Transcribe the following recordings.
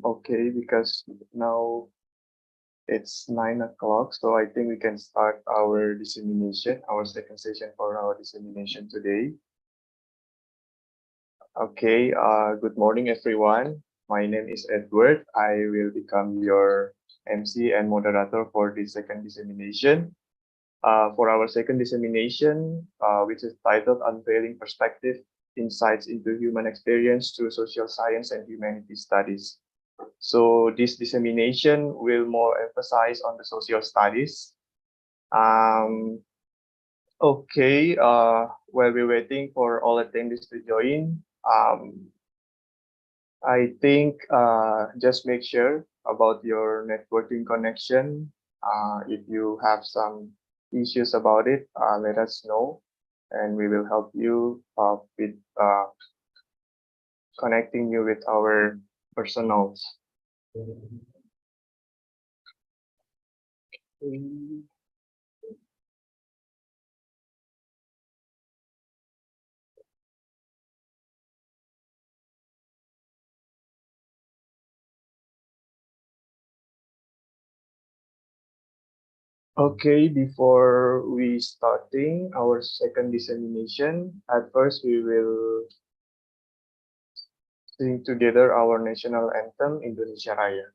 Okay, because now it's 9 o'clock, so I think we can start our dissemination, our second session for our dissemination today. Okay, good morning, everyone. My name is Edward. I will become your MC and moderator for the second dissemination. For our second dissemination, which is titled Unveiling Perspective, Insights into Human Experience through Social Science and Humanities Studies. So this dissemination will more emphasize on the social studies. Um, okay, while we're waiting for all attendees to join, I think just make sure about your networking connection. If you have some issues about it, let us know and we will help you with connecting you with our personals. Okay, before we starting our second dissemination, at first we will sing together our national anthem, Indonesia Raya.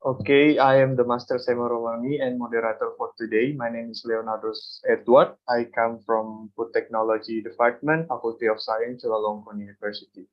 Okay, I am the Master Sema Romani and moderator for today. My name is Leonardo Edward. I come from Food Technology Department, Faculty of Science, Chulalongkorn University.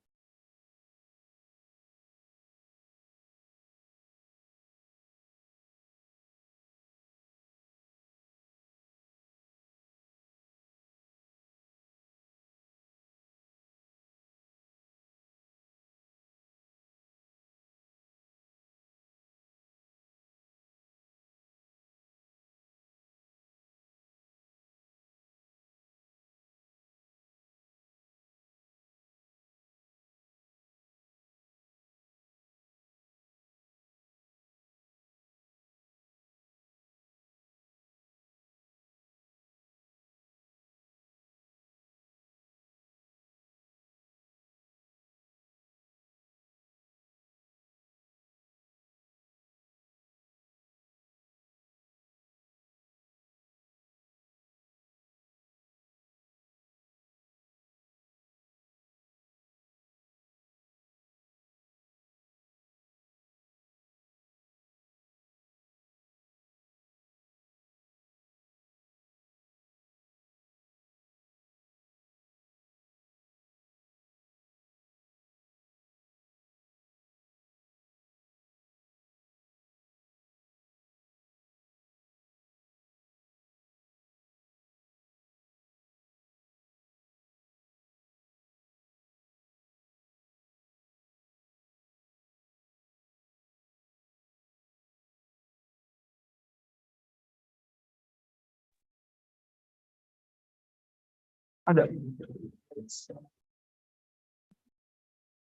Ada.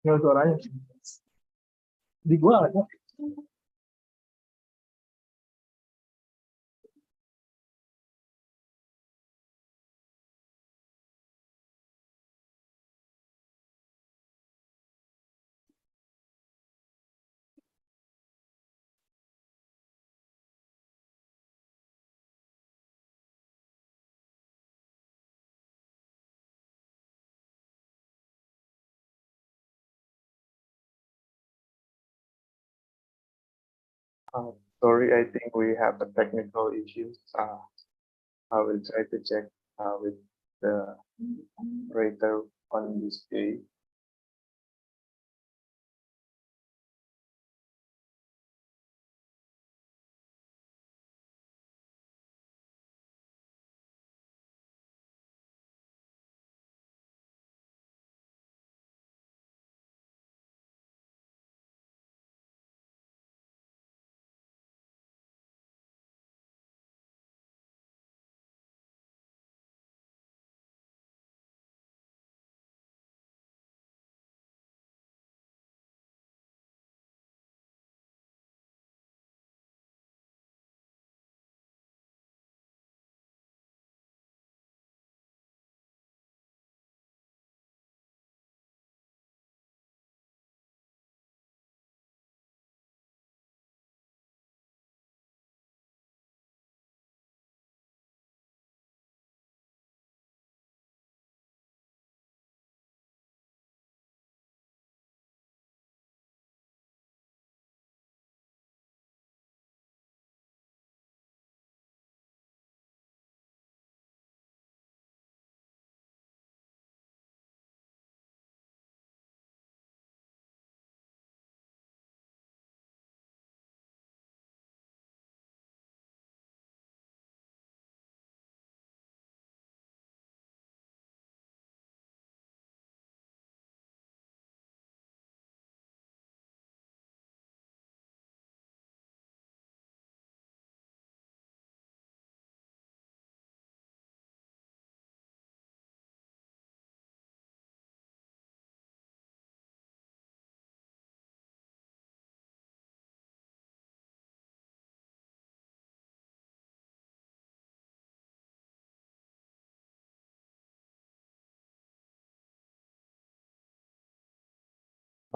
Nggak suaranya. Di gua ada. Sorry, I think we have a technical issues. I will try to check with the operator on this day.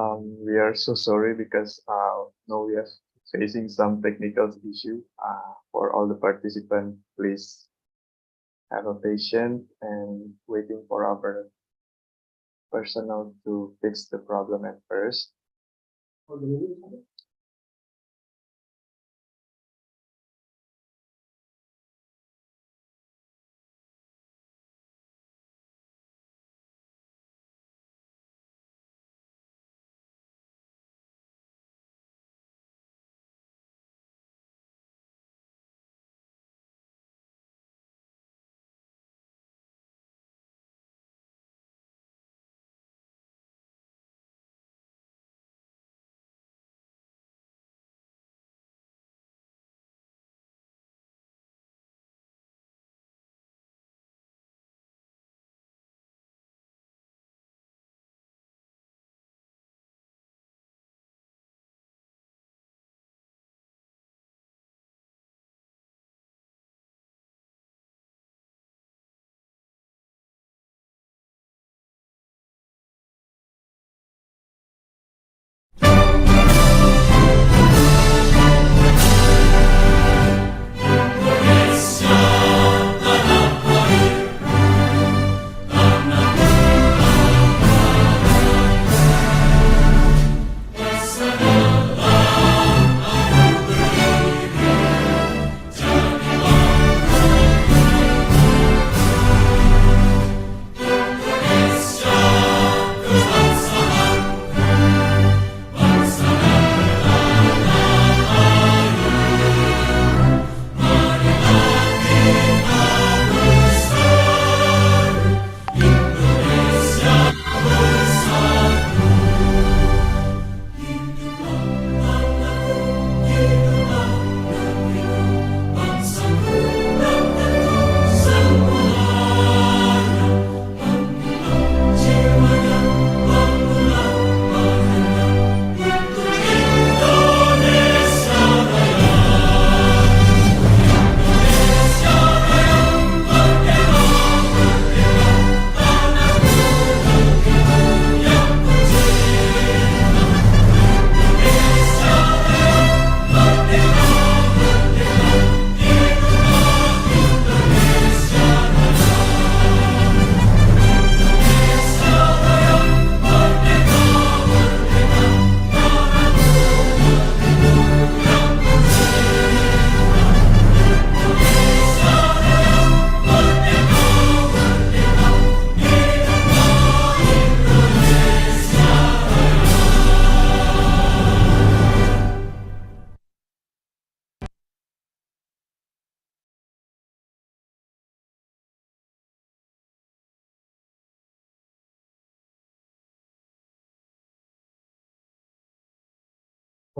We are so sorry because now we are facing some technical issue. For all the participants, please have a patience and waiting for our personnel to fix the problem at first.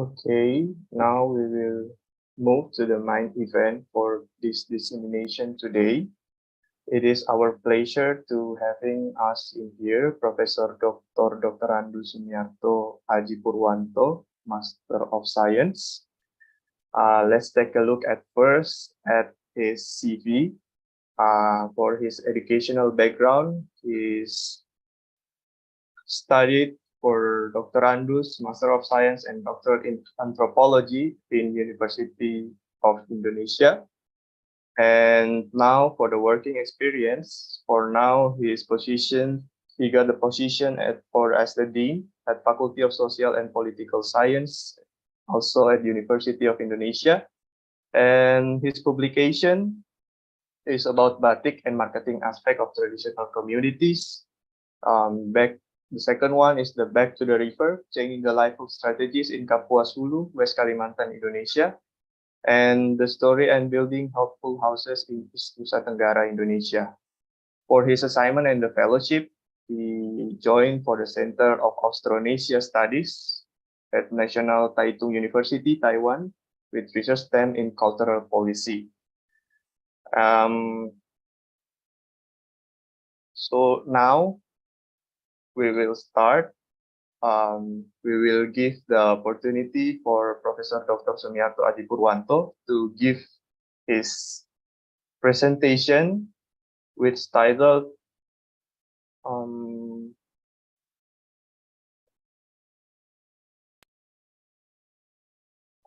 Okay, now we will move to the main event for this dissemination today. It is our pleasure to having us in here, Professor Dr. Andu Sumiarto Aji Purwanto, Master of Science. Let's take a look at first at his CV. For his educational background, he's studied for Dr. Andus, Master of Science and Doctor in Anthropology in University of Indonesia. And now for the working experience, for now his position, he got the position as the Dean at Faculty of Social and Political Science, also at University of Indonesia. And his publication is about batik and marketing aspect of traditional communities. The second one is the Back to the River, Changing the Livelihood Strategies in Kapuas Hulu, West Kalimantan, Indonesia, and the story and building helpful houses in East Nusa Tenggara, Indonesia. For his assignment and the fellowship, he joined for the Center of Austronesia Studies at National Taitung University, Taiwan, with research stem in cultural policy. So now we will start. We will give the opportunity for Professor Dr. Sumiarto Aji Purwanto to give his presentation, which titled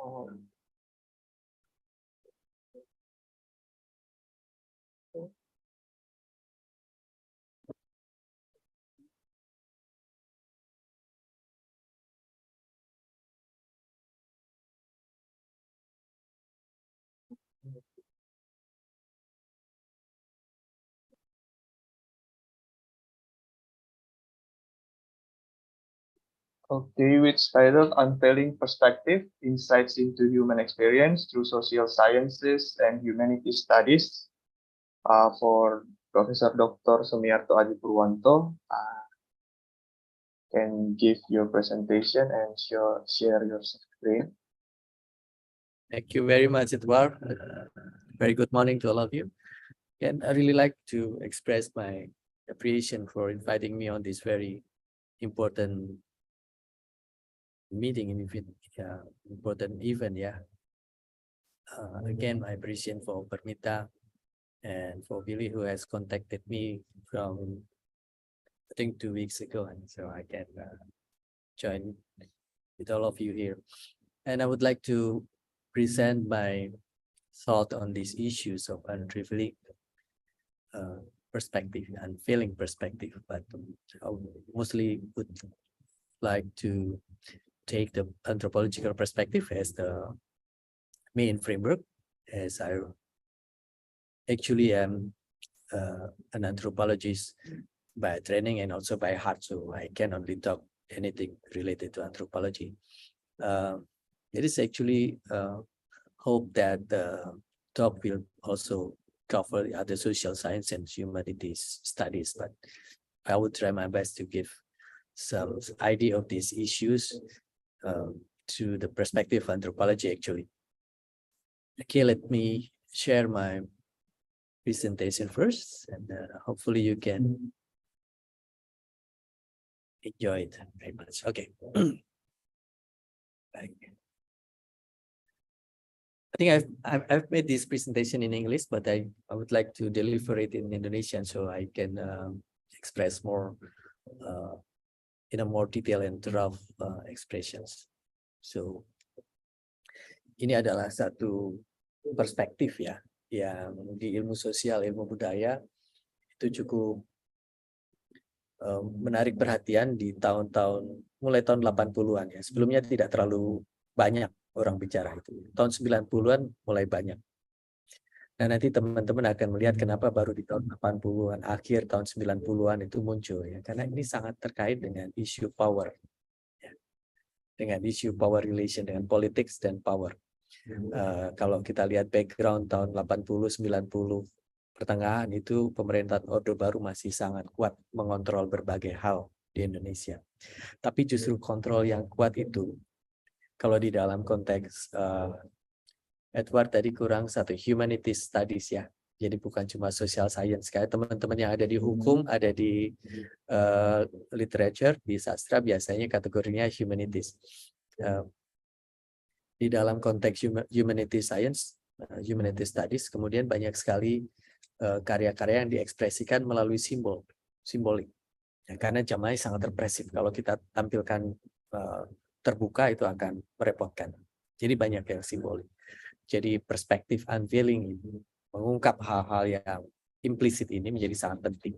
Oh. Okay, which titled Unveiling Perspective, Insights into Human Experience through Social Sciences and Humanities Studies, for Professor Dr. Sumiarto Adi Purwanto. Can give your presentation and share your screen. Thank you very much, Edward. Very good morning to all of you. And I really like to express my appreciation for inviting me on this very important meeting, important event. Yeah. Again, my appreciation for Permita and for Billy, who has contacted me from, I think, 2 weeks ago, and so I can join with all of you here. And I would like to present my thought on these issues of unrevealing perspective and feeling perspective, but I mostly would like to take the anthropological perspective as the main framework, as I actually am an anthropologist by training and also by heart, so I can only talk anything related to anthropology. It is actually hope that the talk will also cover the other social science and humanities studies, but I would try my best to give some idea of these issues to the perspective of anthropology actually. Okay, let me share my presentation first, and hopefully you can enjoy it very much. Okay. I think I've made this presentation in English, but I would like to deliver it in Indonesian so I can express more in a more detailed and rough expressions. So ini adalah satu perspektif ya yang di ilmu sosial, ilmu budaya itu cukup menarik perhatian di tahun-tahun mulai tahun 80-an ya. Sebelumnya tidak terlalu banyak orang bicara itu. Tahun 90-an mulai banyak. Nah, nanti teman-teman akan melihat kenapa baru di tahun 80-an, akhir tahun 90-an itu muncul ya. Karena ini sangat terkait dengan isu power. Ya. Dengan isu power relation, dengan politics dan power. Kalau kita lihat background tahun 80, 90, pertengahan itu pemerintahan Orde Baru masih sangat kuat mengontrol berbagai hal di Indonesia. Tapi justru kontrol yang kuat itu, kalau di dalam konteks Edward tadi kurang satu, humanities studies ya. Jadi bukan cuma social science. Kayak teman-teman yang ada di hukum, ada di literature, di sastra biasanya kategorinya humanities. Di dalam konteks humanities science, humanities studies, kemudian banyak sekali karya-karya yang diekspresikan melalui simbolik. Ya, karena jamanya sangat represif. Kalau kita tampilkan terbuka itu akan merepotkan. Jadi banyak yang simbolik. Jadi perspektif unveiling ini mengungkap hal-hal yang implisit ini menjadi sangat penting.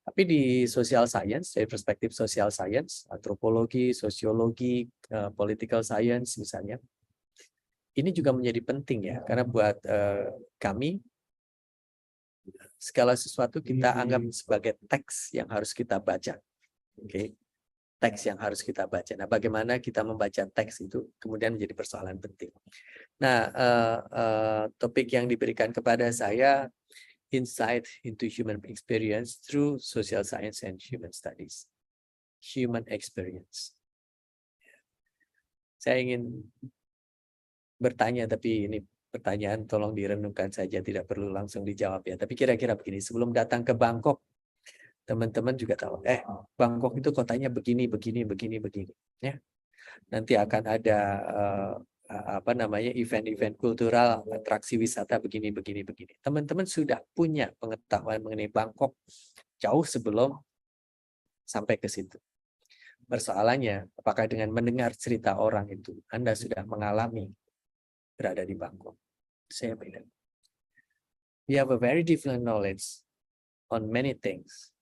Tapi di social science, dari perspektif social science, antropologi, sosiologi, political science misalnya, ini juga menjadi penting ya, karena buat kami segala sesuatu kita anggap sebagai teks yang harus kita baca. Oke. Teks yang harus kita baca. Nah, bagaimana kita membaca teks itu kemudian menjadi persoalan penting. Nah, topik yang diberikan kepada saya, Insight into Human Experience through Social Science and Human Studies. Human Experience. Saya ingin bertanya, tapi ini pertanyaan tolong direnungkan saja, tidak perlu langsung dijawab ya. Tapi kira-kira begini, sebelum datang ke Bangkok, teman-teman juga tahu, Bangkok itu kotanya begini. Ya. Nanti akan ada event-event kultural, atraksi wisata begini. Teman-teman sudah punya pengetahuan mengenai Bangkok jauh sebelum sampai ke situ. Persoalannya, apakah dengan mendengar cerita orang itu, Anda sudah mengalami berada di Bangkok. Saya beda. We have a very different knowledge on many things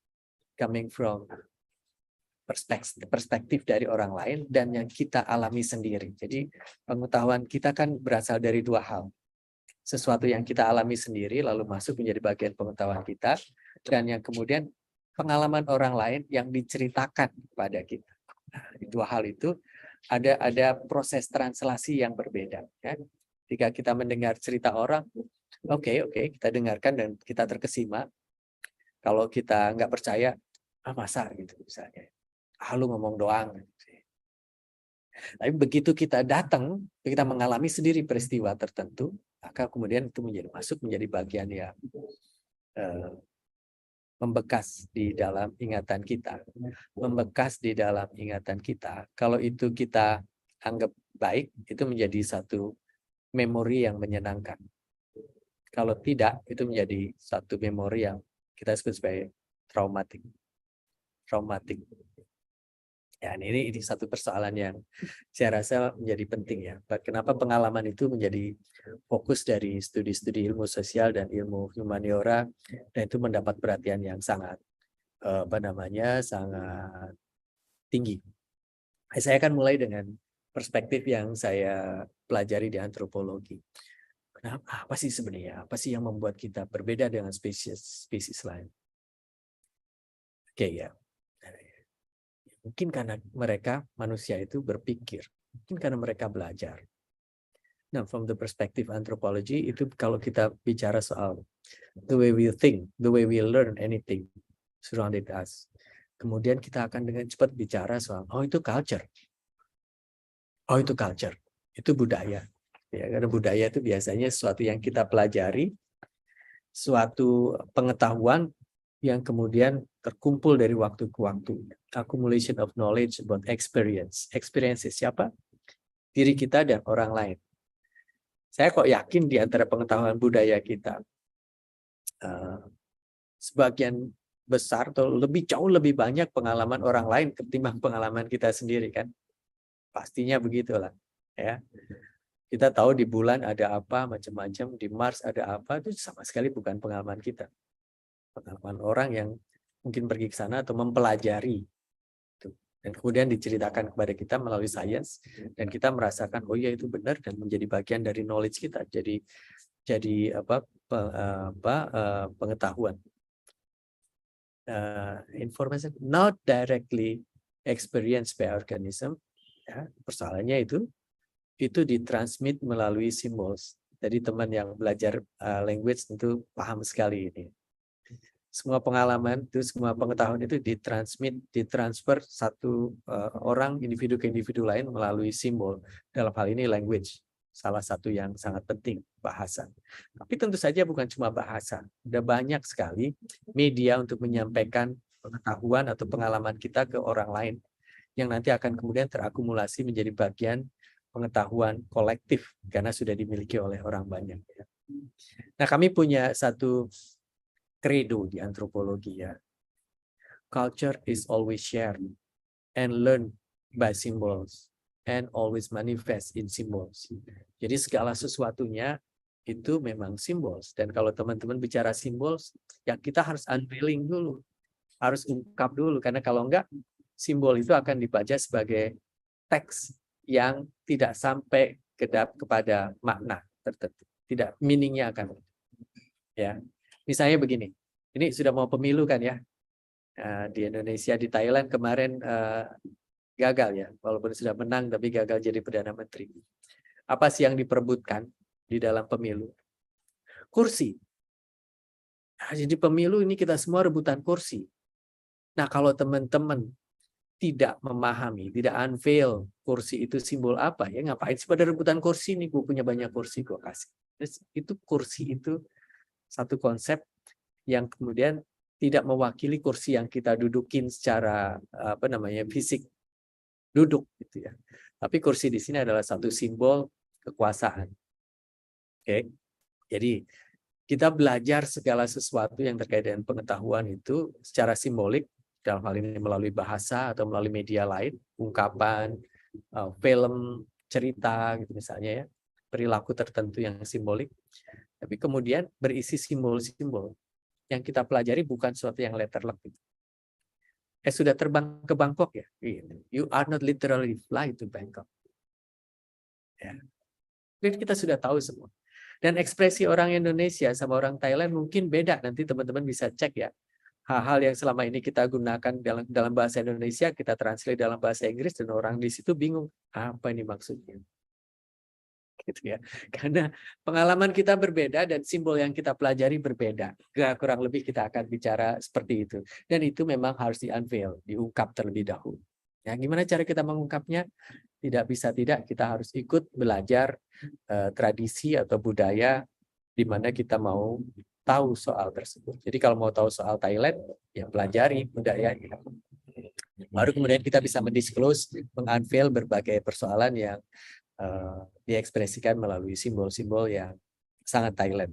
coming from perspektif dari orang lain dan yang kita alami sendiri. Jadi pengetahuan kita kan berasal dari dua hal. Sesuatu yang kita alami sendiri lalu masuk menjadi bagian pengetahuan kita, dan yang kemudian pengalaman orang lain yang diceritakan kepada kita. Nah, dua hal itu ada proses translasi yang berbeda. Ya. Jika kita mendengar cerita orang, oke, kita dengarkan dan kita terkesima. Kalau kita nggak percaya, masa gitu misalnya. Lu ngomong doang. Tapi begitu kita datang, kita mengalami sendiri peristiwa tertentu, maka kemudian itu masuk menjadi bagian yang membekas di dalam ingatan kita. Membekas di dalam ingatan kita. Kalau itu kita anggap baik, itu menjadi satu memori yang menyenangkan. Kalau tidak, itu menjadi satu memori yang kita sebut sebagai traumatik. Ya, ini satu persoalan yang saya rasa menjadi penting ya. Kenapa pengalaman itu menjadi fokus dari studi-studi ilmu sosial dan ilmu humaniora, dan itu mendapat perhatian yang sangat sangat tinggi. Saya akan mulai dengan perspektif yang saya pelajari di antropologi. Kenapa? Apa sih sebenarnya? Apa sih yang membuat kita berbeda dengan spesies lain? Oke ya. Mungkin karena mereka, manusia itu berpikir. Mungkin karena mereka belajar. Nah, from the perspective anthropology, itu kalau kita bicara soal the way we think, the way we learn anything surrounding us. Kemudian kita akan dengan cepat bicara soal, itu culture. Itu culture. Itu budaya. Ya, karena budaya itu biasanya sesuatu yang kita pelajari, suatu pengetahuan yang kemudian terkumpul dari waktu ke waktu. Accumulation of knowledge about experience. Experiences siapa? Diri kita dan orang lain. Saya kok yakin di antara pengetahuan budaya kita, sebagian besar atau jauh lebih banyak pengalaman orang lain ketimbang pengalaman kita sendiri kan. Pastinya begitulah. Ya. Kita tahu di bulan ada apa, macam-macam, di Mars ada apa, itu sama sekali bukan pengalaman kita. Pengalaman orang yang mungkin pergi ke sana atau mempelajari. Dan kemudian diceritakan kepada kita melalui sains, dan kita merasakan, iya itu benar, dan menjadi bagian dari knowledge kita. Jadi pengetahuan. Information not directly experienced by organism. Ya, persoalannya itu ditransmit melalui symbols. Jadi teman yang belajar language tentu paham sekali ini. Semua pengalaman itu, semua pengetahuan itu ditransfer satu orang, individu ke individu lain melalui simbol. Dalam hal ini language, salah satu yang sangat penting, bahasa. Tapi tentu saja bukan cuma bahasa. Ada banyak sekali media untuk menyampaikan pengetahuan atau pengalaman kita ke orang lain, yang nanti akan kemudian terakumulasi menjadi bagian pengetahuan kolektif, karena sudah dimiliki oleh orang banyak. Nah, kami punya satu credo di antropologi ya. Culture is always shared and learned by symbols and always manifest in symbols. Jadi segala sesuatunya itu memang symbols. Dan kalau teman-teman bicara symbols, ya kita harus unveiling dulu. Harus ungkap dulu. Karena kalau enggak, simbol itu akan dibaca sebagai teks yang tidak sampai kepada makna tertentu. Tidak, meaningnya akan. Ya. Misalnya begini, ini sudah mau pemilu kan ya, di Indonesia, di Thailand kemarin gagal ya, walaupun sudah menang tapi gagal jadi Perdana Menteri. Apa sih yang diperebutkan di dalam pemilu? Kursi. Nah, jadi pemilu ini kita semua rebutan kursi. Nah, kalau teman-teman tidak memahami, tidak unveil kursi itu simbol apa, ya ngapain sih pada rebutan kursi nih, gue punya banyak kursi, gue kasih. Terus itu kursi itu satu konsep yang kemudian tidak mewakili kursi yang kita dudukin secara fisik duduk gitu ya. Tapi kursi di sini adalah satu simbol kekuasaan. Oke. Jadi kita belajar segala sesuatu yang terkait dengan pengetahuan itu secara simbolik, dalam hal ini melalui bahasa atau melalui media lain, ungkapan, film, cerita gitu misalnya ya. perilaku tertentu yang simbolik, tapi kemudian berisi simbol-simbol. Yang kita pelajari bukan sesuatu yang letterlock. Sudah terbang ke Bangkok ya? You are not literally fly to Bangkok. Ya. Dan kita sudah tahu semua. Dan ekspresi orang Indonesia sama orang Thailand mungkin beda. Nanti teman-teman bisa cek ya. Hal-hal yang selama ini kita gunakan dalam bahasa Indonesia, kita translate dalam bahasa Inggris, dan orang di situ bingung, apa ini maksudnya? Gitu ya. Karena pengalaman kita berbeda dan simbol yang kita pelajari berbeda. Kurang lebih kita akan bicara seperti itu. Dan itu memang harus di-unveil, diungkap terlebih dahulu. Ya, gimana cara kita mengungkapnya? Tidak bisa tidak, kita harus ikut belajar tradisi atau budaya di mana kita mau tahu soal tersebut. Jadi kalau mau tahu soal Thailand, ya pelajari budayanya. Baru kemudian kita bisa mendisclose, mengunveil berbagai persoalan yang diekspresikan melalui simbol-simbol yang sangat Thailand.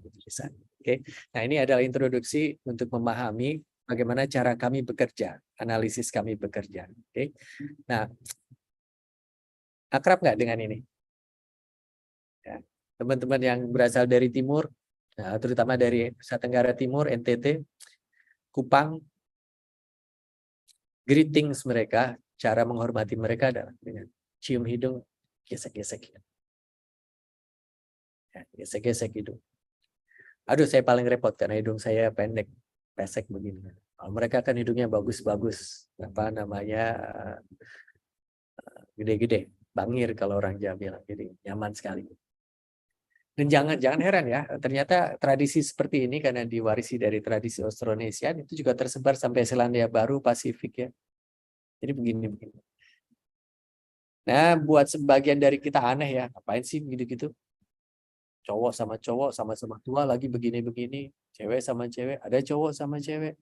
Oke. Nah, ini adalah introduksi untuk memahami bagaimana cara kami bekerja, analisis kami bekerja. Oke. Nah, akrab nggak dengan ini? Ya. Teman-teman yang berasal dari timur, nah, terutama dari Nusa Tenggara Timur, NTT, Kupang, greetings mereka, cara menghormati mereka adalah dengan cium hidung, gesek-gesek. Ya, gesek-gesek hidung. Aduh, saya paling repot karena hidung saya pendek, pesek begini. Mereka kan hidungnya bagus-bagus, apa namanya, gede-gede, bangir kalau orang Jawa bilang, jadi nyaman sekali. Dan jangan heran ya, ternyata tradisi seperti ini karena diwarisi dari tradisi Austronesian itu juga tersebar sampai Selandia Baru, Pasifik ya. Jadi begini. Nah, buat sebagian dari kita aneh ya, ngapain sih gitu-gitu? Cowok sama-sama tua lagi begini-begini, cewek sama cewek, ada cowok sama cewek.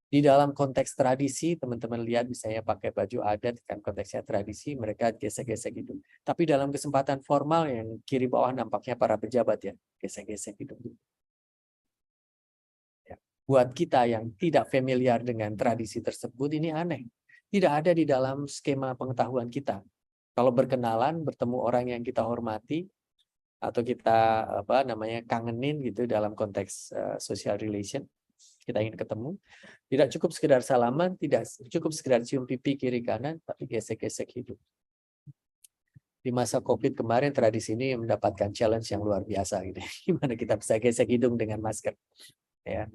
Di dalam konteks tradisi, teman-teman lihat misalnya pakai baju adat, kan konteksnya tradisi, mereka gesek-gesek gitu. Tapi dalam kesempatan formal yang kiri bawah nampaknya para pejabat ya, gesek-gesek gitu. Ya. Buat kita yang tidak familiar dengan tradisi tersebut, ini aneh. Tidak ada di dalam skema pengetahuan kita. Kalau berkenalan, bertemu orang yang kita hormati, atau kita kangenin gitu dalam konteks social relation, kita ingin ketemu, tidak cukup sekedar salaman, tidak cukup sekedar cium pipi kiri kanan, tapi gesek-gesek hidup. Di masa COVID kemarin tradisi ini mendapatkan challenge yang luar biasa gitu. Gimana kita bisa gesek hidung dengan masker? Ya,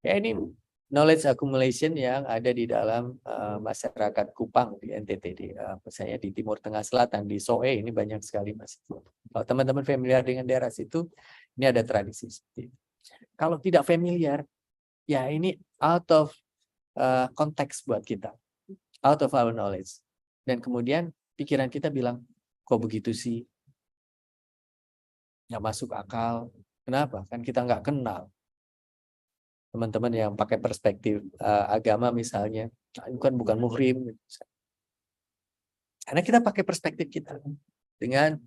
ya ini knowledge accumulation yang ada di dalam masyarakat Kupang di NTT, misalnya di Timur Tengah Selatan, di Soe ini banyak sekali mahasiswa. Kalau teman-teman familiar dengan daerah situ, ini ada tradisi seperti itu. Kalau tidak familiar, ya ini out of konteks buat kita, out of our knowledge. Dan kemudian pikiran kita bilang, kok begitu sih? Nggak masuk akal. Kenapa? Kan kita nggak kenal. Teman-teman yang pakai perspektif agama misalnya, bukan muhrim. Karena kita pakai perspektif kita dengan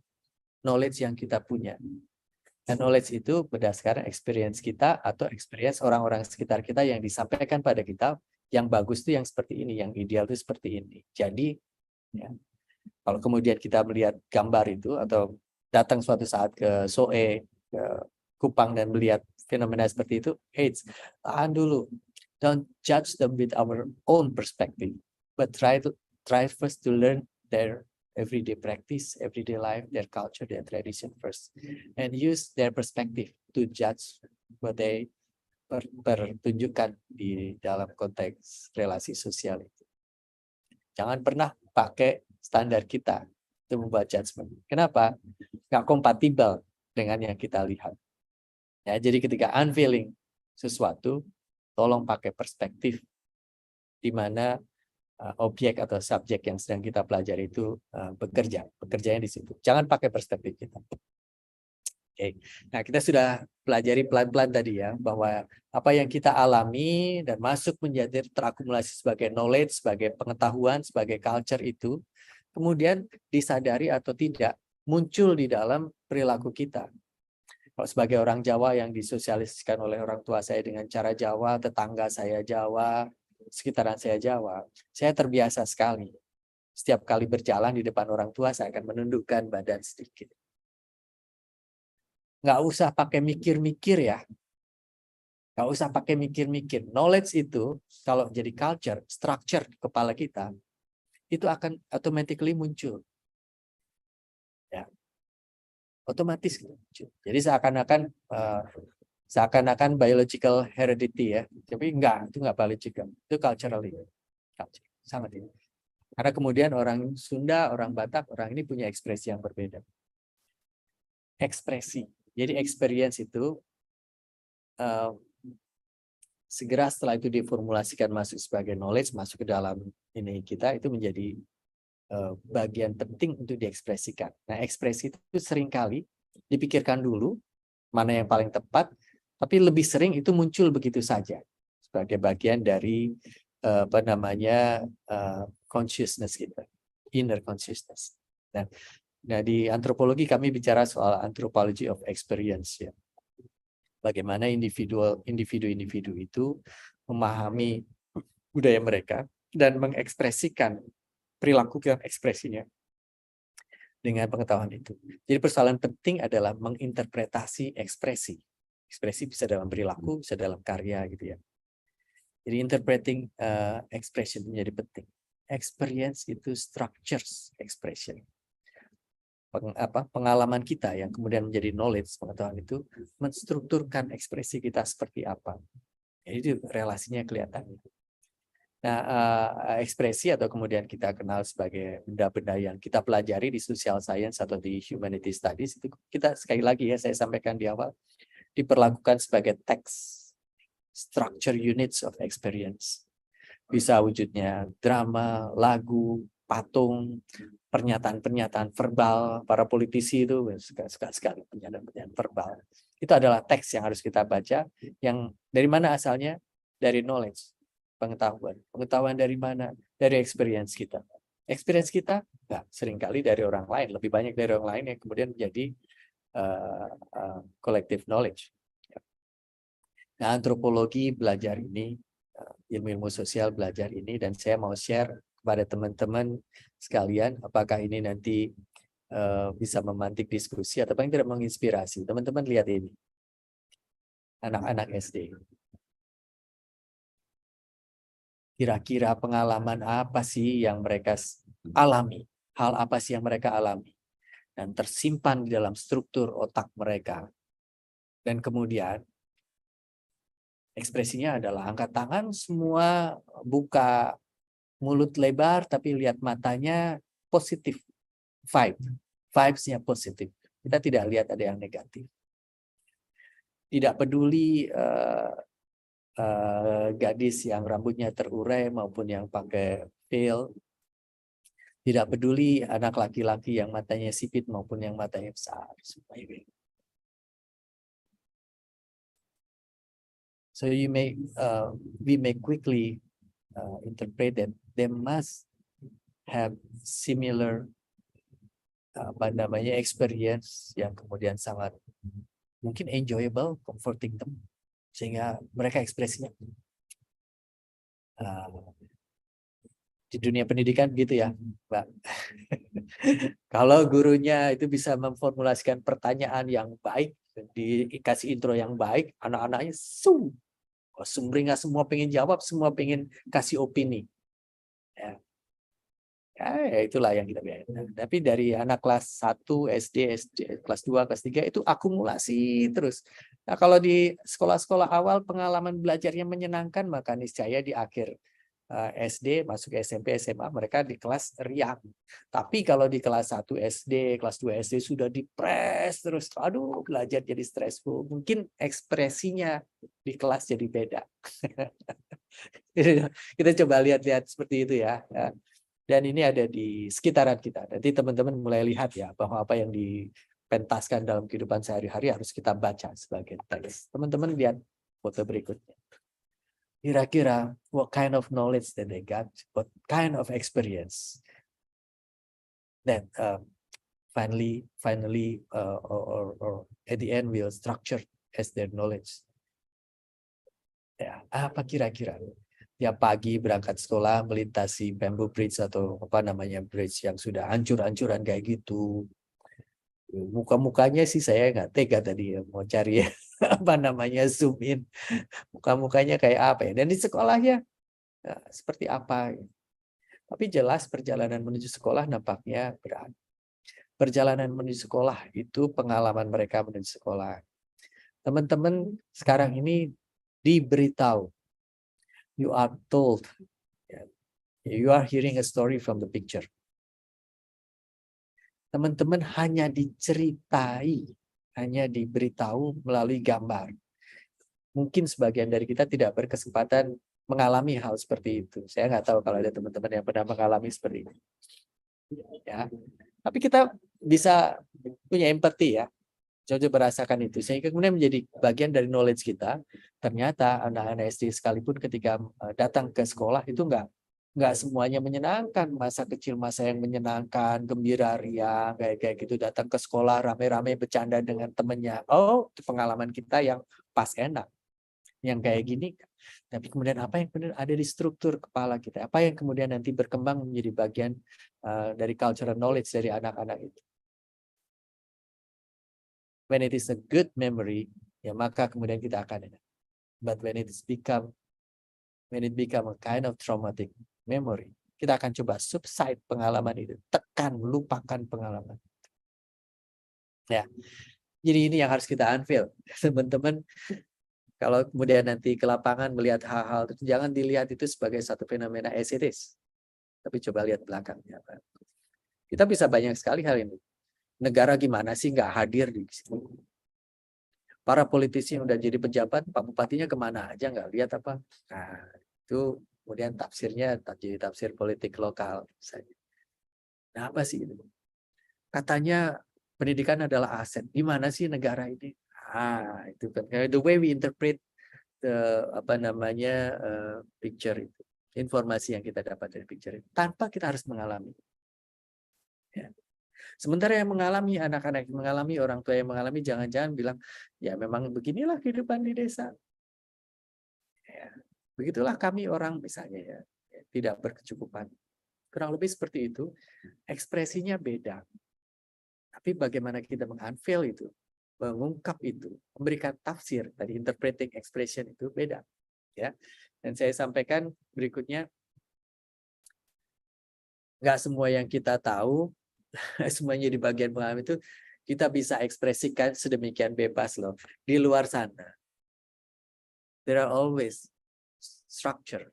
knowledge yang kita punya. Dan knowledge itu berdasarkan experience kita atau experience orang-orang sekitar kita yang disampaikan pada kita, yang bagus itu yang seperti ini, yang ideal itu seperti ini. Jadi, ya, kalau kemudian kita melihat gambar itu atau datang suatu saat ke Soe, ke Kupang dan melihat fenomena seperti itu, tahan dulu. Don't judge them with our own perspective, but try first to learn their everyday practice, everyday life, their culture, their tradition first, and use their perspective to judge what they pertunjukkan di dalam konteks relasi sosial itu. Jangan pernah pakai standar kita untuk membuat judgment. Kenapa? Nggak kompatibel dengan yang kita lihat. Ya, jadi ketika unveiling sesuatu, tolong pakai perspektif di mana objek atau subjek yang sedang kita pelajari itu bekerjanya di situ. Jangan pakai perspektif kita. Oke. Nah, kita sudah pelajari pelan-pelan tadi ya, bahwa apa yang kita alami dan masuk menjadi terakumulasi sebagai knowledge, sebagai pengetahuan, sebagai culture itu, kemudian disadari atau tidak, muncul di dalam perilaku kita. Kalau sebagai orang Jawa yang disosialisasikan oleh orang tua saya dengan cara Jawa, tetangga saya Jawa, sekitaran saya Jawa, saya terbiasa sekali Setiap kali berjalan di depan orang tua, saya akan menundukkan badan sedikit. Nggak usah pakai mikir-mikir ya. Nggak usah pakai mikir-mikir. Knowledge itu, kalau jadi culture, structure di kepala kita, itu akan automatically muncul. Ya. Otomatis muncul. Jadi seakan-akan biological heredity ya. Tapi enggak, itu enggak biological. Itu culturally. Culture. Sangat ini. Karena kemudian orang Sunda, orang Batak, orang ini punya ekspresi yang berbeda. Ekspresi. Jadi experience itu segera setelah itu diformulasikan masuk sebagai knowledge, masuk ke dalam ini kita, itu menjadi bagian penting untuk diekspresikan. Nah, ekspresi itu seringkali dipikirkan dulu mana yang paling tepat, tapi lebih sering itu muncul begitu saja sebagai bagian dari consciousness kita, inner consciousness. Nah, di antropologi kami bicara soal anthropology of experience ya. Bagaimana individu-individu itu memahami budaya mereka dan mengekspresikan perilaku dan ekspresinya dengan pengetahuan itu. Jadi persoalan penting adalah menginterpretasi ekspresi. Ekspresi bisa dalam perilaku, bisa dalam karya gitu ya. Jadi interpreting expression menjadi penting. Experience itu structures expression. Pengalaman kita yang kemudian menjadi knowledge, pengetahuan itu menstrukturkan ekspresi kita seperti apa. Jadi itu relasinya kelihatan. Nah, ekspresi atau kemudian kita kenal sebagai benda-benda yang kita pelajari di social science atau di humanity studies, itu kita sekali lagi ya saya sampaikan di awal, diperlakukan sebagai text, structure units of experience. Bisa wujudnya drama, lagu, patung, pernyataan-pernyataan verbal. Para politisi itu suka sekali pernyataan-pernyataan verbal. Itu adalah teks yang harus kita baca, yang dari mana asalnya? Dari knowledge. Pengetahuan dari mana? Dari experience kita. Experience kita enggak, seringkali dari orang lain, lebih banyak dari orang lain yang kemudian menjadi collective knowledge. Nah, antropologi belajar ini, ilmu-ilmu sosial belajar ini, dan saya mau share kepada teman-teman sekalian, apakah ini nanti bisa memantik diskusi atau paling tidak menginspirasi. Teman-teman lihat ini, anak-anak SD. Kira-kira pengalaman apa sih yang mereka alami? Hal apa sih yang mereka alami? Dan tersimpan di dalam struktur otak mereka. Dan kemudian ekspresinya adalah angkat tangan, semua buka mulut lebar, tapi lihat matanya positif. Vibes-nya positif. Kita tidak lihat ada yang negatif. Tidak peduli gadis yang rambutnya terurai maupun yang pakai veil. Tidak peduli anak laki-laki yang matanya sipit maupun yang matanya besar. So we may quickly interpret that they must have similar experience yang kemudian sangat mungkin enjoyable, comforting them, sehingga mereka ekspresinya di dunia pendidikan gitu ya, Mbak. Kalau gurunya itu bisa memformulasikan pertanyaan yang baik, dikasih intro yang baik, anak-anaknya sumringah, semua pengen jawab, semua pengen kasih opini. Ya. Ya, itulah yang kita lihat. Tapi dari anak kelas 1 SD, kelas 2, kelas 3 itu akumulasi terus. Nah, kalau di sekolah-sekolah awal pengalaman belajarnya menyenangkan, maka niscaya di akhir SD, masuk SMP, SMA, mereka di kelas riang. Tapi kalau di kelas 1 SD, kelas 2 SD sudah dipres terus, aduh belajar jadi stressful. Mungkin ekspresinya di kelas jadi beda. Kita coba lihat-lihat seperti itu ya. Dan ini ada di sekitaran kita. Nanti teman-teman mulai lihat ya bahwa apa yang dipentaskan dalam kehidupan sehari-hari harus kita baca sebagai teks. Teman-teman lihat foto berikutnya. Kira-kira what kind of knowledge that they got, what kind of experience that finally or at the end will structure as their knowledge. Ya, apa kira-kira? tiap pagi berangkat sekolah melintasi bamboo bridge atau apa namanya bridge yang sudah hancur-hancuran kayak gitu. Muka-mukanya sih saya nggak tega tadi ya, mau cari apa namanya zoom in. Muka-mukanya kayak apa ya. Dan di sekolahnya seperti apa. Tapi jelas perjalanan menuju sekolah nampaknya berat. Perjalanan menuju sekolah itu pengalaman mereka menuju sekolah. Teman-teman sekarang ini diberitahu. You are told. You are hearing a story from the picture. Teman-teman hanya diceritai, hanya diberitahu melalui gambar. Mungkin sebagian dari kita tidak berkesempatan mengalami hal seperti itu. Saya nggak tahu kalau ada teman-teman yang pernah mengalami seperti itu. Ya, tapi kita bisa punya empati ya, coba merasakan itu sehingga kemudian menjadi bagian dari knowledge kita. Ternyata anak-anak SD sekalipun ketika datang ke sekolah itu nggak semuanya menyenangkan. Masa kecil masa yang menyenangkan, gembira, riang kayak gitu, datang ke sekolah rame-rame bercanda dengan temennya. Oh, itu pengalaman kita yang pas enak, yang kayak gini. Tapi kemudian apa yang kemudian ada di struktur kepala kita, apa yang kemudian nanti berkembang menjadi bagian dari cultural knowledge dari anak-anak itu. When it is a good memory, ya maka kemudian kita akan enak. But when it become a kind of traumatic memory, kita akan coba subside pengalaman itu, tekan, lupakan pengalaman. Ya, jadi ini yang harus kita unveil, teman-teman. Kalau kemudian nanti ke lapangan melihat hal-hal itu, jangan dilihat itu sebagai satu fenomena as it is, tapi coba lihat belakangnya. Kita bisa banyak sekali hal ini. Negara gimana sih nggak hadir di sini? Para politisi yang udah jadi pejabat, Pak Bupatinya kemana aja nggak lihat apa? Nah, itu kemudian tafsirnya jadi tafsir politik lokal. Nah, apa sih itu? Katanya pendidikan adalah aset. Di mana sih negara ini? Ah, itu kan the way we interpret the apa namanya picture itu, informasi yang kita dapat dari picture itu, tanpa kita harus mengalami. Ya. Sementara yang mengalami, anak-anak yang mengalami, orang tua yang mengalami, jangan-jangan bilang, ya memang beginilah kehidupan di desa. Ya. Begitulah kami orang misalnya ya, tidak berkecukupan. Kurang lebih seperti itu, ekspresinya beda. Tapi bagaimana kita meng-unveil itu, mengungkap itu, memberikan tafsir, tadi interpreting expression itu beda. Ya. Dan saya sampaikan berikutnya, nggak semua yang kita tahu, semuanya di bagian pengalaman itu, kita bisa ekspresikan sedemikian bebas loh. Di luar sana, there are always structure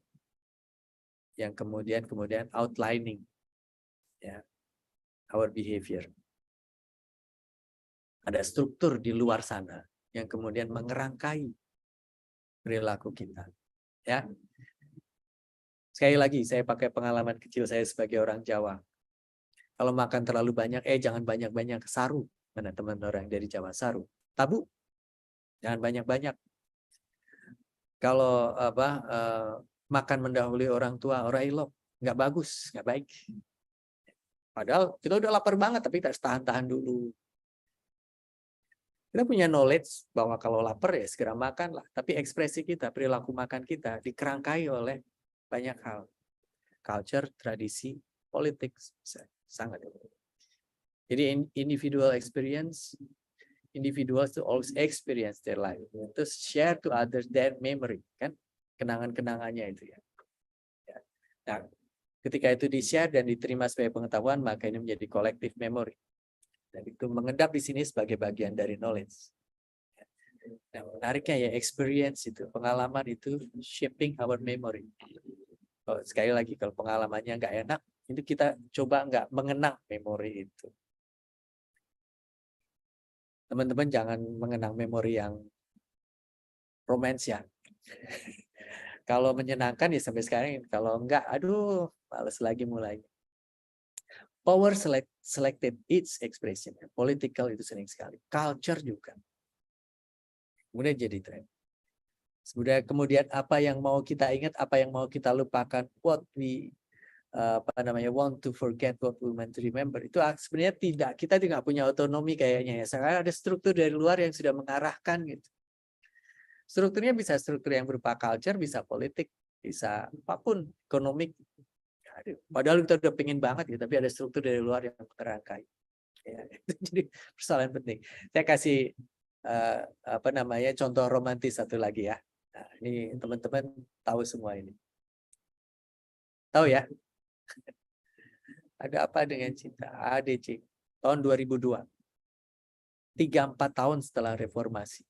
yang kemudian outlining ya our behavior. Ada struktur di luar sana yang kemudian mengerangkai perilaku kita. Ya. Sekali lagi saya pakai pengalaman kecil saya sebagai orang Jawa. Kalau makan terlalu banyak, jangan banyak-banyak, saru. Mana teman orang dari Jawa, saru. Tabu. Jangan banyak-banyak. Kalau makan mendahului orang tua, orang ilok, nggak bagus, nggak baik. Padahal kita udah lapar banget, tapi kita harus tahan-tahan dulu. Kita punya knowledge bahwa kalau lapar ya segera makan lah. Tapi ekspresi kita, perilaku makan kita dikerangkai oleh banyak hal. Culture, tradisi, politik, sangat. Jadi individual experience, individuals to always experience their life. Terus share to others their memory, kan? Kenangan-kenangannya itu ya. Nah, ketika itu di-share dan diterima sebagai pengetahuan, maka ini menjadi collective memory. Dan itu mengendap di sini sebagai bagian dari knowledge. Nah, menariknya ya experience itu, pengalaman itu shaping our memory. Oh, sekali lagi kalau pengalamannya nggak enak, itu kita coba nggak mengenang memori itu. Teman-teman jangan mengenang memori yang romance ya. Kalau menyenangkan ya sampai sekarang, kalau enggak, aduh, males lagi mulai. Power selected its expression. Political itu sering sekali. Culture juga. Kemudian jadi tren. Kemudian apa yang mau kita ingat, apa yang mau kita lupakan, what we want to forget, what we want to remember. Itu sebenarnya kita tidak punya otonomi kayaknya ya. Sekarang ada struktur dari luar yang sudah mengarahkan gitu. Strukturnya bisa struktur yang berupa culture, bisa politik, bisa apapun, ekonomi. Padahal kita udah pengen banget ya, tapi ada struktur dari luar yang merangkai. Ya, jadi persoalan penting. Saya kasih apa namanya contoh romantis satu lagi ya. Nah, ini teman-teman tahu semua ini. Tahu ya? Ada apa dengan cinta? ADC tahun 2002. 3-4 tahun setelah reformasi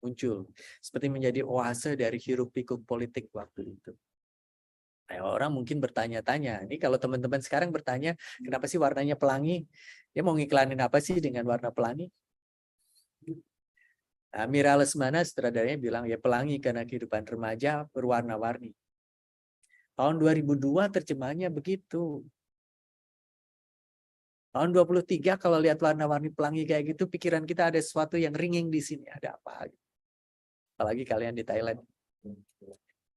muncul seperti menjadi oase dari hiruk-pikuk politik waktu itu. Nah, orang mungkin bertanya-tanya, ini kalau teman-teman sekarang bertanya, kenapa sih warnanya pelangi? Dia mau ngiklanin apa sih dengan warna pelangi? Nah, Mira Lesmana sutradaranya bilang, ya pelangi karena kehidupan remaja berwarna-warni. Tahun 2002 terjemahannya begitu. Tahun 23 kalau lihat warna-warni pelangi kayak gitu, pikiran kita ada sesuatu yang ringing di sini. Ada apa? Apalagi kalian di Thailand.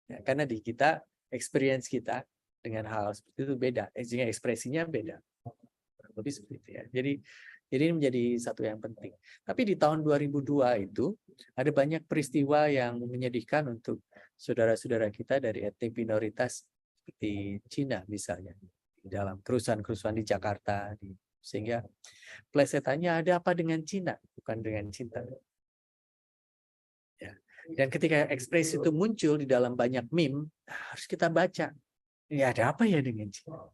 Ya, karena di kita, experience kita dengan hal seperti itu beda, ekspresinya beda. Lebih seperti itu ya. Jadi ini menjadi satu yang penting. Tapi di tahun 2002 itu ada banyak peristiwa yang menyedihkan untuk saudara-saudara kita dari etnik minoritas seperti Cina misalnya. Dalam kerusuhan-kerusuhan di Jakarta. Sehingga plesetannya ada apa dengan Cina? Bukan dengan cinta. Ya. Dan ketika ekspresi itu muncul di dalam banyak meme, harus kita baca. Ya ada apa ya dengan cinta?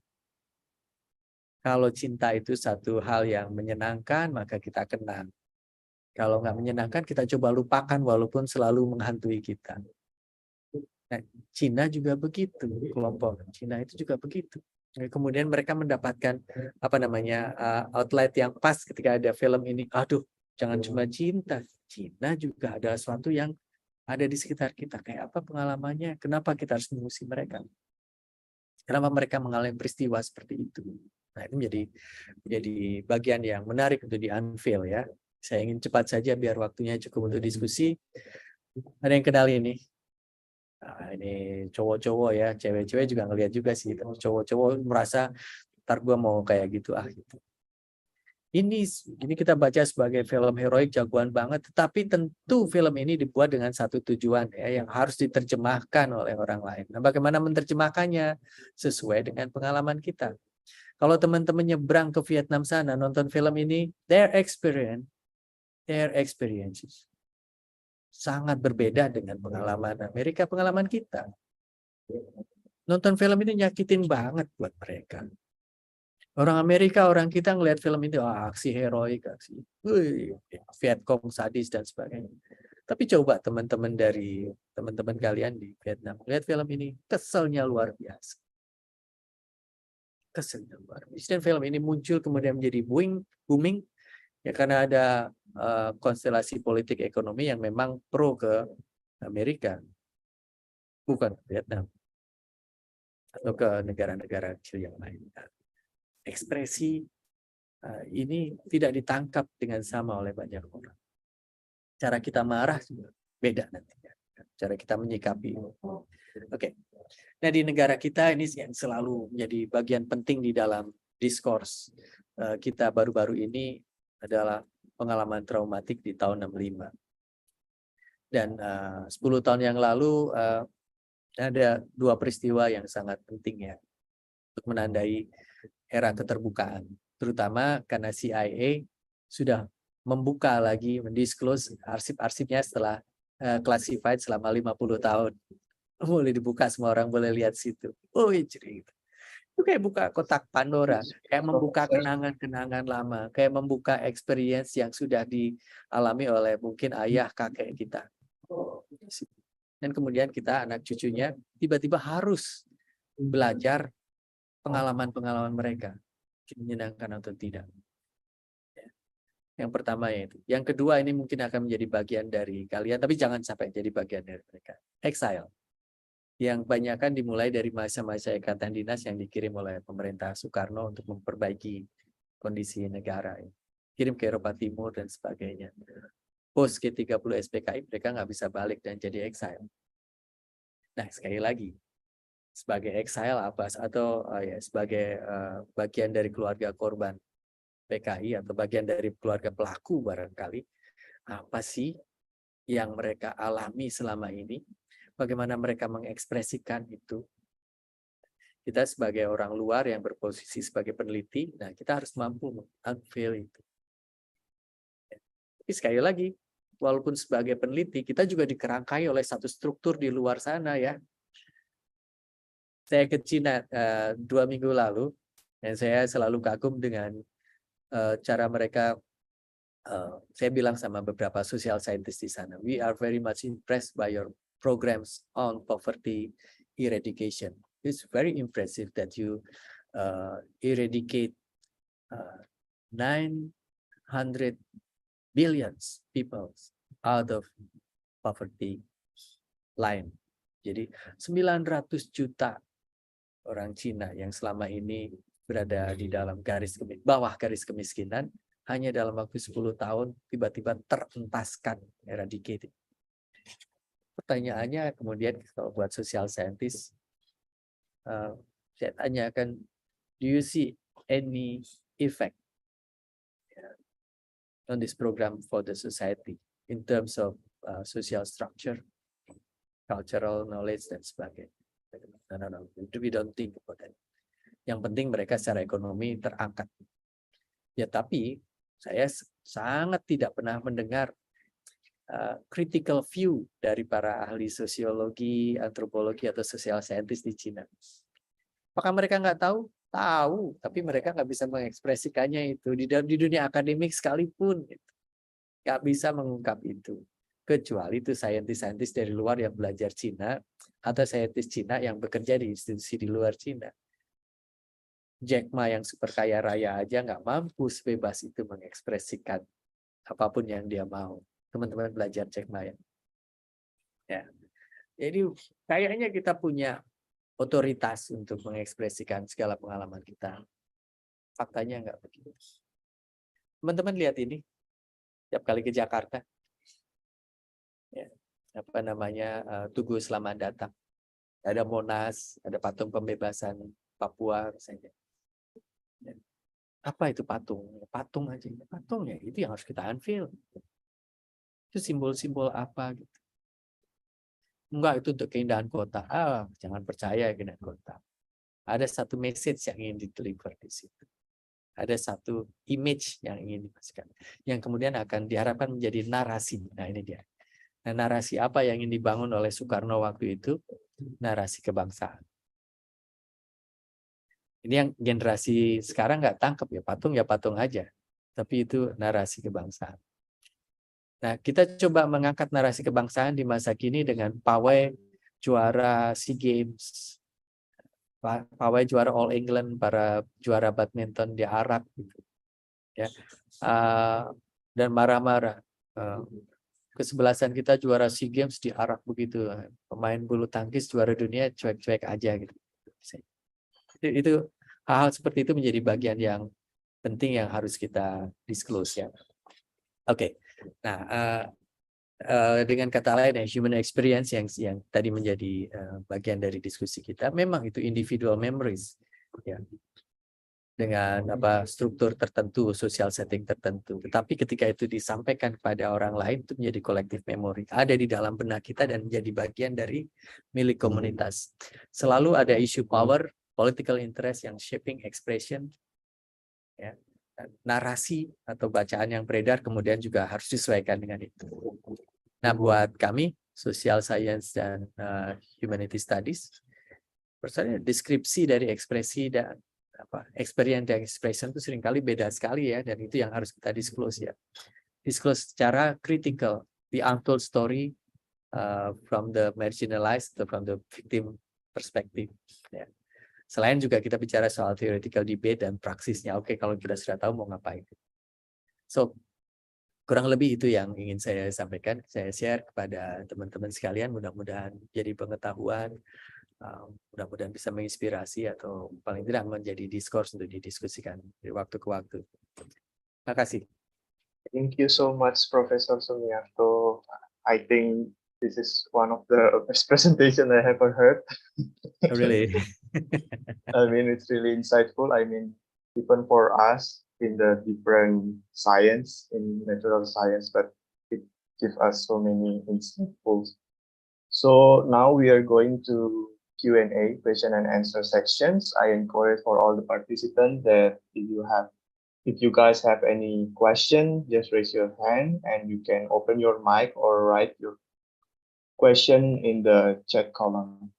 Kalau cinta itu satu hal yang menyenangkan, maka kita kenang. Kalau nggak menyenangkan, kita coba lupakan walaupun selalu menghantui kita. Nah, Cina juga begitu, kelompok Cina itu juga begitu. Kemudian mereka mendapatkan apa namanya outlet yang pas ketika ada film ini. Aduh, jangan cuma cinta, Cina juga ada sesuatu yang ada di sekitar kita. Kayak apa pengalamannya? Kenapa kita harus mengusir mereka? Kenapa mereka mengalami peristiwa seperti itu? Nah, itu menjadi bagian yang menarik untuk di-unveil ya. Saya ingin cepat saja biar waktunya cukup untuk diskusi. Ada yang kenal ini? Nah, ini cowok-cowok ya, cewek-cewek juga ngelihat juga sih. Tapi cowok-cowok merasa ntar gue mau kayak gitu gitu. Ini kita baca sebagai film heroik jagoan banget, tetapi tentu film ini dibuat dengan satu tujuan ya, yang harus diterjemahkan oleh orang lain. Nah, bagaimana menerjemahkannya sesuai dengan pengalaman kita. Kalau teman-teman nyebrang ke Vietnam sana nonton film ini, their experiences sangat berbeda dengan pengalaman Amerika, pengalaman kita. Nonton film ini nyakitin banget buat mereka. Orang Amerika, orang kita ngelihat film ini, aksi heroik, aksi Vietcong sadis dan sebagainya. Tapi coba teman-teman kalian di Vietnam lihat film ini, keselnya luar biasa. Keselnya luar biasa. Dan film ini muncul kemudian menjadi booming ya karena ada konstelasi politik ekonomi yang memang pro ke Amerika, bukan Vietnam atau ke negara-negara kecil yang lain. Ekspresi ini tidak ditangkap dengan sama oleh banyak orang. Cara kita marah juga beda nantinya. Cara kita menyikapi. Oke. Nah, di negara kita ini yang selalu menjadi bagian penting di dalam diskurs kita baru-baru ini adalah pengalaman traumatik di tahun 65. Dan 10 tahun yang lalu ada dua peristiwa yang sangat penting ya untuk menandai era keterbukaan, terutama karena CIA sudah membuka lagi, mendisclose arsip-arsipnya setelah classified selama 50 tahun. Boleh dibuka, semua orang boleh lihat situ. Oh, cerita. Itu kayak buka kotak Pandora, kayak membuka kenangan-kenangan lama, kayak membuka experience yang sudah dialami oleh mungkin ayah, kakek kita. Dan kemudian kita, anak cucunya, tiba-tiba harus belajar pengalaman-pengalaman mereka, menyenangkan atau tidak. Yang pertama itu. Yang kedua ini mungkin akan menjadi bagian dari kalian, tapi jangan sampai jadi bagian dari mereka. Exile. Yang banyakkan dimulai dari masa-masa ikatan dinas yang dikirim oleh pemerintah Soekarno untuk memperbaiki kondisi negara. Kirim ke Eropa Timur dan sebagainya. Post G30 SPKI mereka nggak bisa balik dan jadi exile. Nah, sekali lagi, sebagai exile apa atau sebagai bagian dari keluarga korban PKI atau bagian dari keluarga pelaku barangkali, apa sih yang mereka alami selama ini? bagaimana mereka mengekspresikan itu. Kita sebagai orang luar yang berposisi sebagai peneliti, nah kita harus mampu unveil itu. Tapi sekali lagi, walaupun sebagai peneliti, kita juga dikerangkai oleh satu struktur di luar sana ya. Saya ke Cina 2 minggu lalu, dan saya selalu kagum dengan cara mereka. Saya bilang sama beberapa social scientist di sana, we are very much impressed by your programs on poverty eradication. It's very impressive that you eradicate 900 billions people out of poverty line. Jadi 900 juta orang Cina yang selama ini berada di dalam bawah garis kemiskinan, hanya dalam waktu 10 tahun tiba-tiba terentaskan, eradicated. Pertanyaannya kemudian kalau buat social scientist, saya tanyakan, do you see any effect on this program for the society in terms of social structure, cultural knowledge, dan sebagainya? No, we don't think about that. Yang penting mereka secara ekonomi terangkat. Ya, tapi saya sangat tidak pernah mendengar critical view dari para ahli sosiologi, antropologi, atau social scientist di Cina. Apakah mereka nggak tahu? Tahu, tapi mereka nggak bisa mengekspresikannya itu. Di dunia akademik sekalipun, nggak bisa mengungkap itu. Kecuali itu saintis-saintis dari luar yang belajar Cina, atau saintis Cina yang bekerja di institusi di luar Cina. Jack Ma yang super kaya raya aja nggak mampu sebebas itu mengekspresikan apapun yang dia mau. Teman-teman belajar Jack Ma ya. Jadi kayaknya kita punya otoritas untuk mengekspresikan segala pengalaman kita. Faktanya nggak begitu. Teman-teman lihat ini, tiap kali ke Jakarta, ya, apa namanya, Tugu Selamat Datang. Ada Monas, ada patung pembebasan Papua misalnya. Apa itu patung? Patung aja. Patung ya, itu yang harus kita unveil. Itu simbol-simbol apa gitu. Enggak, itu untuk keindahan kota. Jangan percaya keindahan kota. Ada satu message yang ingin di-deliver di situ. Ada satu image yang ingin dimasukkan. Yang kemudian akan diharapkan menjadi narasi. Nah, ini dia. Nah, narasi apa yang ingin dibangun oleh Soekarno waktu itu? Narasi kebangsaan. Ini yang generasi sekarang nggak tangkap ya patung aja. Tapi itu narasi kebangsaan. Nah, kita coba mengangkat narasi kebangsaan di masa kini dengan pawai juara SEA Games, pawai juara All England, para juara badminton di Arab, gitu. Ya, dan marah-marah. Kesebelasan kita juara SEA Games di Arab begitu, pemain bulu tangkis juara dunia cuek-cuek aja gitu. Itu hal-hal seperti itu menjadi bagian yang penting yang harus kita disclose ya. Oke. Nah, dengan kata lain ya, human experience yang tadi menjadi bagian dari diskusi kita, memang itu individual memories ya. Dengan struktur tertentu, social setting tertentu. Tetapi ketika itu disampaikan kepada orang lain itu menjadi collective memory. Ada di dalam benak kita dan menjadi bagian dari milik komunitas. Selalu ada isu power, political interest yang shaping expression, ya. Narasi atau bacaan yang beredar kemudian juga harus disesuaikan dengan itu. Nah, buat kami social science dan humanity studies, persoalannya deskripsi dari ekspresi dan experience dan expression itu seringkali beda sekali ya, dan itu yang harus kita disclose ya. Disclose secara critical, the untold story from the marginalized, from the victim perspective. Ya. Selain juga kita bicara soal theoretical debate dan praksisnya. Oke, kalau kita sudah tahu mau ngapain. So, kurang lebih itu yang ingin saya sampaikan. Saya share kepada teman-teman sekalian. Mudah-mudahan jadi pengetahuan. Mudah-mudahan bisa menginspirasi atau paling tidak menjadi diskurs untuk didiskusikan dari waktu ke waktu. Terima kasih. Thank you so much, Professor Sumiarto. I think this is one of the best presentation I ever heard. Really? I mean, it's really insightful. I mean, even for us in the different science, in natural science, but it gives us so many insightful So now we are going to Q&A, question and answer sections. I encourage for all the participants that if you guys have any question, just raise your hand and you can open your mic or write your question in the chat column.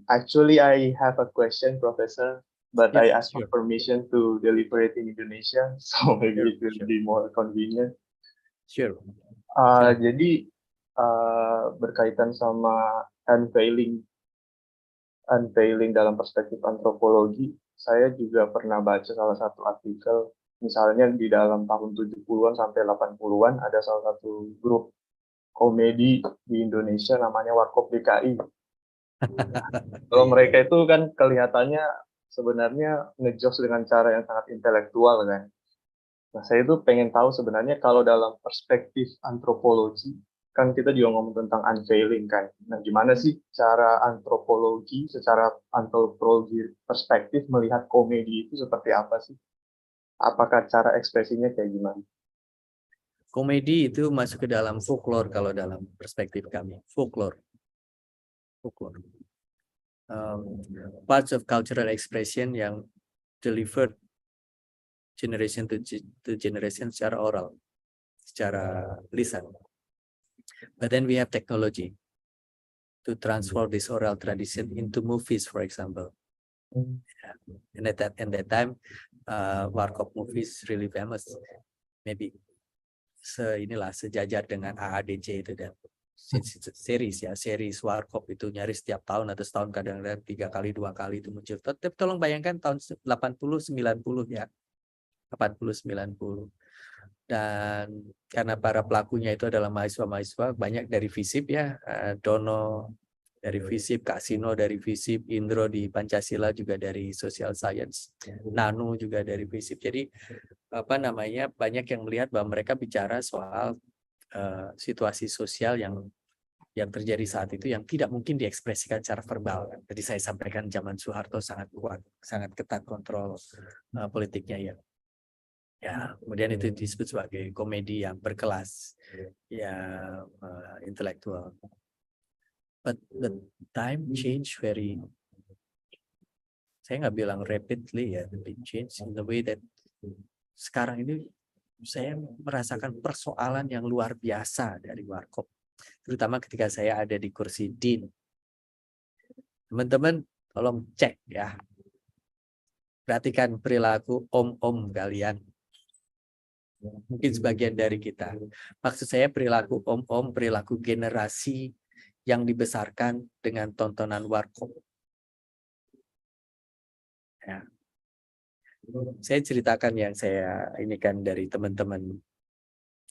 Actually, I have a question, Professor, but I asked for permission to deliver it in Indonesia, so maybe it will be more convenient. Sure. Jadi berkaitan sama unveiling dalam perspektif antropologi, saya juga pernah baca salah satu artikel, misalnya di dalam tahun 70-an sampai 80-an ada salah satu grup komedi di Indonesia namanya Warkop DKI. Kalau mereka itu kan kelihatannya sebenarnya ngejokes dengan cara yang sangat intelektual kan. Nah, saya itu pengen tahu sebenarnya kalau dalam perspektif antropologi, kan kita juga ngomong tentang unveiling kan. Nah, gimana sih cara antropologi, secara antropologi perspektif melihat komedi itu seperti apa sih? Apakah cara ekspresinya kayak gimana? Komedi itu masuk ke dalam folklore kalau dalam perspektif kami. Folklore. Parts of cultural expression yang delivered generation to generation secara oral, secara lisan. But then we have technology to transform this oral tradition into movies, for example. And at that time, Warkop movies really famous. Maybe sejajar dengan AADC itu dan series Warkop itu nyaris setiap tahun atau setahun kadang-kadang 3 kali 2 kali itu muncul. Tapi tolong bayangkan tahun 80 90 ya. 80 90. Dan karena para pelakunya itu adalah mahasiswa-mahasiswa, banyak dari FISIP ya, Dono dari FISIP, Kasino dari FISIP, Indro di Pancasila juga dari Social Science, Nano juga dari FISIP. Jadi banyak yang melihat bahwa mereka bicara soal situasi sosial yang terjadi saat itu yang tidak mungkin diekspresikan secara verbal. Jadi saya sampaikan zaman Soeharto sangat kuat, sangat ketat kontrol politiknya ya. Ya, kemudian itu disebut sebagai komedi yang berkelas, ya intelektual. But the time change very, saya nggak bilang rapidly ya, tapi change in the way that sekarang ini saya merasakan persoalan yang luar biasa dari Warkop, terutama ketika saya ada di kursi Dean. Teman-teman, tolong cek ya, perhatikan perilaku om-om kalian. Mungkin sebagian dari kita. Maksud saya perilaku om-om, perilaku generasi yang dibesarkan dengan tontonan Warkop. Ya. Saya ceritakan yang saya ini kan dari teman-teman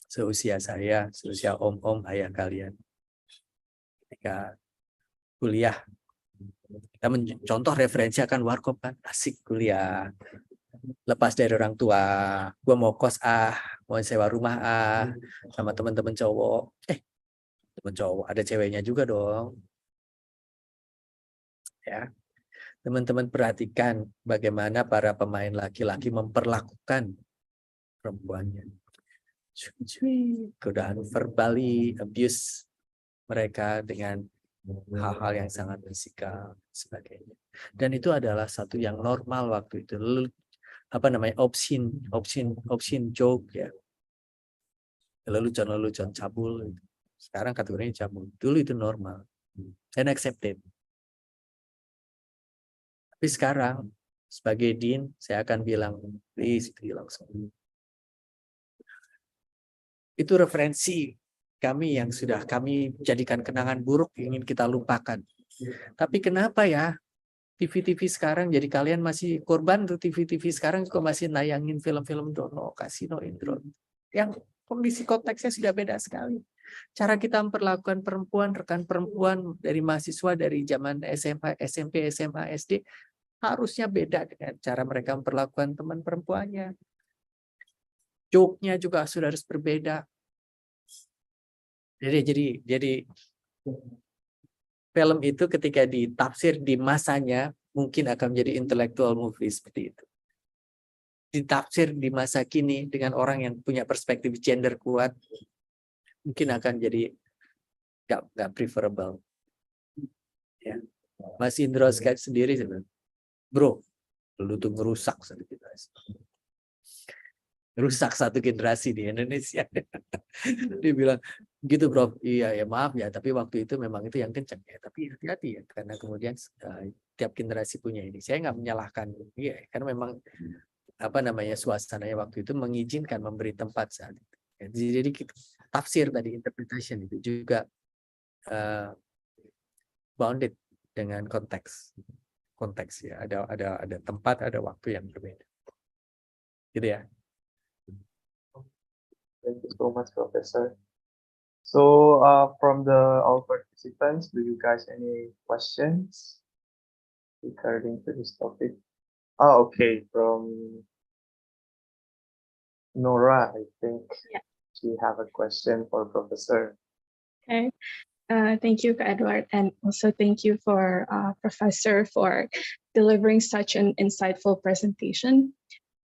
seusia saya, seusia om-om ayah kalian. Ketika kuliah, kita contoh referensi akan Warkop kan, asik kuliah. Lepas dari orang tua, gue mau kos mau sewa rumah sama teman-teman cowok. Teman cowok ada ceweknya juga dong. Ya, teman-teman perhatikan bagaimana para pemain laki-laki memperlakukan perempuannya. Godaan verbally abuse mereka dengan hal-hal yang sangat fisikal sebagainya. Dan itu adalah satu yang normal waktu itu. Obscene joke ya. Lelucon cabul. Sekarang kategorinya cabul. Dulu itu normal. And accepted. Tapi sekarang sebagai Dean saya akan bilang, please langsung. Itu referensi kami yang sudah kami jadikan kenangan buruk ingin kita lupakan. Tapi kenapa ya TV-TV sekarang jadi kalian masih korban tuh TV-TV sekarang juga masih nayangin film-film Dono, Kasino, Indro. Yang kondisi konteksnya sudah beda sekali. Cara kita memperlakukan perempuan, rekan perempuan dari mahasiswa dari zaman SMA, SMP, SMA, SD harusnya beda dengan cara mereka memperlakukan teman perempuannya. Joke-nya juga sudah harus berbeda. Jadi film itu ketika ditafsir di masanya mungkin akan menjadi intellectual movie seperti itu. ditafsir di masa kini dengan orang yang punya perspektif gender kuat, mungkin akan jadi nggak preferable. Ya, Mas Indro sendiri sebenarnya, bro, lu tuh ngerusak satu generasi di Indonesia. Dia bilang gitu, bro. Iya ya, maaf ya, tapi waktu itu memang itu yang kencang ya. Tapi hati-hati ya, karena kemudian tiap generasi punya ini. Saya nggak menyalahkan, iya, karena memang apa namanya suasananya waktu itu mengizinkan memberi tempat saat itu. Ya, jadi tafsir tadi, interpretation itu juga bounded dengan konteks ya. Ada tempat, ada waktu yang berbeda. Gitu ya. Thank you so much, Professor. So, from all participants, do you guys any questions regarding to this topic? Oh, okay. From Nora, I think she have a question for Professor. Okay. Thank you, Edward, and also thank you for Professor for delivering such an insightful presentation.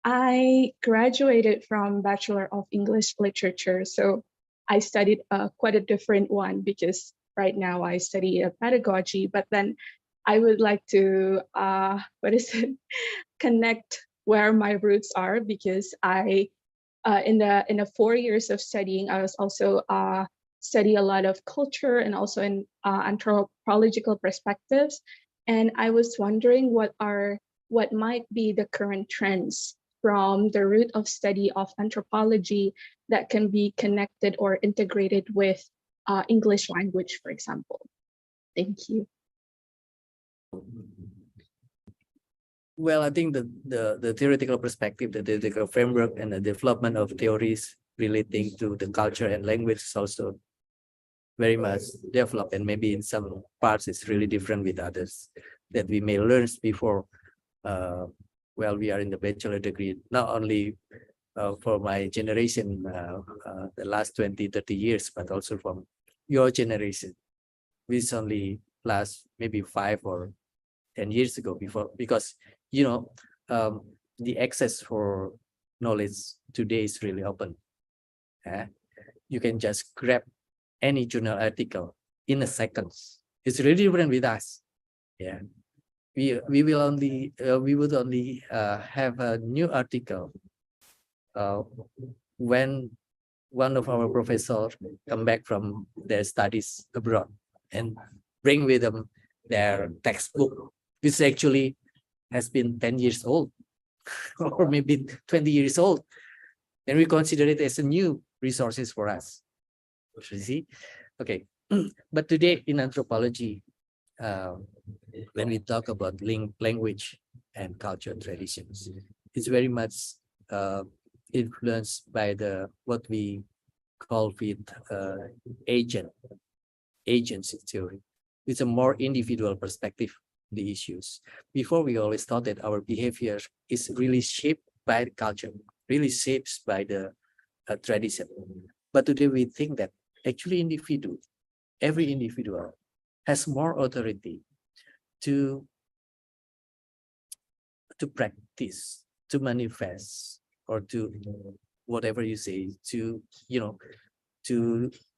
I graduated from Bachelor of English Literature, so I studied quite a different one because right now I study pedagogy, but then I would like to, connect where my roots are, because I, in the 4 years of studying, I was also study a lot of culture and also in anthropological perspectives. And I was wondering what might be the current trends from the root of study of anthropology that can be connected or integrated with English language, for example. Thank you. Well, I think the theoretical perspective, the theoretical framework, and the development of theories relating to the culture and language is also very much developed, and maybe in some parts it's really different with others that we may learn before while we are in the bachelor degree, not only for my generation, the last 20-30 years, but also from your generation, which only last maybe 5 or 10 years ago before, because the access for knowledge today is really open. You can just grab any journal article in a second. It's really different with us. Yeah, we would only have a new article when one of our professors come back from their studies abroad and bring with them their textbook, which actually has been 10 years old or maybe 20 years old. And we consider it as a new resources for us. You see? Okay. But today in anthropology, when we talk about language and culture traditions, it's very much influenced by what we call with agency theory. It's a more individual perspective on the issues. Before, we always thought that our behavior is really shaped by the culture, really shaped by the tradition. But today we think that actually every individual has more authority to practice, to manifest, or to whatever you say, to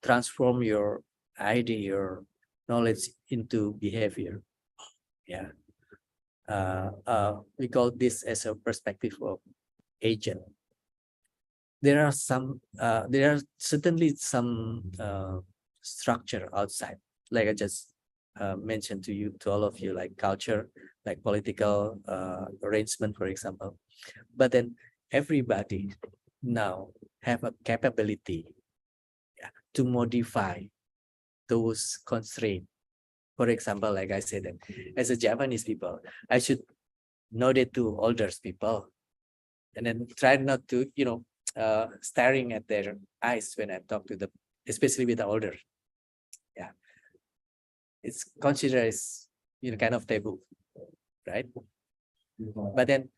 transform your idea, your knowledge into behavior. Yeah. We call this as a perspective of agent. There are certainly some structure outside, like I just mentioned to all of you, like culture, like political arrangement, for example. But then everybody now have a capability to modify those constraints. For example, like I said, that as a Japanese people, I should know that to older people, and then try not to, staring at their eyes when I talk to them, especially with the older. Yeah, it's considered as kind of taboo, right? But then,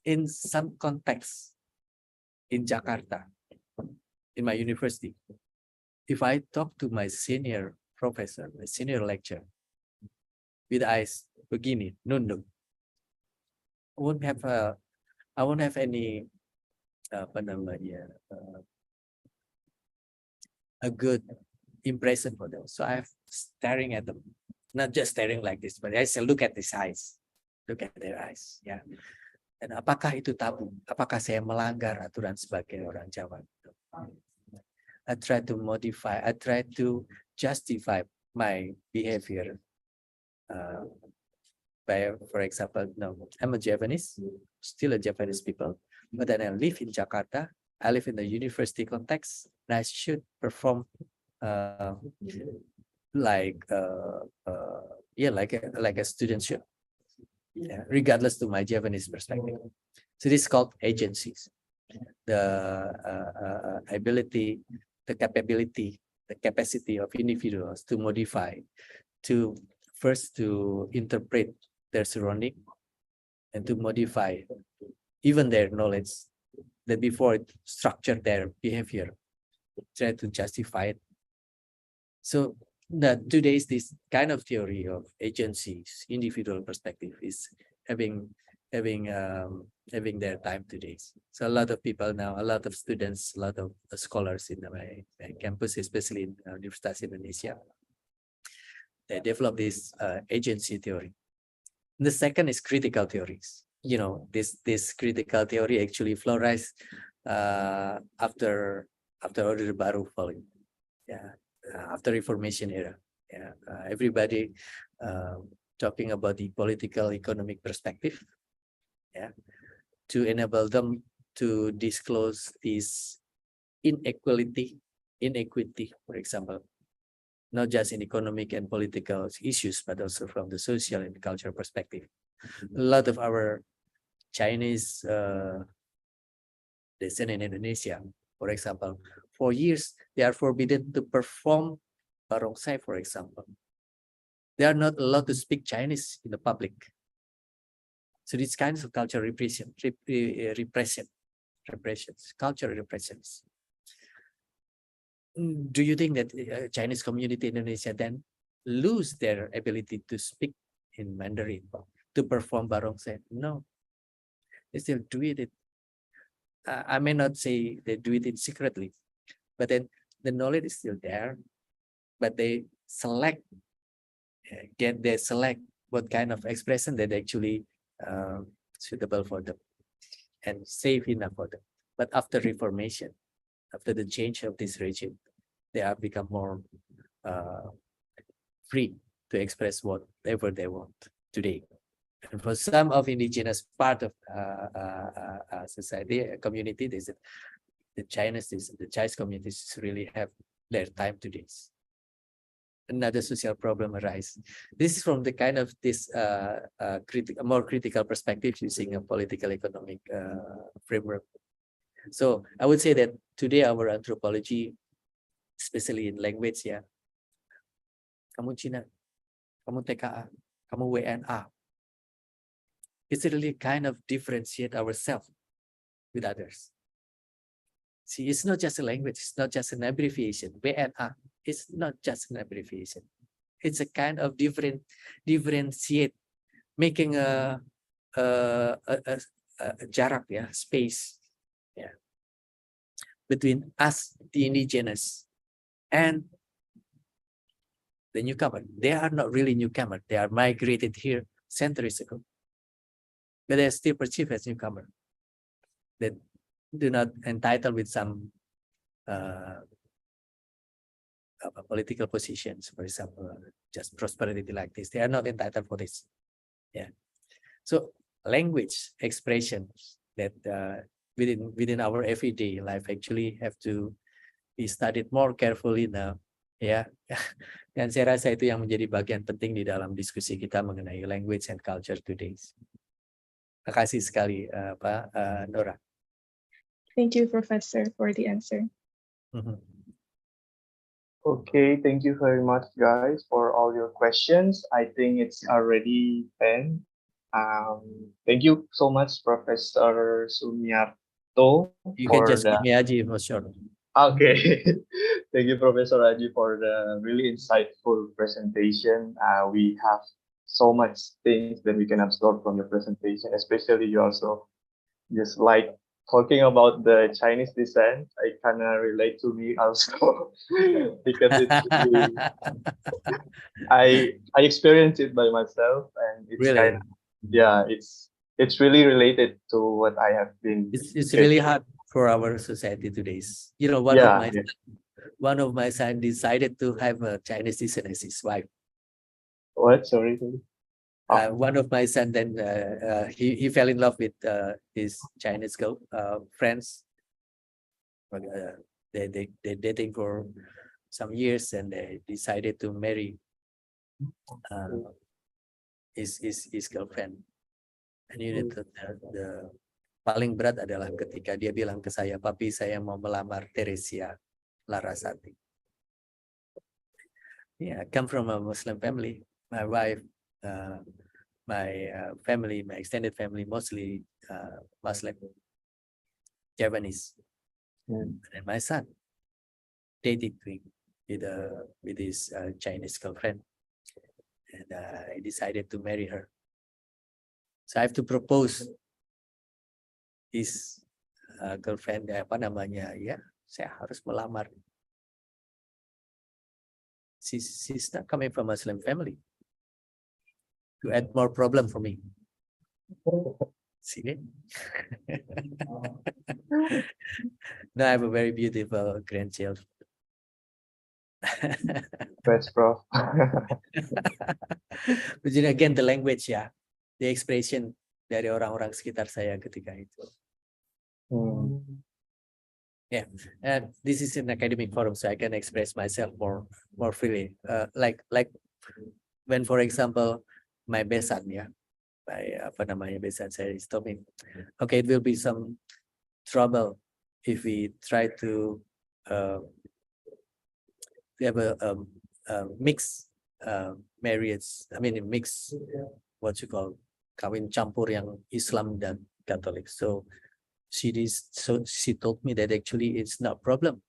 in some contexts, in Jakarta, in my university, if I talk to my senior professor, my senior lecturer, with eyes begini, nunduk, I won't have I won't have any apa namanya a good impression for them. So I'm staring at them, not just staring like this, but I say look at his eyes, look at their eyes, ya. Dan apakah itu tabu? Apakah saya melanggar aturan sebagai orang Jawa? I try to modify, I try to justify my behavior. By, for example, no, I'm a Japanese, still a Japanese people, but then I live in Jakarta. I live in the university context, and I should perform like like a student should, yeah, regardless to my Japanese perspective. So this is called agencies, the ability, the capability, the capacity of individuals to modify, to first to interpret their surrounding and to modify even their knowledge that before it structure their behavior, try to justify it. So that today's this kind of theory of agencies, individual perspective is having their time today. So a lot of people now, a lot of students, a lot of scholars in my campus, especially in Universitas Indonesia, they develop this agency theory. And the second is critical theories. You know, this critical theory actually flourished after Orde Baru falling. Yeah, after Reformation era. Yeah, everybody talking about the political economic perspective. Yeah, to enable them to disclose this inequity, for example, not just in economic and political issues, but also from the social and cultural perspective. A lot of our Chinese descendants in Indonesia, for example, for years, they are forbidden to perform barongsai, for example. They are not allowed to speak Chinese in the public. So these kinds of cultural cultural repressions. Do you think that Chinese community in Indonesia then lose their ability to speak in Mandarin, to perform barongsai? No, they still do it. I may not say they do it secretly, but then the knowledge is still there, but they select, they select what kind of expression that actually suitable for them and safe enough for them. But after Reformation, after the change of this regime, they have become more free to express whatever they want today. And for some of indigenous part of society, community, the Chinese communities really have their time to this. Another social problem arises. This is from the kind of this more critical perspective using a political economic framework. So I would say that today our anthropology, especially in language, ya, kamu Cina, kamu TKA, kamu WNA, it's really kind of differentiate ourselves with others. See, it's not just a language, it's not just an abbreviation. WNA, it's not just an abbreviation. It's a kind of differentiate, making a jarak, yeah, space, yeah, between us, the indigenous, and the newcomer. They are not really newcomer. They are migrated here centuries ago, but they are still perceived as newcomer. That do not entitled with some political positions, for example, just prosperity like this. They are not entitled for this. Yeah. So language expressions that within our everyday life actually have to be studied more carefully now. Ya. Dan saya rasa itu yang menjadi bagian penting di dalam diskusi kita mengenai language and culture today. Terima kasih sekali, Pak Nora. Thank you, Professor, for the answer. Okay, thank you very much, guys, for all your questions. I think it's already 10. Thank you so much, Professor Sumiarto. You can for just the... give me Aji for sure. Okay, thank you, Professor Aji, for the really insightful presentation. We have so much things that we can absorb from your presentation, especially you also just like talking about the Chinese descent, I kind of relate to me also because it's really, I experienced it by myself, and it's kind of, Really, yeah, it's really related to what I have been it's really facing. hard for our society today. You know, Yeah, yeah. one of my son decided to have a Chinese descent as his wife. What? Sorry. Sorry. Oh, One of my son then he fell in love with his Chinese girl friends. They dating for some years and they decided to marry uh, his girlfriend. And you know, the paling berat adalah ketika dia bilang ke saya, papi saya mau melamar Teresia Larasati. Yeah, I come from a Muslim family. My wife, my family, my extended family, mostly Muslim, Japanese. And my son dated with his Chinese girlfriend, and I decided to marry her. So I have to propose his girlfriend, apa namanya, ya, saya harus melamar. She's not coming from a Muslim family. To add more problem for me. See it? Now I have a very beautiful grandchild. best, Prof. But then again, the language ya, the expression dari orang-orang sekitar saya ketika itu. Yeah, and this is an academic forum, so I can express myself more freely. Like when, for example, my besan ya, my apa namanya besan saya is told me, okay, it will be some trouble if we try to have a mix marriage. I mean, a mix what you call kawin campur yang Islam dan Catholic. So she told me that actually it's not a problem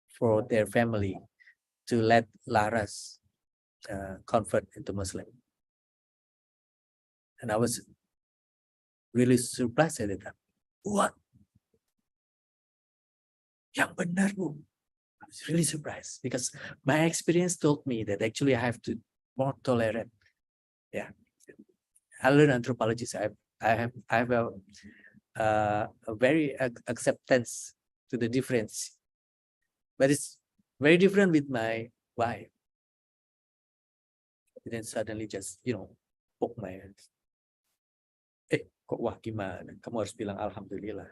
for their family to let Laras convert into Muslim. And I was really surprised at that. What? Yang benar, Bu. I was really surprised because my experience told me that actually I have to more tolerant. Yeah, I learned anthropology. So I have a very acceptance to the difference, but it's very different with my wife. And then suddenly just poke my hands. Kok wah gimana? Kamu harus bilang alhamdulillah.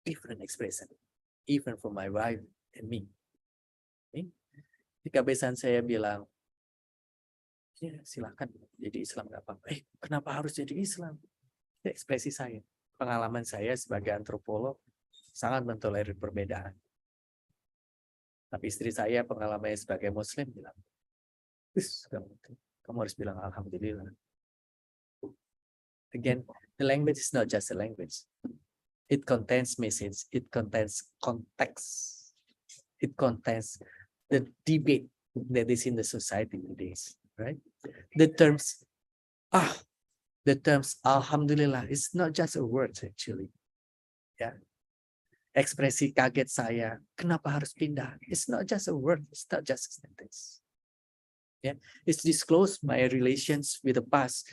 Different expression, even for my wife and me. Ketika besan saya bilang, ya silakan jadi Islam nggak apa-apa. Kenapa harus jadi Islam? Itu ekspresi saya. Pengalaman saya sebagai antropolog sangat mentolerir perbedaan. Tapi istri saya pengalamannya sebagai Muslim bilang, kamu harus bilang alhamdulillah. Again, the language is not just a language. It contains message. It contains context. It contains the debate that is in the society nowadays, right? The terms alhamdulillah is not just a word actually. Yeah. Ekspresi kaget saya, kenapa harus pindah? It's not just a word, it's not just a sentence. Yeah, it's disclose my relations with the past,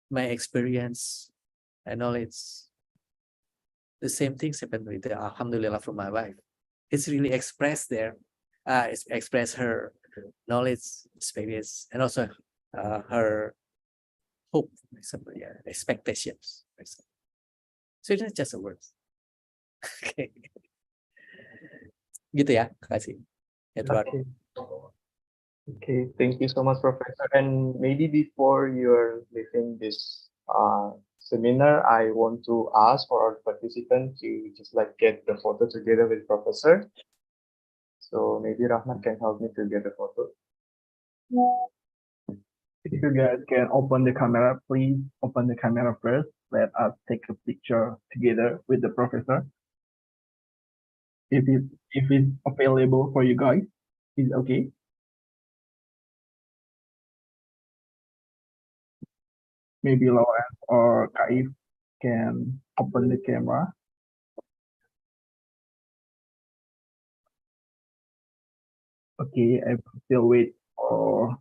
my experience, and knowledge. The same things happen with the alhamdulillah from my wife. It's really expressed there, express her knowledge, experience, and also her hope, expectations. So it's not just a word. Okay. Gitu ya, kasih. Edward. Okay, thank you so much, Professor. And maybe before you're leaving this seminar, I want to ask for our participants to just like get the photo together with Professor. So maybe Rahman can help me to get the photo. If you guys can open the camera, please open the camera first. Let us take a picture together with the professor. If it's available for you guys, is okay. Maybe Lawrence or Kaif can open the camera. Okay, I will still wait for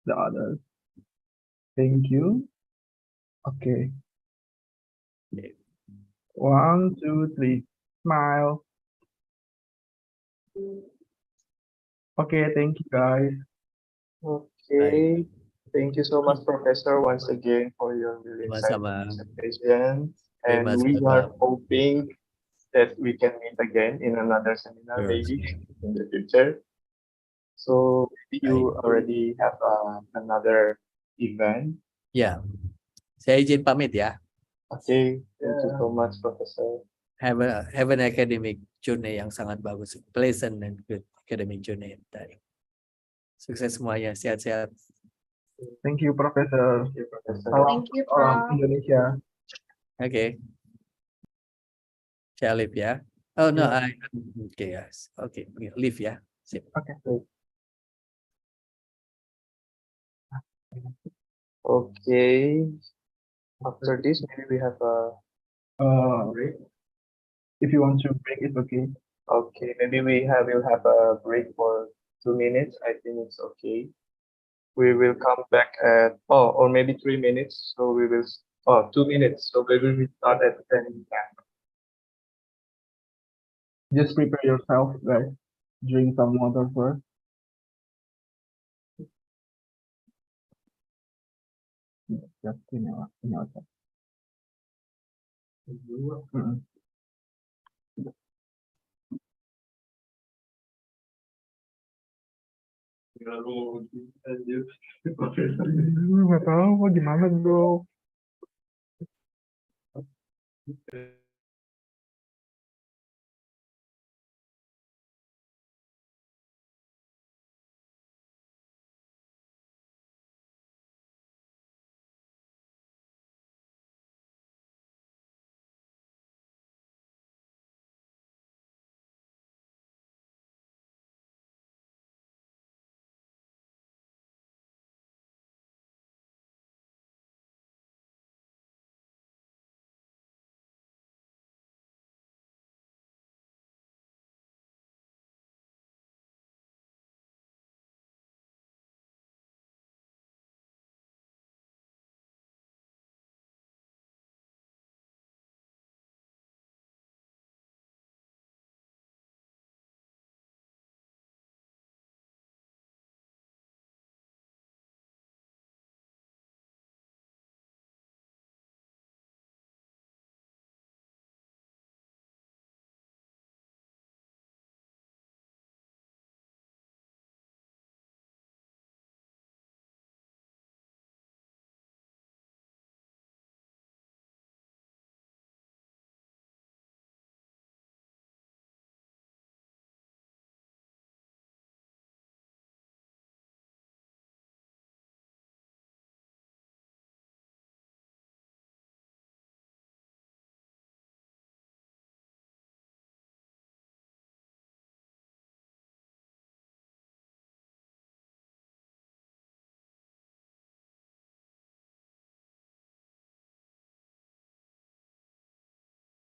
the others. Thank you. Okay. Okay. 1, 2, 3. Smile. Okay, thank you guys. Okay. Thank you so much, Professor, once again for your really insightful Sama-sama. presentation. Terima And we kasih. are hoping that we can meet again in another seminar, Sure, maybe sure. in the future. So maybe you Baik. already have another event. Ya, saya izin pamit ya. Okay, thank you so much, Professor. Have an academic journey yang sangat bagus, pleasant and good academic journey. Sukses semuanya, sehat-sehat. Thank you, Professor. Thank you, Professor. Salam, Thank you, salam Prof. Indonesia. Okay. Saya leave ya. Oh no, Yeah. okay guys. Okay, leave ya. Sip. Okay. After this, maybe we have a break. If you want to break, it's okay. Okay, maybe will have a break for 2 minutes. I think it's okay. We will come back at or maybe 3 minutes. So we will 2 minutes. So we will start at 10. Just prepare yourself, guys. Drink some water first. Just ini aja. Mm-mm. Nggak tahu mau gimana, bro.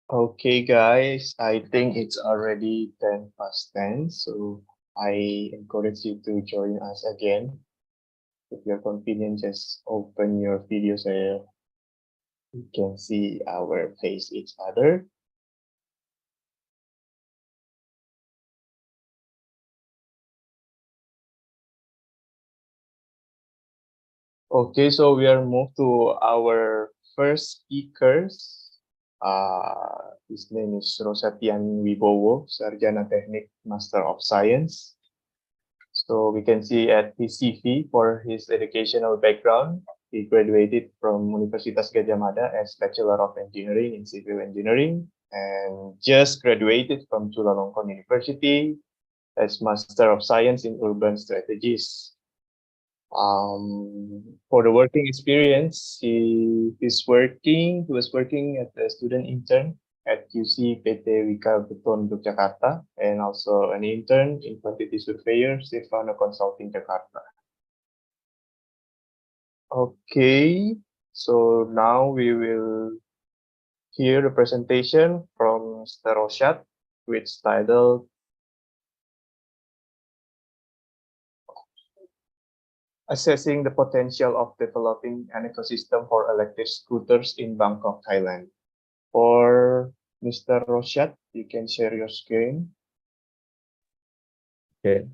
Okay, guys, I think it's already 10 past 10, so I encourage you to join us again. If you're convenient, just open your video so you can see our face each other. Okay, so we are moved to our first speakers. His name is Rosatian Wibowo, Sarjana Teknik Master of Science. So we can see at his CV for his educational background. He graduated from Universitas Gadjah Mada as Bachelor of Engineering in Civil Engineering and just graduated from Chulalongkorn University as Master of Science in Urban Strategies. For the working experience, he was working as a student intern at QC PT Wika Beton Yogyakarta and also an intern in quantity surveyor Sirvana Consulting Jakarta. Okay, so now we will hear the presentation from Mr. Roshad, which titled Assessing the Potential of Developing an Ecosystem for Electric Scooters in Bangkok, Thailand. For Mr. Roshad, you can share your screen. Okay.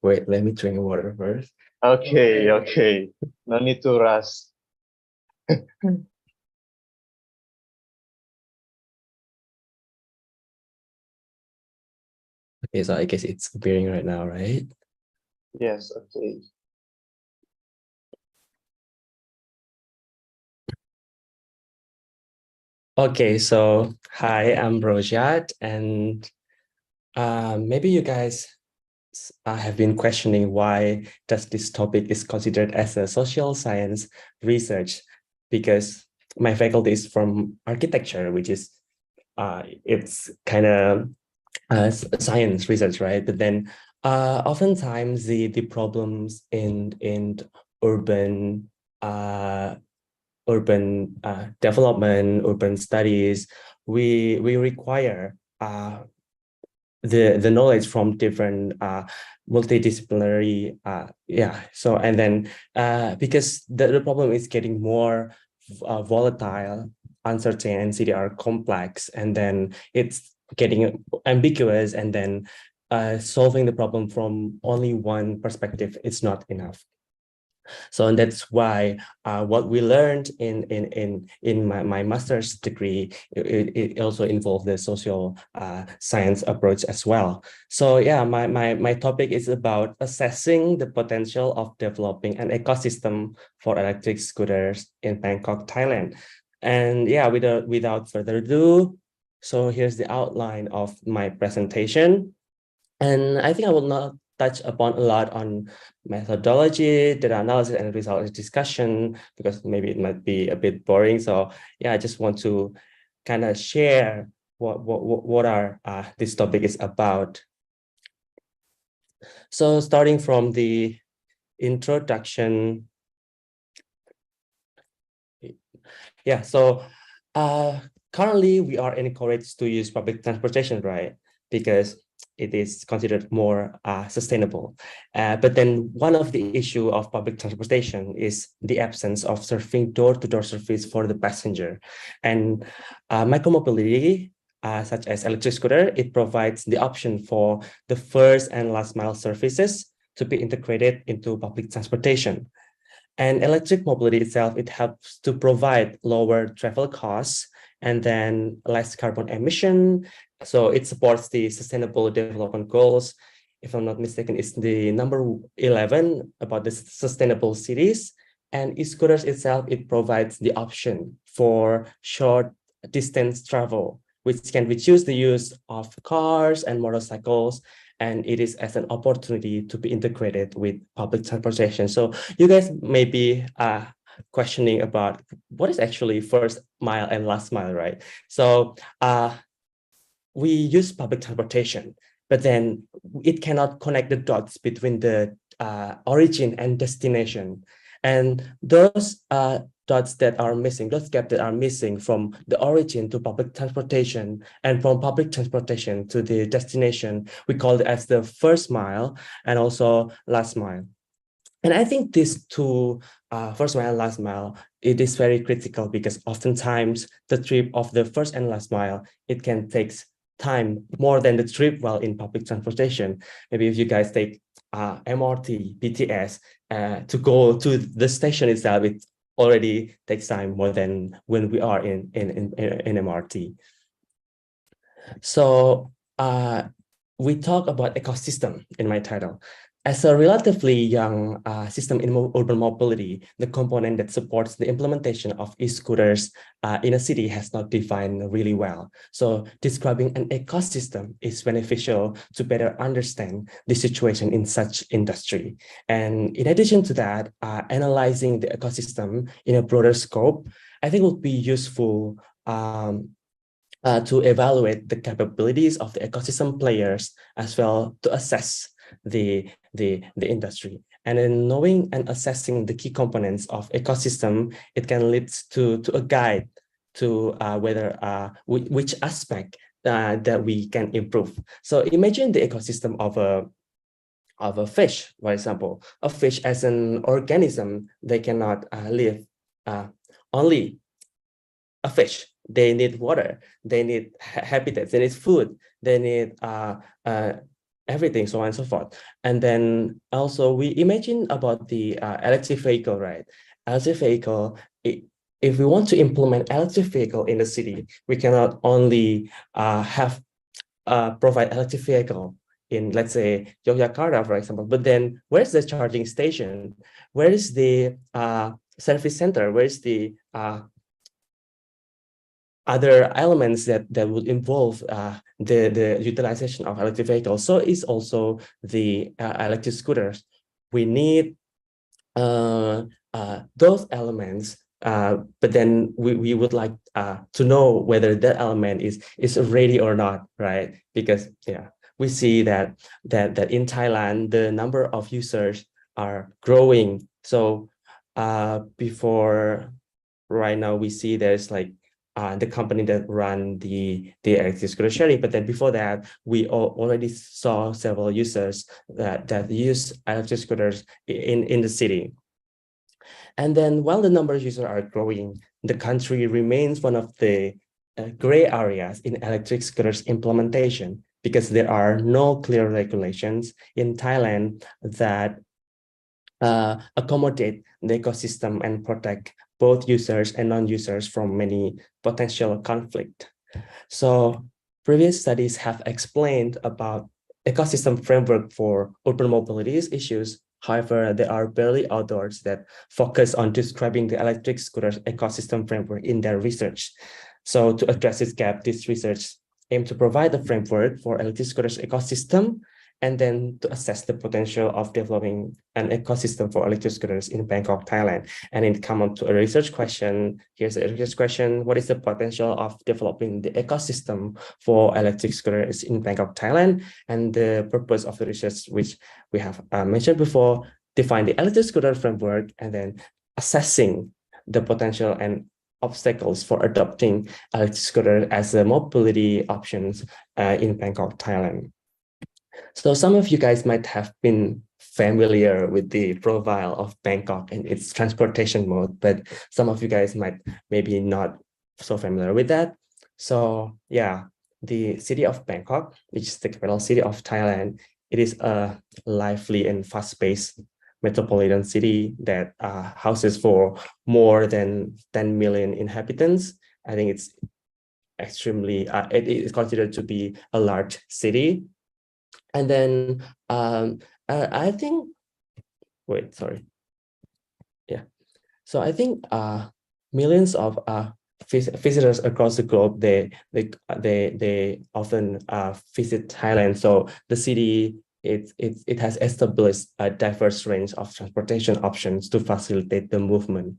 Wait, let me drink water first. Okay, okay. No need to rush. Okay, so I guess it's appearing right now, right? Yes, okay. Okay, so hi, I'm Rojat, and maybe you guys have been questioning why does this topic is considered as a social science research, because my faculty is from architecture, which is it's kind of science research, right? But then oftentimes the problems in urban development, urban studies, we require the knowledge from different multidisciplinary so and then because the problem is getting more volatile, uncertain, and CDR complex, and then it's getting ambiguous, and then solving the problem from only one perspective is not enough. So, and that's why what we learned in my master's degree, it also involved the social science approach as well. So yeah, my topic is about assessing the potential of developing an ecosystem for electric scooters in Bangkok, Thailand. And yeah, without further ado, so here's the outline of my presentation. And I think I will not touch upon a lot on methodology, data analysis, and result discussion, because maybe it might be a bit boring. So yeah, I just want to kind of share what are this topic is about. So starting from the introduction. Yeah, so currently we are encouraged to use public transportation, right? Because it is considered more sustainable. But then one of the issue of public transportation is the absence of serving door-to-door service for the passenger. And micromobility, such as electric scooter, it provides the option for the first and last mile services to be integrated into public transportation. And electric mobility itself, it helps to provide lower travel costs and then less carbon emission. So it supports the sustainable development goals. If I'm not mistaken, it's the number 11 about the sustainable cities. And e-scooters itself, it provides the option for short distance travel, which can reduce the use of cars and motorcycles, and it is as an opportunity to be integrated with public transportation. So you guys may be questioning about what is actually first mile and last mile, right? So we use public transportation, but then it cannot connect the dots between the origin and destination. And those dots that are missing, those gaps that are missing from the origin to public transportation and from public transportation to the destination, we call it as the first mile and also last mile. And I think these two, first mile and last mile, it is very critical because oftentimes the trip of the first and last mile, it can take time more than the trip while in public transportation. Maybe if you guys take MRT, BTS to go to the station itself, it already takes time more than when we are in MRT. So we talk about ecosystem in my title. As a relatively young system in urban mobility, the component that supports the implementation of e-scooters in a city has not defined really well. So describing an ecosystem is beneficial to better understand the situation in such industry. And in addition to that, analyzing the ecosystem in a broader scope, I think would be useful to evaluate the capabilities of the ecosystem players as well to assess the industry. And in knowing and assessing the key components of ecosystem, it can lead to a guide to whether which aspect that we can improve. So imagine the ecosystem of a fish, for example. A fish as an organism, they cannot live only a fish. They need water, they need habitats, they need food, they need everything, so on and so forth. And then also we imagine about the electric vehicle, right? Electric vehicle, if we want to implement electric vehicle in the city, we cannot only provide electric vehicle in, let's say, Yogyakarta, for example, but then where's the charging station? Where is the service center? Where is the other elements that would involve the utilization of electric vehicles? So is also the electric scooters. We need those elements, but then we would like to know whether that element is ready or not, right? Because yeah, we see that in Thailand the number of users are growing. So before right now we see there's like the company that run the electric scooter sharing, but then before that we already saw several users that use electric scooters in the city. And then while the number of users are growing, the country remains one of the gray areas in electric scooters implementation, because there are no clear regulations in Thailand that accommodate the ecosystem and protect both users and non-users from many potential conflict. So previous studies have explained about ecosystem framework for urban mobility issues. However, there are barely authors that focus on describing the electric scooters ecosystem framework in their research. So to address this gap, this research aimed to provide a framework for electric scooters ecosystem, and then to assess the potential of developing an ecosystem for electric scooters in Bangkok, Thailand. And it come up to a research question. Here's the research question: what is the potential of developing the ecosystem for electric scooters in Bangkok, Thailand? And the purpose of the research, which we have mentioned before, define the electric scooter framework, and then assessing the potential and obstacles for adopting electric scooter as a mobility options in Bangkok, Thailand. So some of you guys might have been familiar with the profile of Bangkok and its transportation mode, but some of you guys might maybe not so familiar with that. So yeah, the city of Bangkok, which is the capital city of Thailand, it is a lively and fast-paced metropolitan city that houses for more than 10 million inhabitants. I think it's extremely, it is considered to be a large city. And then I think, wait, sorry. Yeah. So I think millions of visitors across the globe, they often visit Thailand. So the city, it has established a diverse range of transportation options to facilitate the movement.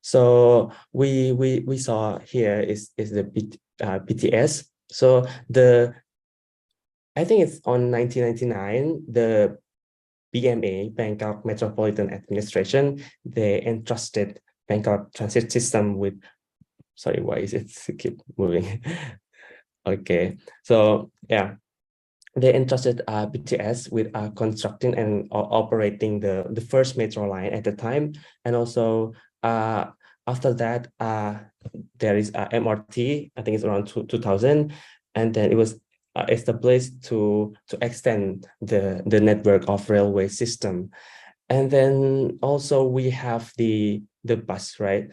So we saw here is the BTS. So I think it's on 1999, the BMA, Bangkok Metropolitan Administration, they entrusted Bangkok transit system with, sorry, why is it keep moving? Okay, so yeah, they entrusted BTS with constructing and operating the first metro line at the time. And also after that, there is MRT, I think it's around 2000, and then it was established to extend the network of railway system. And then also we have the bus, right?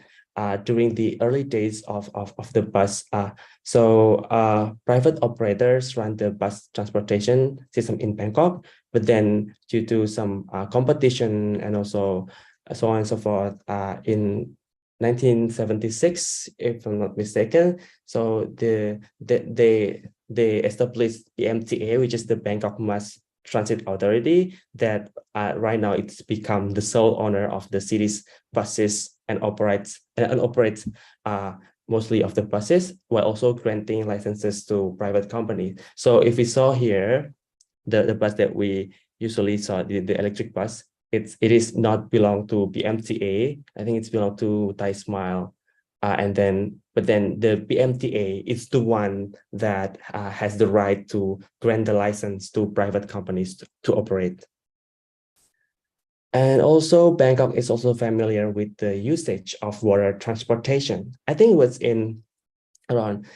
During the early days of the bus, private operators run the bus transportation system in Bangkok, but then due to some competition and also so on and so forth, in 1976, if I'm not mistaken, so they established the MTA, which is the Bangkok Mass Transit Authority, that right now it's become the sole owner of the city's buses and operates mostly of the buses, while also granting licenses to private companies. So if we saw here, the bus that we usually saw, the electric bus, it is not belong to BMTA. I think it's belong to Thai Smile but then the PMTA is the one that has the right to grant the license to private companies to operate. And also Bangkok is also familiar with the usage of water transportation. I think it was in around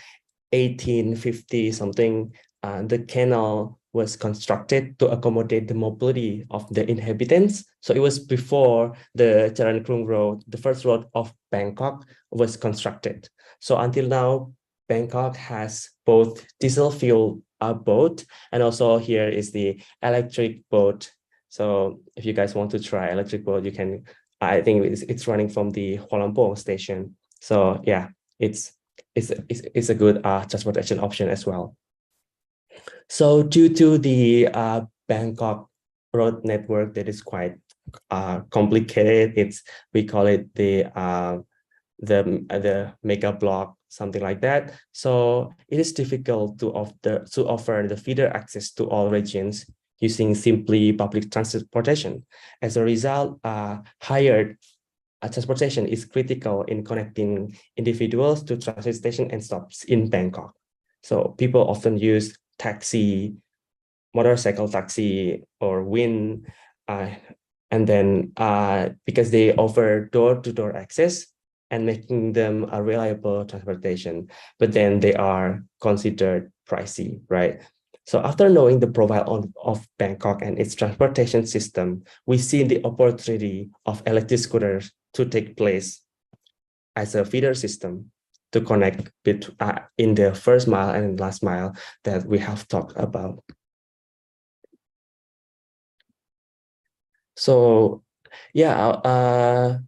1850 something, the canal was constructed to accommodate the mobility of the inhabitants. So it was before the Charan Krung Road, the first road of Bangkok was constructed. So until now, Bangkok has both diesel fuel boat, and also here is the electric boat. So if you guys want to try electric boat, you can, I think it's running from the Kuala Lumpur station. So yeah, it's a good transportation option as well. So due to the Bangkok road network that is quite complicated, we call it the mega block, something like that. So it is difficult to offer the feeder access to all regions using simply public transportation. As a result, hired transportation is critical in connecting individuals to transit station and stops in Bangkok. So people often use taxi, motorcycle taxi, or Win, and then because they offer door-to-door access and making them a reliable transportation, but then they are considered pricey, right? So after knowing the profile of Bangkok and its transportation system, we see the opportunity of electric scooters to take place as a feeder system to connect in the first mile and last mile that we have talked about. So yeah,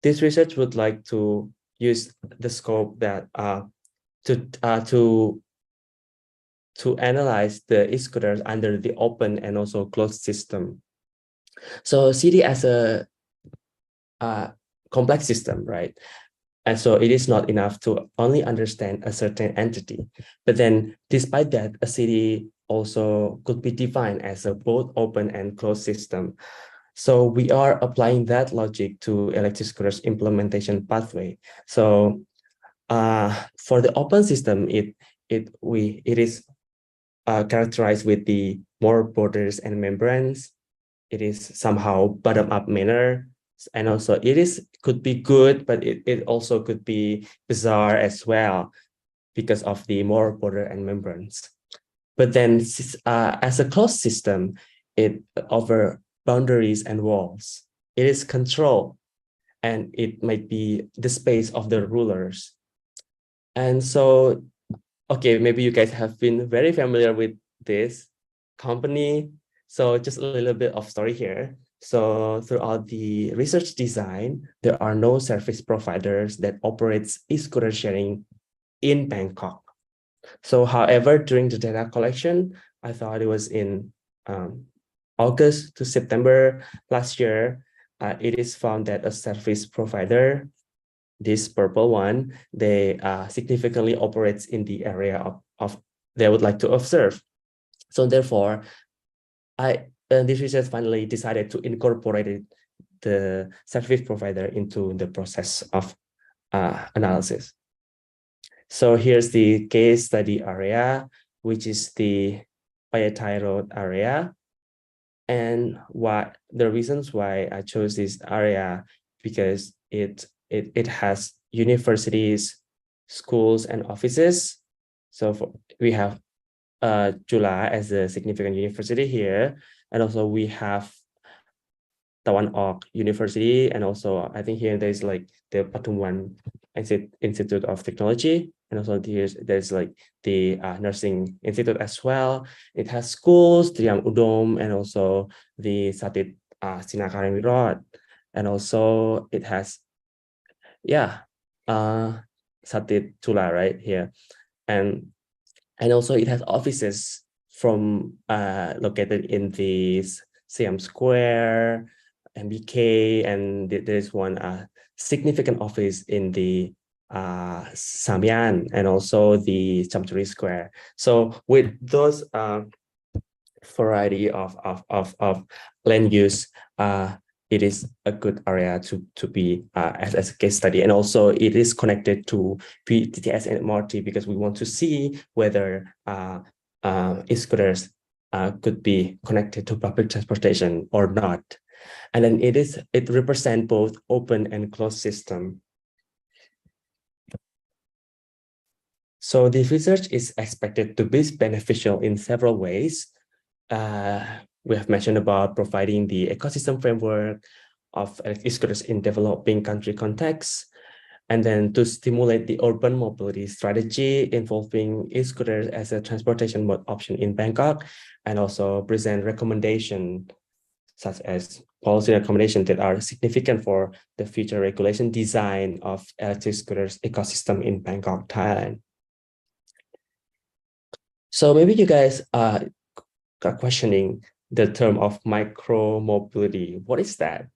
this research would like to use the scope that to analyze the e-scooters under the open and also closed system. So city as a complex system, right? And so it is not enough to only understand a certain entity. But then despite that, a city also could be defined as a both open and closed system. So we are applying that logic to electric scooters implementation pathway. So for the open system, it is characterized with the more borders and membranes. It is somehow bottom-up manner, and also could be good, but it also could be bizarre as well because of the more border and membranes. But then as a closed system, it over boundaries and walls. It is control, and it might be the space of the rulers. And so, okay, maybe you guys have been very familiar with this company. So just a little bit of story here. So throughout the research design, there are no service providers that operates e-scooter sharing in Bangkok. So however, during the data collection, I thought it was in August to September last year, it is found that a service provider, this purple one, they significantly operates in the area of they would like to observe. So therefore, this research finally decided to incorporate the service provider into the process of analysis. So here's the case study area, which is the Payathai Road area. And what the reasons why I chose this area, because it has universities, schools, and offices. So we have Chula as a significant university here, and also we have Tawan Ok University, and also I think here there's like the Patumwan Institute of Technology, and also there's like the Nursing Institute as well. It has schools, Triam Udom, and also the Satit Sinakarami Road, and also it has Satit Chula right here, and also it has offices from located in the Siam Square, MBK, and there is one significant office in the Samyan and also the Chamturi Square. So with those variety of land use, it is a good area to be as a case study. And also it is connected to PTTS and MRT because we want to see whether e-scooters could be connected to public transportation or not. And then it represents both open and closed system. So this research is expected to be beneficial in several ways. We have mentioned about providing the ecosystem framework of e-scooters in developing country contexts, and then to stimulate the urban mobility strategy involving e-scooters as a transportation mode option in Bangkok, and also present recommendations such as policy recommendations that are significant for the future regulation design of electric scooters ecosystem in Bangkok, Thailand. So maybe you guys are questioning the term of micromobility. What is that,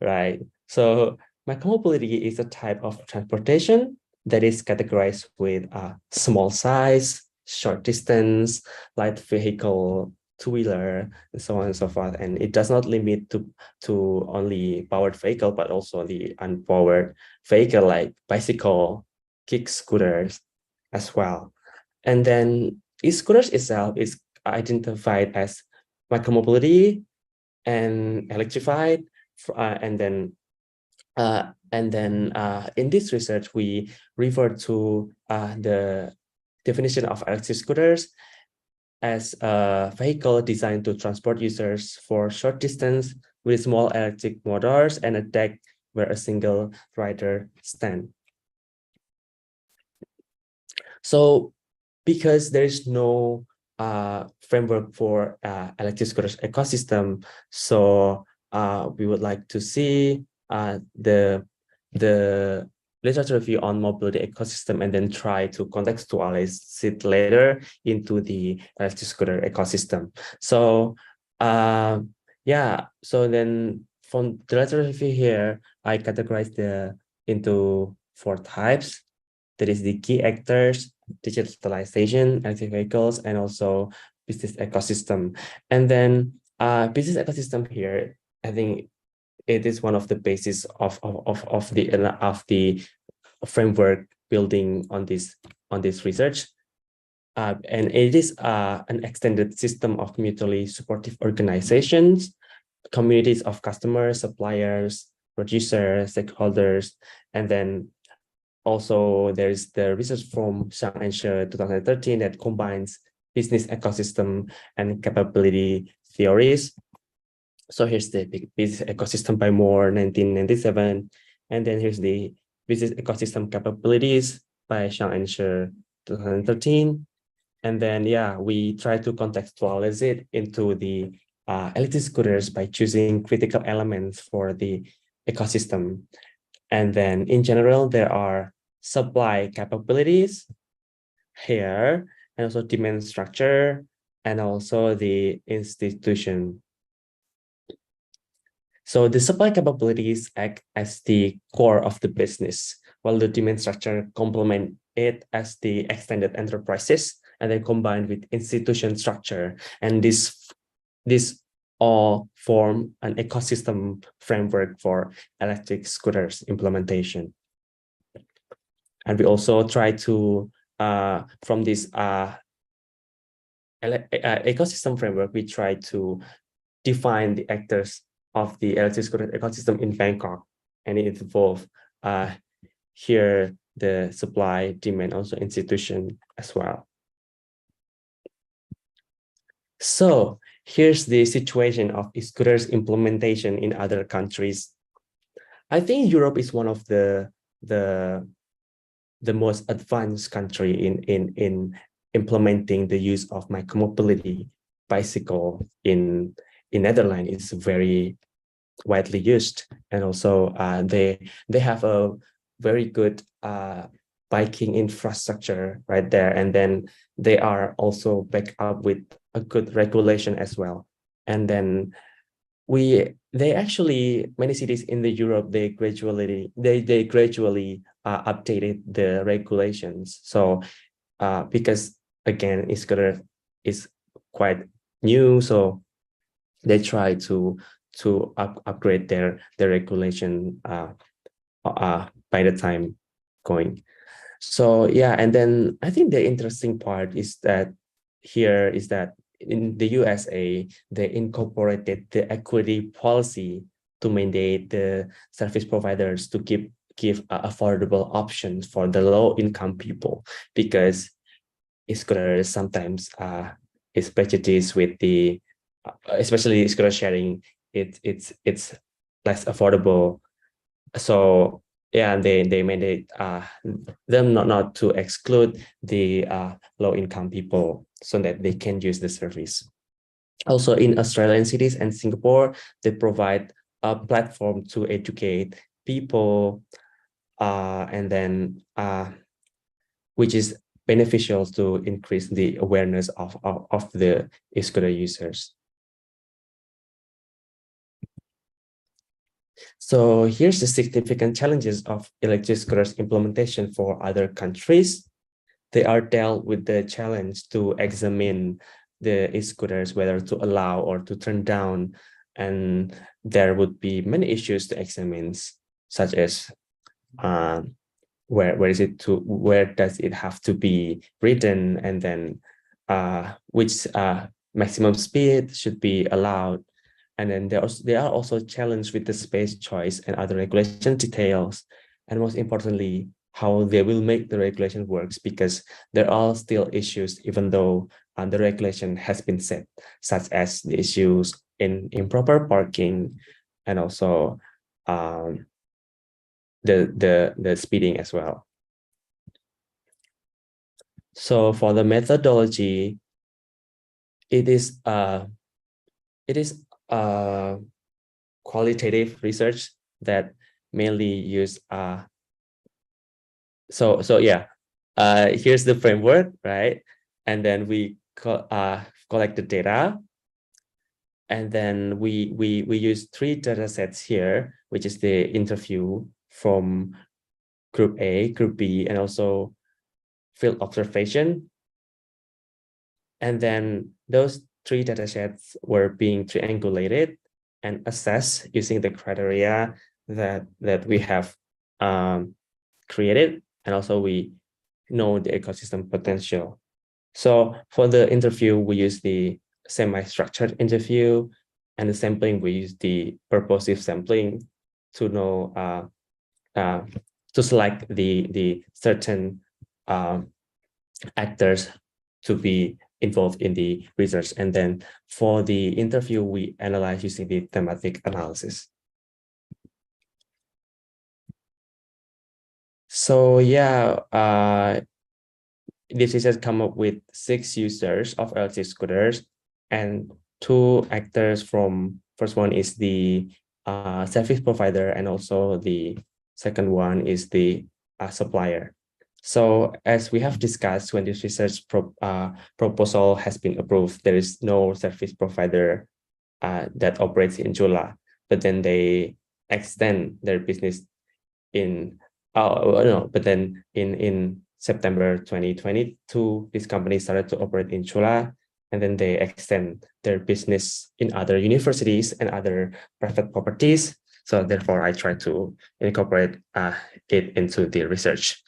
right? So micromobility is a type of transportation that is categorized with small size, short distance, light vehicle, two-wheeler, and so on and so forth. And it does not limit to only powered vehicle, but also the unpowered vehicle like bicycle, kick scooters as well. And then e-scooters itself is identified as micromobility and electrified, and then in this research we refer to the definition of electric scooters as a vehicle designed to transport users for short distance with small electric motors and a deck where a single rider stands. So because there is no framework for electric scooters ecosystem, so we would like to see the literature review on mobility ecosystem and then try to contextualize it later into the electric scooter ecosystem. So yeah, so then from the literature review here, I categorize into 4 types. That is the key actors, digitalization, electric vehicles, and also business ecosystem. And then business ecosystem here, I think it is one of the basis of the framework building on this research. And it is an extended system of mutually supportive organizations, communities of customers, suppliers, producers, stakeholders, and then also there's the research from Zhang and She 2013 that combines business ecosystem and capability theories. So here's the business ecosystem by Moore 1997, and then here's the business ecosystem capabilities by Zhang and She 2013. And then, yeah, we try to contextualize it into the electric scooters by choosing critical elements for the ecosystem. And then in general, there are supply capabilities here, and also demand structure, and also the institution. So the supply capabilities act as the core of the business, while the demand structure complement it as the extended enterprises, and then combined with institution structure. And this all form an ecosystem framework for electric scooters implementation. And we also try to, from this ecosystem framework, we try to define the actors of the electric scooter ecosystem in Bangkok, and it involves here the supply, demand, also institution as well. So here's the situation of scooters implementation in other countries. I think Europe is one of the most advanced country in implementing the use of micromobility. Bicycle in Netherlands is very widely used, and also they have a very good biking infrastructure right there, and then they are also backed up with a good regulation as well. And then they actually, many cities in the Europe, they gradually updated the regulations. So because again, e-scooter is quite new, so they try to to upgrade their regulation by the time going. So yeah, and then I think the interesting part is that here is that in the USA, they incorporated the equity policy to mandate the service providers to give affordable options for the low income people, because e-scooters sometimes is prejudiced with the especially scooter sharing, it's less affordable. So yeah, they made it them not to exclude the low income people so that they can use the service. Also in Australian cities and Singapore, they provide a platform to educate people, and then which is beneficial to increase the awareness of the e-scooter users. So here's the significant challenges of electric scooters implementation for other countries. They are dealt with the challenge to examine the e-scooters, whether to allow or to turn down. And there would be many issues to examine, such as where does it have to be written, and then which maximum speed should be allowed. And then they are also challenged with the space choice and other regulation details. And most importantly, how they will make the regulation works, because there are still issues, even though the regulation has been set, such as the issues in improper parking, and also the speeding as well. So for the methodology, it is qualitative research that mainly use so yeah, here's the framework, right? And then we collect the data, and then we use 3 data sets here, which is the interview from group A, group B, and also field observation. And then those 3 data sets were being triangulated and assessed using the criteria that we have created, and also we know the ecosystem potential. So for the interview, we use the semi-structured interview, and the sampling, we use the purposive sampling to know to select the certain actors to be involved in the research. And then for the interview, we analyze using the thematic analysis. So yeah, this research come up with 6 users of electric scooters and 2 actors from, first one is the service provider, and also the second one is the supplier. So as we have discussed, when this research proposal has been approved, there is no service provider that operates in Chula, but then they extend their business in but then in September 2022, this company started to operate in Chula, and then they extend their business in other universities and other private properties. So therefore, I try to incorporate it into the research.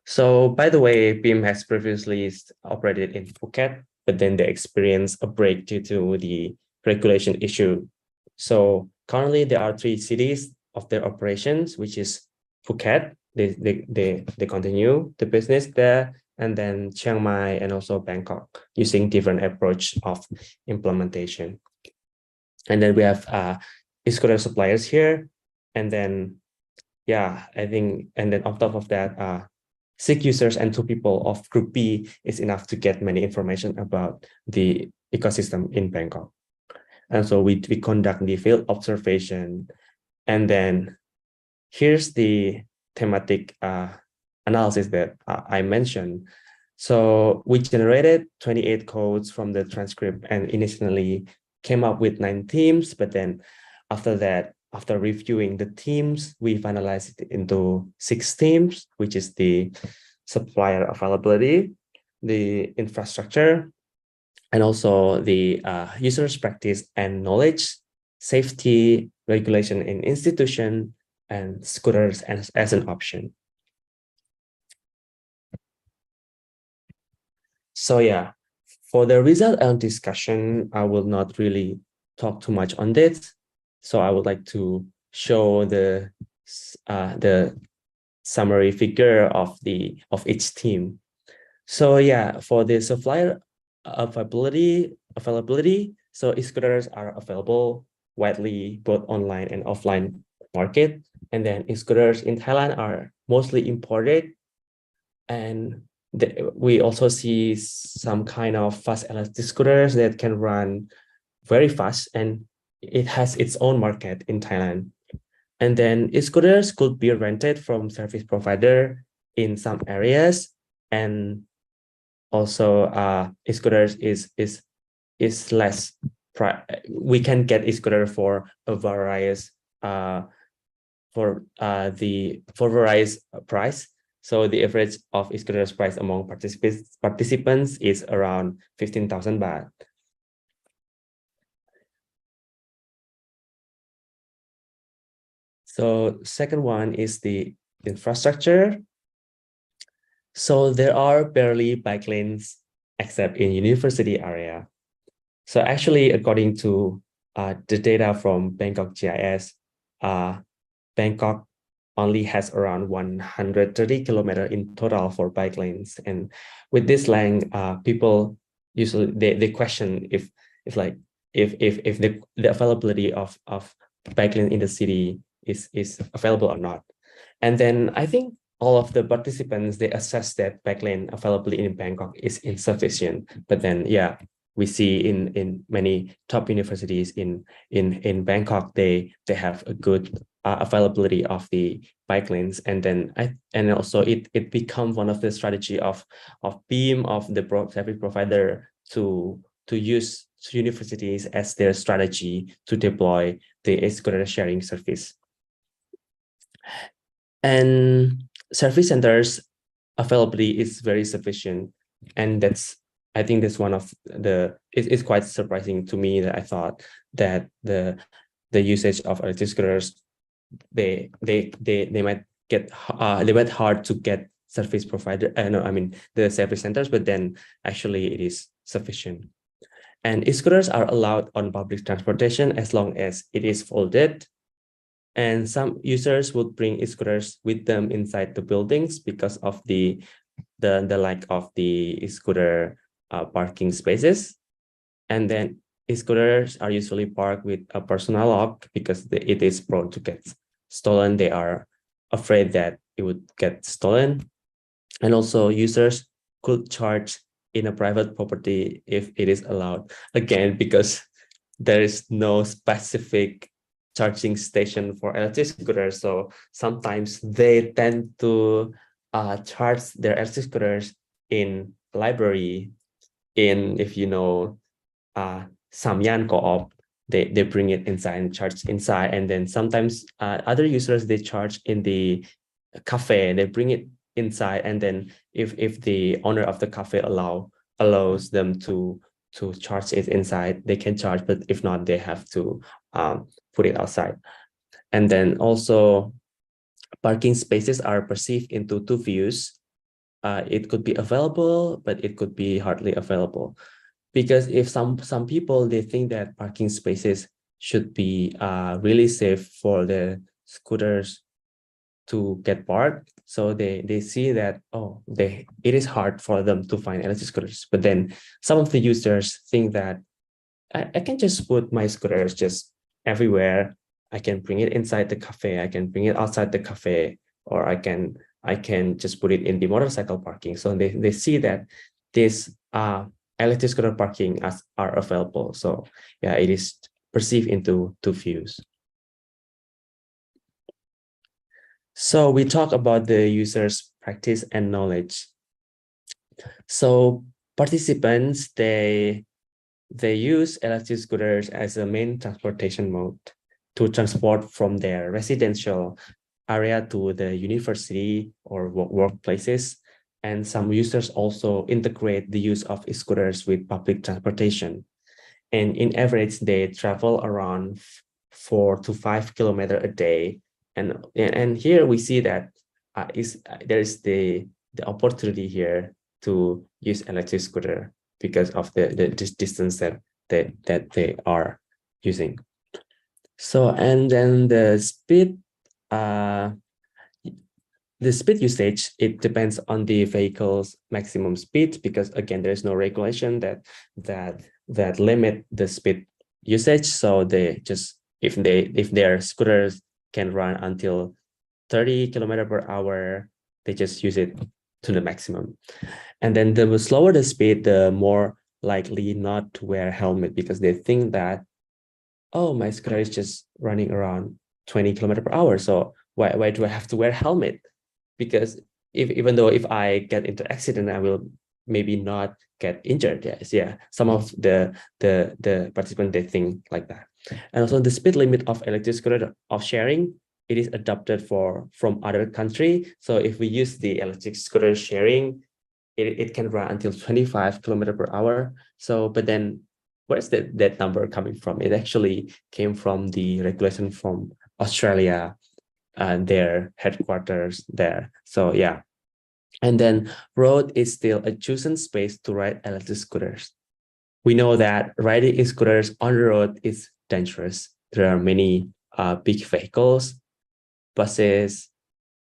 So by the way, BIM has previously operated in Phuket, but then they experienced a break due to the regulation issue. So currently there are 3 cities of their operations, which is Phuket, they continue the business there, and then Chiang Mai and also Bangkok, using different approach of implementation. And then we have e-scooter suppliers here, and then yeah, I think, and then on top of that, 6 users and 2 people of group B is enough to get many information about the ecosystem in Bangkok. And so we conduct the field observation, and then here's the thematic analysis that I mentioned. So we generated 28 codes from the transcript and initially came up with 9 themes, but then after that, after reviewing the themes, we finalized it into 6 themes, which is the supplier availability, the infrastructure, and also the users' practice and knowledge, safety, regulation in institution, and scooters as an option. So yeah, for the result and discussion, I will not really talk too much on this. So I would like to show the summary figure of each team. So yeah, for the supplier availability, so e-scooters are available widely both online and offline market. And then e-scooters in Thailand are mostly imported. And we also see some kind of fast electric scooters that can run very fast, and it has its own market in Thailand. And then e-scooters could be rented from service provider in some areas, and also e-scooters is less we can get e-scooter for a various various price. So the average of e-scooters price among participants is around 15,000 baht. So second one is the infrastructure. So there are barely bike lanes except in university area. So actually, according to the data from Bangkok GIS, Bangkok only has around 130 kilometers in total for bike lanes. And with this length, people usually they question if the availability of bike lane in the city is available or not. And then I think all of the participants, they assess that bike lane availability in Bangkok is insufficient. But then yeah, we see in many top universities in Bangkok, they have a good availability of the bike lanes. And then and also it become one of the strategy of BEAM, of the service provider, to use universities as their strategy to deploy the e-scooter sharing service. And service centers availability is very sufficient, and I think that's one of it's quite surprising to me that I thought that the usage of electric scooters, they might get they might hard to get service provider. No, I mean the service centers, but then actually it is sufficient. And e-scooters are allowed on public transportation as long as it is folded. And some users would bring e-scooters with them inside the buildings because of the lack of the e-scooter parking spaces. And then e-scooters are usually parked with a personal lock because it is prone to get stolen. They are afraid that it would get stolen. And also users could charge in a private property if it is allowed. Again, because there is no specific charging station for electric scooters. So sometimes they tend to charge their electric scooters in library, if you know Samyan Co-op, they bring it inside and charge inside. And then sometimes other users, they charge in the cafe, they bring it inside. And then if the owner of the cafe allows them to charge it inside, they can charge, but if not, they have to put it outside. And then also parking spaces are perceived into two views. It could be available, but it could be hardly available. Because if some people, they think that parking spaces should be really safe for the scooters to get parked. So they see that, it is hard for them to find electric scooters. But then some of the users think that I can just put my scooters just everywhere. I can bring it inside the cafe, I can bring it outside the cafe, or I can just put it in the motorcycle parking. So they see that this electric scooter parking are available. So yeah, it is perceived into two views. So we talk about the users' practice and knowledge. So participants, they use electric scooters as a main transportation mode to transport from their residential area to the university or workplaces. And some users also integrate the use of scooters with public transportation. And in average, they travel around 4 to 5 kilometers a day. And here we see that there is the opportunity here to use electric scooter because of the distance that they are using. So, and then the speed usage, it depends on the vehicle's maximum speed, because again, there is no regulation that limit the speed usage. So they just, if their scooters can run until 30 kilometers per hour, they just use it to the maximum. And then the slower the speed, the more likely not to wear a helmet, because they think that, oh, my scooter is just running around 20 kilometers per hour. So why do I have to wear a helmet? Because even though if I get into accident, I will maybe not get injured. Yes, yeah. Some of the participants, they think like that. And also the speed limit of electric scooter of sharing, it is adopted from other country. So if we use the electric scooter sharing, it can run until 25 kilometers per hour. So, but then where's that number coming from? It actually came from the regulation from Australia and their headquarters there. So yeah. And then road is still a chosen space to ride electric scooters. We know that riding scooters on the road is dangerous. There are many big vehicles, buses,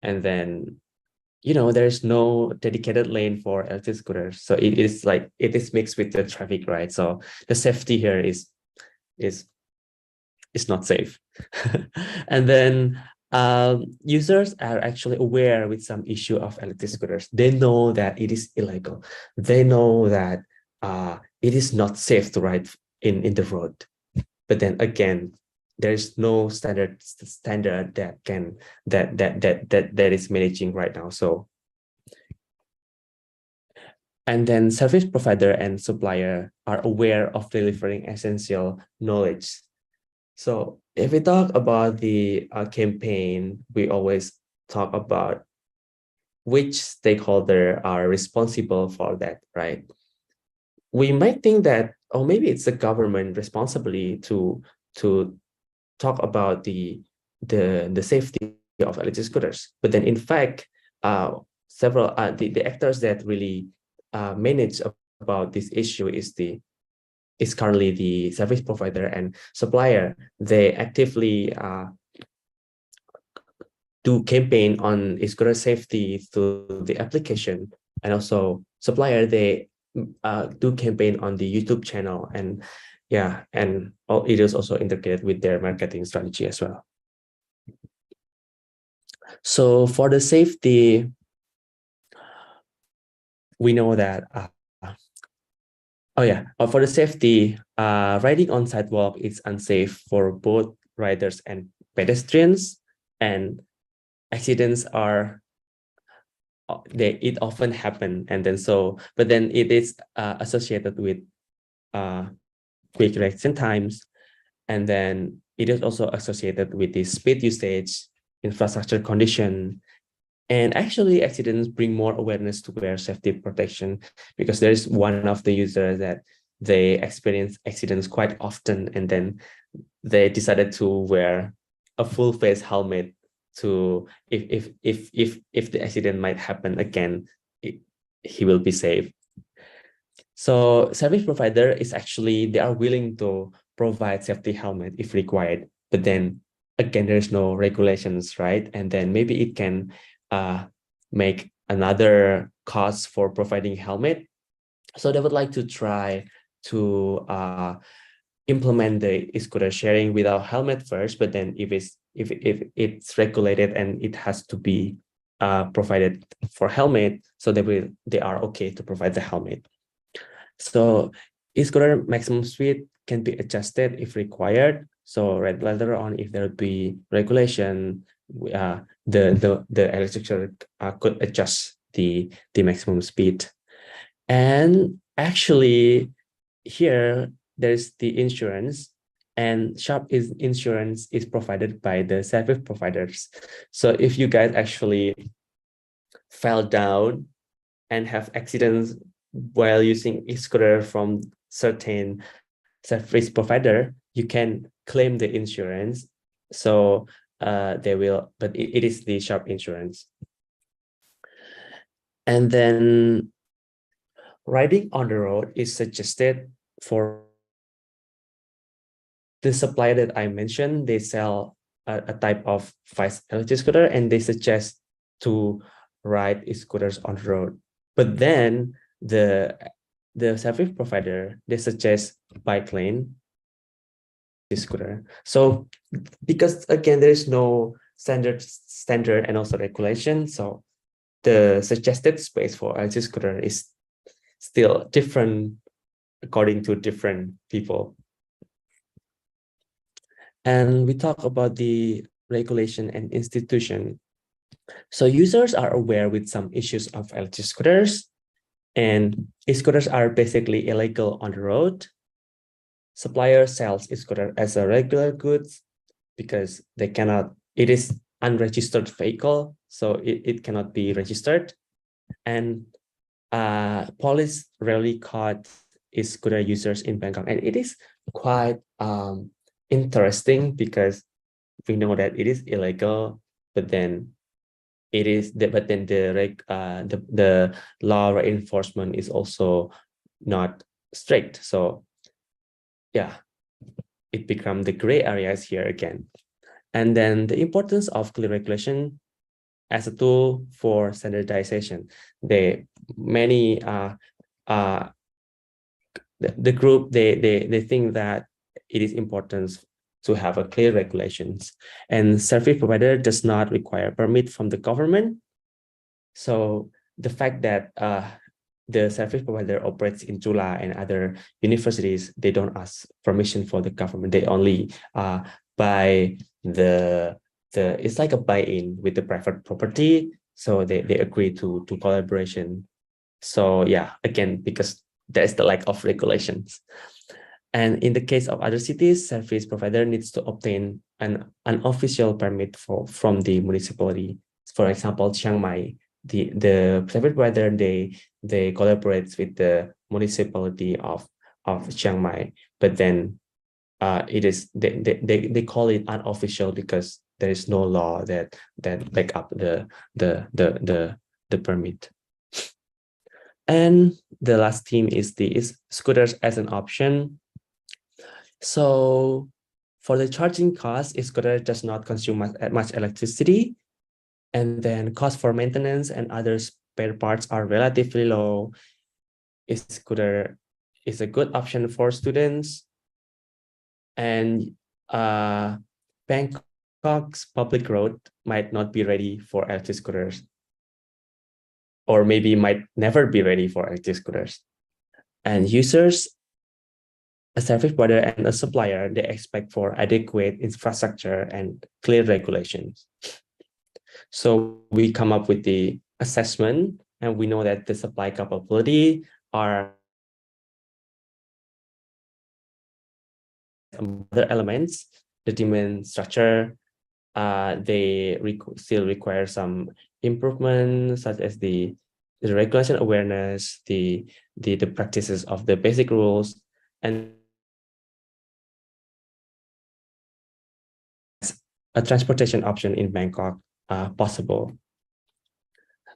and then, you know, there's no dedicated lane for electric scooters. So it is mixed with the traffic, right? So the safety here is not safe. And then users are actually aware with some issue of electric scooters. They know that it is illegal. They know that it is not safe to ride in the road. But then again, there is no standard that is managing right now. So, and then service provider and supplier are aware of delivering essential knowledge. So if we talk about the campaign, we always talk about which stakeholder are responsible for that, right? We might think that, oh, maybe it's the government responsibility to talk about the safety of electric scooters. But then in fact, several the actors that really manage about this issue is currently the service provider and supplier. They actively do campaign on scooter safety through the application, and also supplier, they do campaign on the YouTube channel, and yeah, and it is also integrated with their marketing strategy as well. So for the safety, we know that for the safety, riding on sidewalk is unsafe for both riders and pedestrians, and accidents are it often happen. And then but then it is associated with quick reaction times, and then it is also associated with the speed usage, infrastructure condition. And actually, accidents bring more awareness to wear safety protection, because there is one of the users that they experience accidents quite often, and then they decided to wear a full face helmet to if the accident might happen again, he will be safe. So service provider is actually, they are willing to provide safety helmet if required, but then again, there's no regulations, right? And then maybe it can make another cost for providing helmet. So they would like to try to implement the scooter sharing without helmet first, but then if it's regulated and it has to be provided for helmet, so they are okay to provide the helmet. So scooter maximum speed can be adjusted if required. So later on, if there be regulation, the electric scooter could adjust the maximum speed. And actually, here there's the insurance, and insurance is provided by the service providers. So if you guys actually fell down and have accidents while using e-scooter from certain service provider, you can claim the insurance. So they will, but it is the sharp insurance. And then riding on the road is suggested for the supplier that I mentioned. They sell a type of fast electric scooter, and they suggest to ride scooters on the road. But then the service provider, they suggest bike lane scooter. So because again, there is no standard and also regulation, so the suggested space for electric scooter is still different according to different people. And we talk about the regulation and institution. So users are aware with some issues of electric scooters, and e-scooters are basically illegal on the road. Supplier sells e-scooter as a regular goods because they cannot, it is unregistered vehicle, so it cannot be registered. And police rarely caught e-scooter users in Bangkok, and it is quite interesting because we know that it is illegal, but then it is but then the law enforcement is also not strict. So yeah, it becomes the gray areas here again. And then the importance of clear regulation as a tool for standardization. The group, they think that it is important to have a clear regulations, and service provider does not require permit from the government. So the fact that the service provider operates in Chula and other universities, they don't ask permission for the government. They only buy it's like a buy-in with the private property. So they agree to collaboration. So yeah, again, because there's the lack of regulations. And in the case of other cities, service provider needs to obtain an official permit from the municipality. For example, Chiang Mai, the service provider, they collaborate with the municipality of Chiang Mai, but then it is they call it unofficial because there is no law that back up the permit. And the last theme is scooters as an option. So for the charging cost, a scooter does not consume much electricity, and then cost for maintenance and other spare parts are relatively low. A scooter is a good option for students. And Bangkok's public road might not be ready for electric scooters, or maybe might never be ready for electric scooters. And users, a service provider and a supplier, they expect for adequate infrastructure and clear regulations. So we come up with the assessment, and we know that the supply capability are other elements, the demand structure, they still require some improvement, such as the regulation awareness, the practices of the basic rules, and a transportation option in Bangkok possible.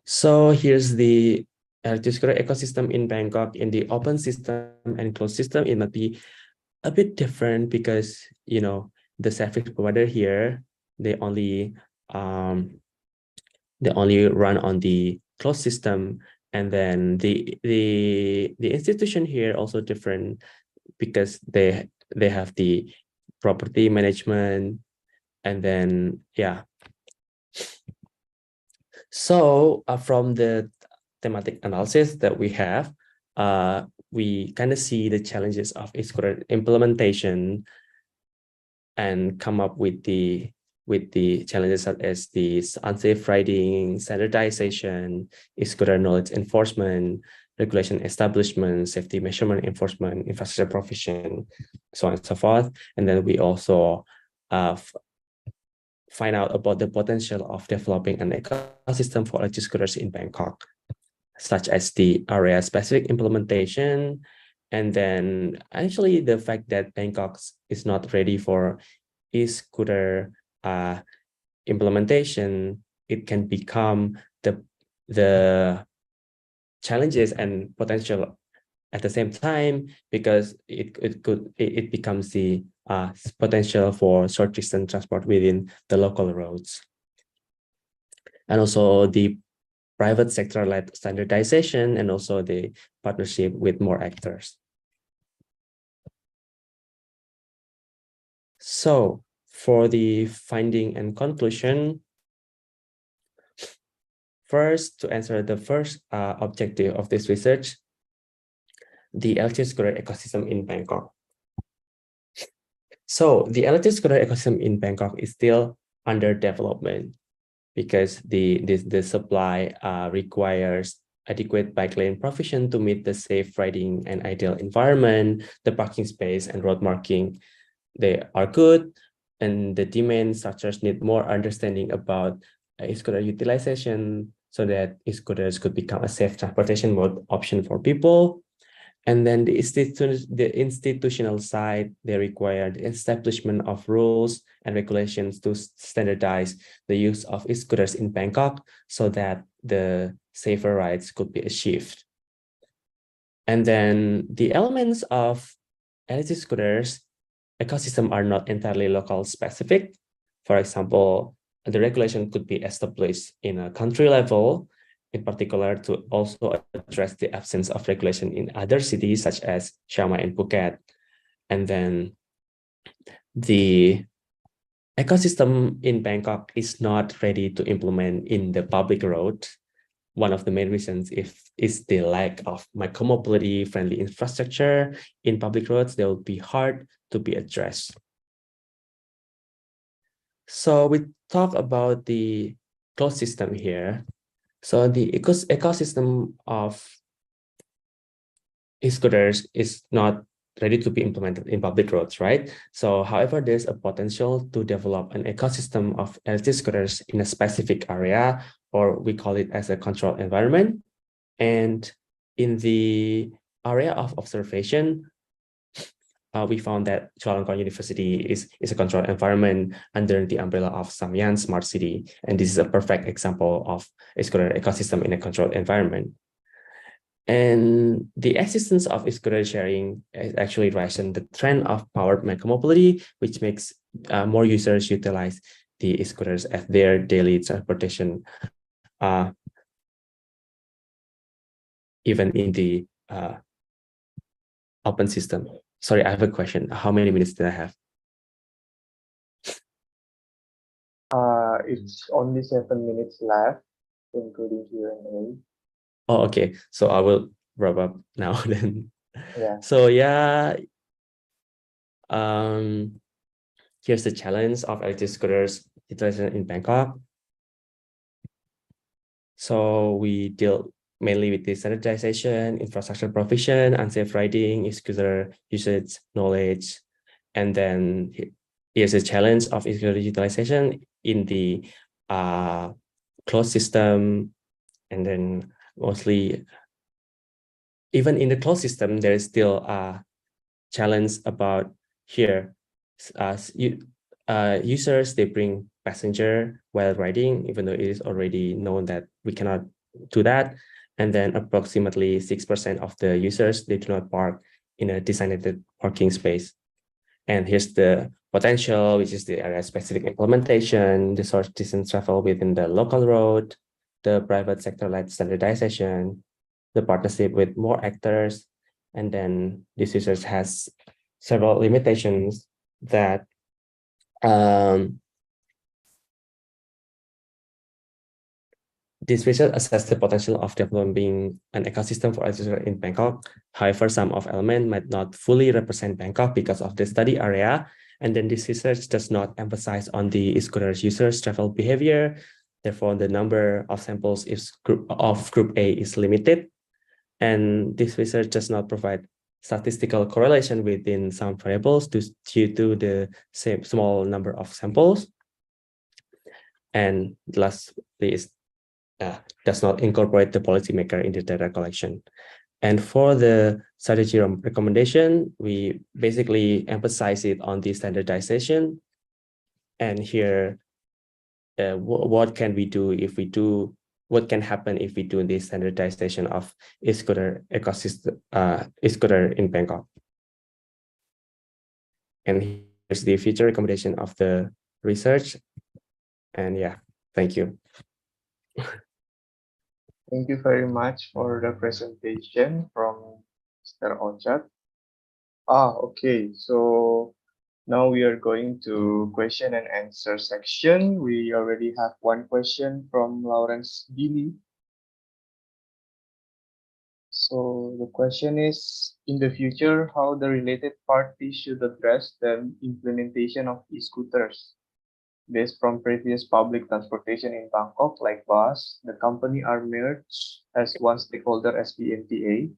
So here's the electric scooter ecosystem in Bangkok. In the open system and closed system, it might be a bit different because, you know, the service provider here, they only run on the closed system, and then the institution here also different because they have the property management, and then yeah. So from the thematic analysis that we have, we kind of see the challenges of e-scooter implementation and come up with the challenges such as the unsafe riding, standardization, e-scooter knowledge enforcement, regulation establishment, safety measurement enforcement, infrastructure provision, so on and so forth. And then we also find out about the potential of developing an ecosystem for electric scooters in Bangkok, such as the area-specific implementation And then actually the fact that Bangkok is not ready for e-scooter implementation, it can become the challenges and potential at the same time, because it becomes the potential for short distance transport within the local roads. And also the private sector-led standardization, and also the partnership with more actors. So for the finding and conclusion, first, to answer the first objective of this research, the electric scooter ecosystem in Bangkok. So the electric scooter ecosystem in Bangkok is still under development, because the supply requires adequate bike lane provision to meet the safe riding and ideal environment. The parking space and road marking, they are good, and the demand structures need more understanding about e-scooter utilization, so that e-scooters could become a safe transportation mode option for people. And then the institutional side, they require the establishment of rules and regulations to standardize the use of e-scooters in Bangkok, so that the safer rides could be achieved. And then the elements of electric scooters ecosystem are not entirely local specific. For example, the regulation could be established in a country level, in particular to also address the absence of regulation in other cities such as Chiang Mai and Phuket. And then the ecosystem in Bangkok is not ready to implement in the public road. One of the main reasons is the lack of micromobility friendly infrastructure in public roads. They will be hard to be addressed. So we talk about the closed system here. So the ecosystem of e-scooters is not ready to be implemented in public roads, right? So however, there's a potential to develop an ecosystem of electric scooters in a specific area, or we call it as a controlled environment. And in the area of observation, we found that Chulalongkorn University is a controlled environment under the umbrella of Samyan Smart City. And this is a perfect example of a scooter ecosystem in a controlled environment. And the existence of scooter sharing has actually risen the trend of powered micromobility, which makes more users utilize the scooters as their daily transportation, even in the open system. Sorry, I have a question. How many minutes did I have? It's only 7 minutes left, including Q&A. Oh, okay. So I will wrap up now then. Yeah. So yeah, here's the challenge of electric scooters utilization in Bangkok. So we deal mainly with the standardization, infrastructure provision, unsafe riding, scooter usage, knowledge. And then here's a challenge of scooter utilization in the closed system. And then mostly, even in the closed system, there is still a challenge about here. Users, they bring passenger while riding, even though it is already known that we cannot do that. And then approximately 6% of the users, they do not park in a designated parking space. And here's the potential, which is the area-specific implementation, the short distance travel within the local road, the private sector-led standardization, the partnership with more actors, and then this research has several limitations that this research assessed the potential of developing an ecosystem for agriculture in Bangkok. However, some of elements might not fully represent Bangkok because of the study area. And then this research does not emphasize on the scooters users' travel behavior. Therefore, the number of samples of group A is limited. And this research does not provide statistical correlation within some variables due to the same small number of samples. And lastly is does not incorporate the policymaker in the data collection. And for the strategy recommendation, we basically emphasize it on the standardization. And here, what can we do if we do, what can happen if we do the standardization of e-scooter ecosystem, e-scooter in Bangkok. And here's the future recommendation of the research. And yeah, thank you. Thank you very much for the presentation from Mr. Ochat. Okay. So now we are going to question and answer section. We already have one question from Lawrence Billy. So the question is, in the future, how the related parties should address the implementation of e-scooters. Based from previous public transportation in Bangkok, like bus, the company are merged as one stakeholder as PMTA.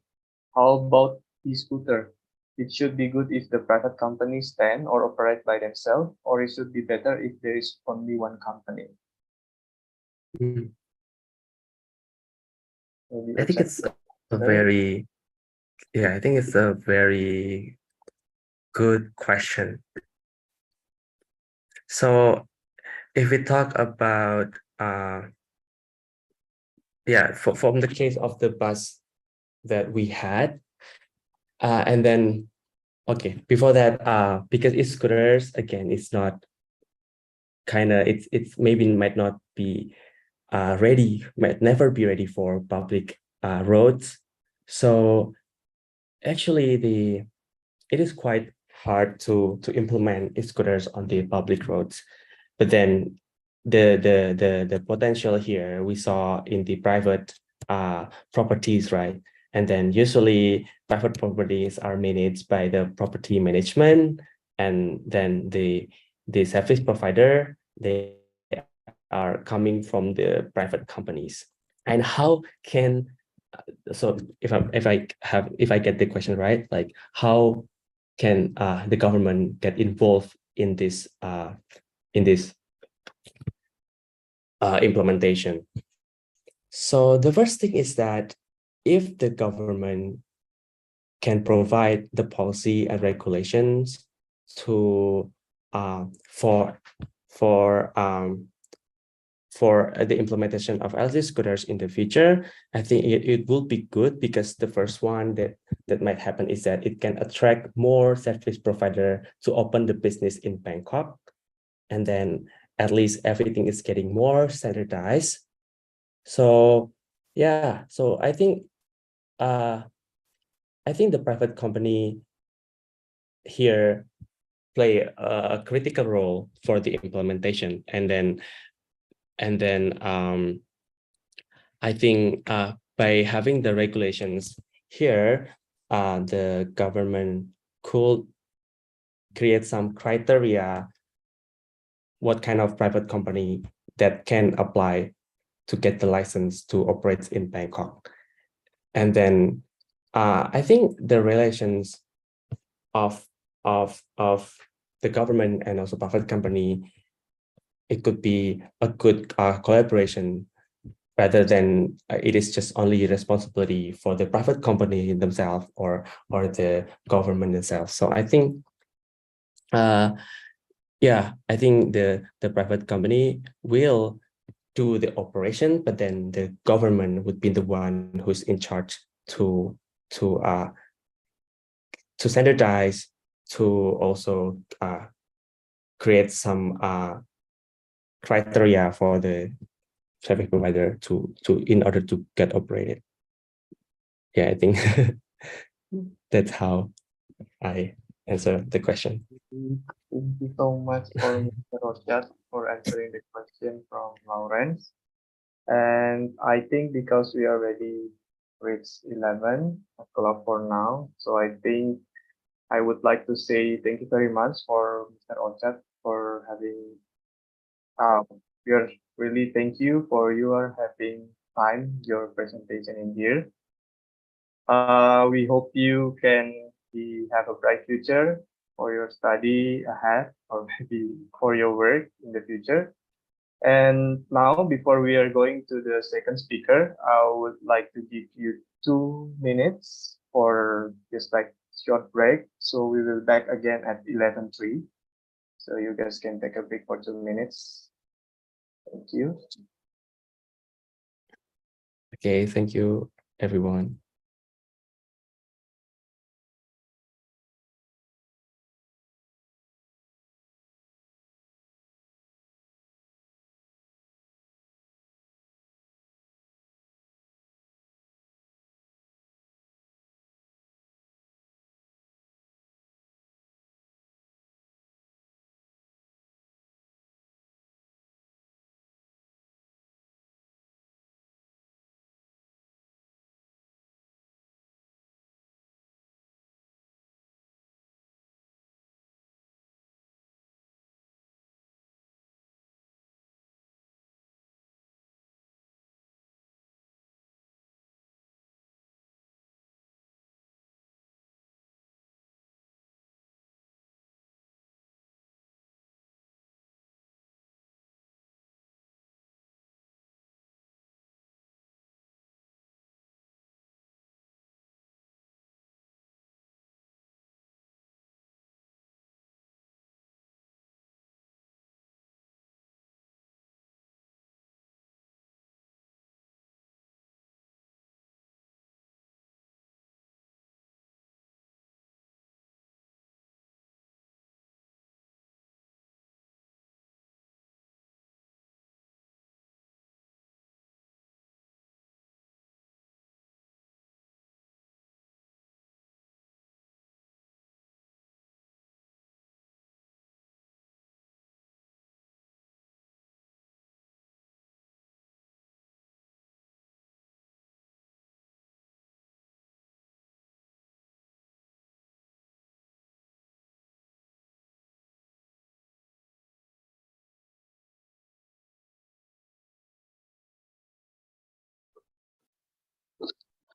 How about e-scooter? It should be good if the private companies stand or operate by themselves, or it should be better if there is only one company. Mm. Maybe I think it's a very, yeah, I think it's a very good question. So if we talk about, yeah, from the case of the bus that we had, and then, okay, before that, because e-scooters, again, it's not kind of, it's maybe might not be ready, might never be ready for public roads. So actually it is quite hard to implement e-scooters on the public roads. But then the potential here we saw in the private properties, right? And then usually private properties are managed by the property management, and then the service provider, they are coming from the private companies. And how can, so if I get the question right, like how can the government get involved in this implementation? So the first thing is that if the government can provide the policy and regulations to for the implementation of LG scooters in the future, I think it will be good, because the first one that might happen is that it can attract more service provider to open the business in Bangkok, and then at least everything is getting more standardized. So yeah, so I think the private company here play a critical role for the implementation, and then I think by having the regulations here, the government could create some criteria what kind of private company that can apply to get the license to operate in Bangkok. And then I think the relations of the government and also private company, it could be a good collaboration, rather than it is just only responsibility for the private company themselves or the government itself. So I think yeah, I think the private company will do the operation, but then the government would be the one who's in charge to standardize, to also create some criteria for the service provider to in order to get operated. Yeah, I think that's how I answer the question. Thank you so much for Mr. Roshat for answering the question from Lawrence. And I think because we already reached 11 o'clock for now, so I think I would like to say thank you very much for Mr. Ochat for having, we are really thank you for your having time your presentation in here. We hope you can have a bright future for your study ahead, or maybe for your work in the future. And now, before we are going to the second speaker, I would like to give you 2 minutes for just like short break. So we will back again at 11:03. So you guys can take a break for 2 minutes. Thank you. Okay, thank you, everyone.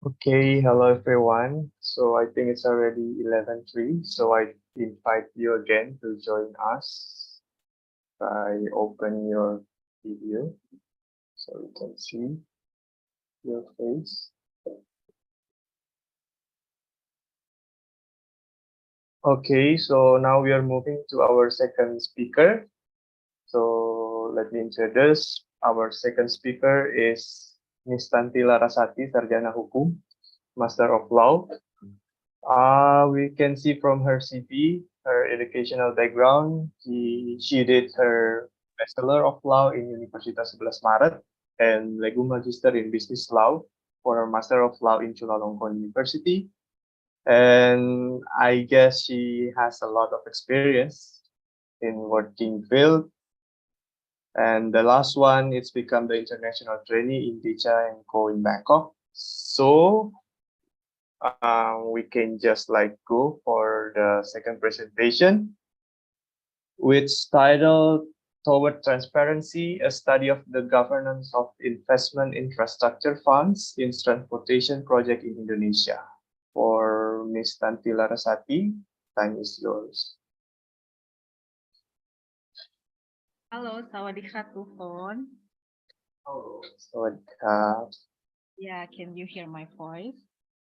Okay, hello everyone. So I think it's already 11:03. So I invite you again to join us. I open your video so we can see your face. Okay, so now we are moving to our second speaker. So let me introduce our second speaker is Miss Tanti Larasati, Sarjana Hukum, Master of Law. We can see from her CV, her educational background. She did her Bachelor of Law in Universitas 11 Maret and Legum Magister in Business Law for her Master of Law in Chulalongkorn University. And I guess she has a lot of experience in working field. And the last one, it's become the international trainee in Dicha and Co in Bangkok. So we can just like go for the second presentation, which titled Toward Transparency, a study of the governance of investment infrastructure funds in transportation project in Indonesia. For Ms. Tanti Larasati, time is yours. Halo, สวัสดีค่ะทุกคน So, Yeah, can you hear my voice?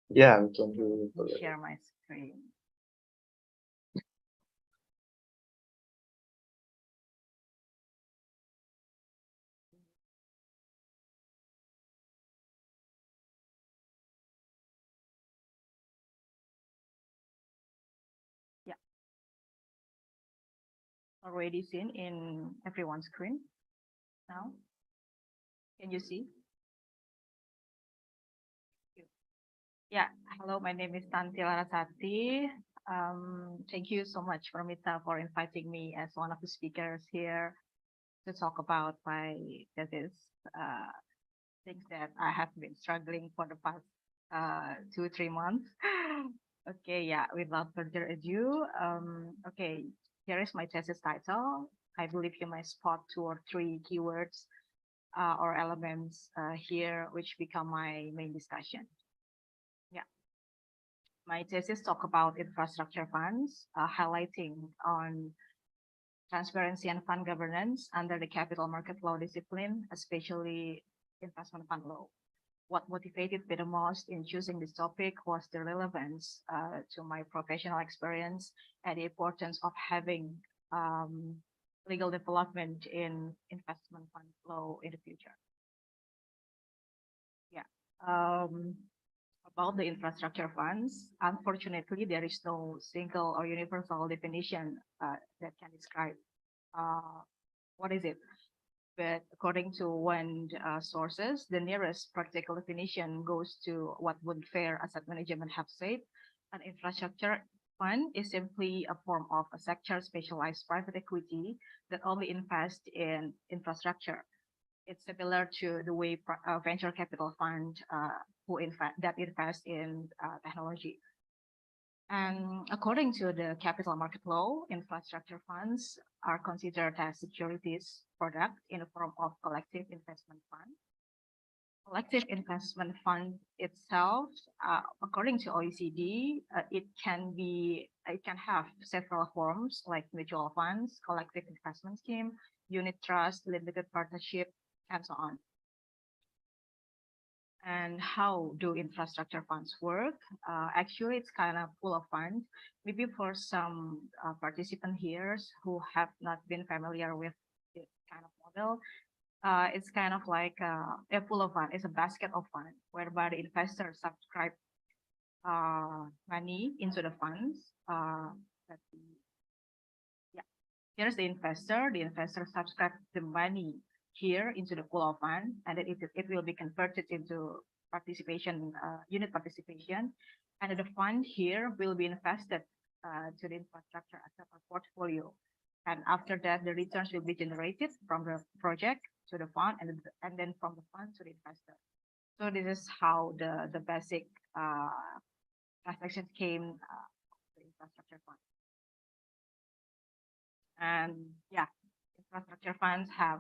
yeah, we can do Let me it. share my screen. Yeah. Already seen in everyone's screen now. Can you see? Yeah, hello, my name is Tanti Larasati. Thank you so much, Promita, for inviting me as one of the speakers here to talk about my thesis, things that I have been struggling for the past 2-3 months. Okay, yeah, without further ado, okay, here is my thesis title. I believe you might spot 2 or 3 keywords or elements here, which become my main discussion. Yeah, my thesis talk about infrastructure funds, highlighting on transparency and fund governance under the capital market law discipline, especially investment fund law. What motivated me the most in choosing this topic was the relevance to my professional experience and the importance of having legal development in investment fund law in the future. Yeah. About the infrastructure funds, unfortunately, there is no single or universal definition that can describe what is it. But according to one sources, the nearest practical definition goes to what Wood Fair Asset Management have said. An infrastructure fund is simply a form of a sector specialized private equity that only invests in infrastructure. It's similar to the way venture capital fund that invest in technology. And according to the capital market law, infrastructure funds are considered as securities product in the form of collective investment fund. Collective investment fund itself, according to OECD, it can have several forms like mutual funds, collective investment scheme, unit trust, limited partnership, and so on. And how do infrastructure funds work? Actually, it's kind of full of fun. Maybe for some participants here who have not been familiar with this kind of model, it's kind of like a pool of fund. It's a basket of fund whereby the investors subscribe money into the funds. Here's the investor. The investor subscribe the money here into the pool of fund, and then it will be converted into participation, unit participation, and the fund here will be invested to the infrastructure asset portfolio. And after that, the returns will be generated from the project to the fund, and then from the fund to the investor. So this is how the basic transaction came the infrastructure fund. And yeah, infrastructure funds have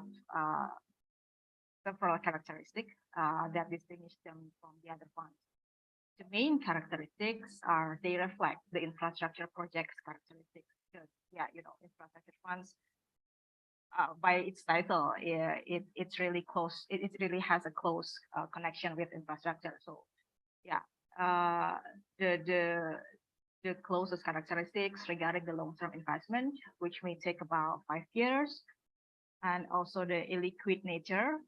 several characteristics that distinguish them from the other funds. The main characteristics are they reflect the infrastructure project's characteristics. Because, yeah, infrastructure funds, by its title, it's really close. It really has a close connection with infrastructure. So, yeah, the closest characteristics regarding the long-term investment, which may take about 5 years, and also the illiquid nature,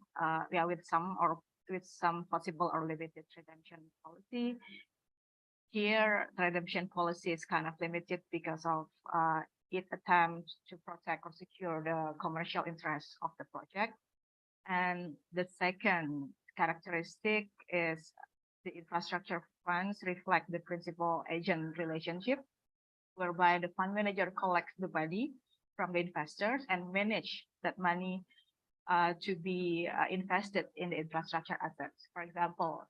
with some possible or limited redemption policy. Here, the redemption policy is kind of limited because of it attempts to protect or secure the commercial interests of the project. And the second characteristic is the infrastructure funds reflect the principal agent relationship, whereby the fund manager collects the money from the investors and manage that money to be invested in the infrastructure assets. For example,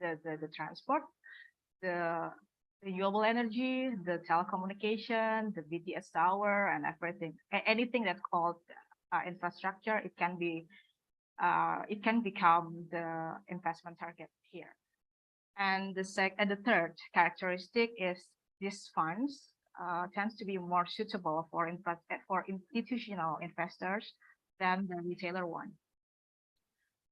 the transport, the renewable energy, the telecommunication, the BTS tower, and everything. Anything that's called infrastructure, it can become the investment target here. And the third characteristic is these funds tends to be more suitable for institutional investors than the retailer one.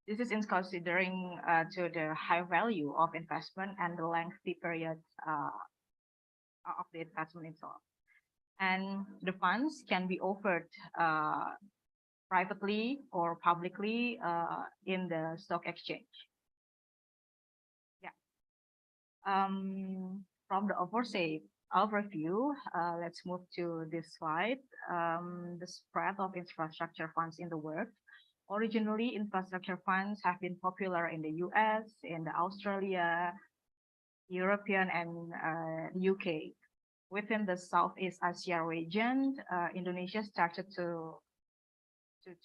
This is in considering to the high value of investment and the lengthy period of the investment itself. And the funds can be offered privately or publicly in the stock exchange. Yeah. From the overview, let's move to this slide. The spread of infrastructure funds in the world. Originally, infrastructure funds have been popular in the US, in the Australia, European, and UK. Within the Southeast Asia region, Indonesia started to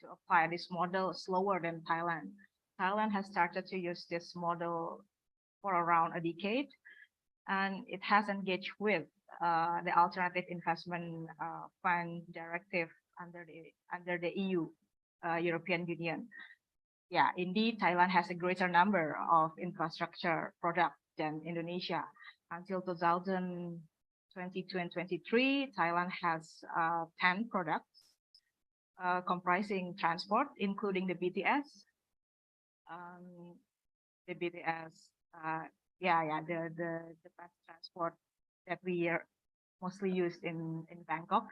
apply this model slower than Thailand. Thailand has started to use this model for around a decade, and it has engaged with the alternative investment fund directive under the EU, European Union. Yeah, indeed, Thailand has a greater number of infrastructure products than Indonesia. Until 2020, 22 and 23, Thailand has 10 products comprising transport, including the BTS. The BTS, the bus transport that we are mostly used in Bangkok,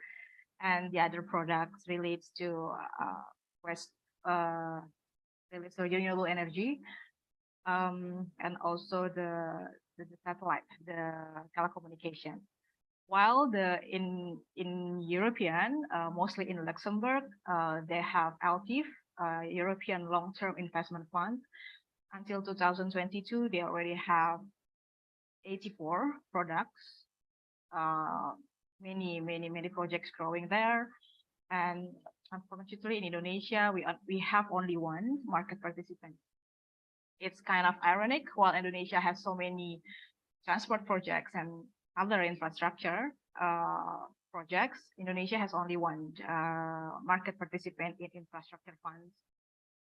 and the other products relates to relates to renewable energy, and also the satellite, the telecommunication. While in European, mostly in Luxembourg, they have LTIF, European Long-Term Investment Fund. Until 2022, they already have 84 products, many projects growing there. And unfortunately, in Indonesia, we have only one market participant. It's kind of ironic, while Indonesia has so many transport projects and other infrastructure projects, Indonesia has only one market participant in infrastructure funds.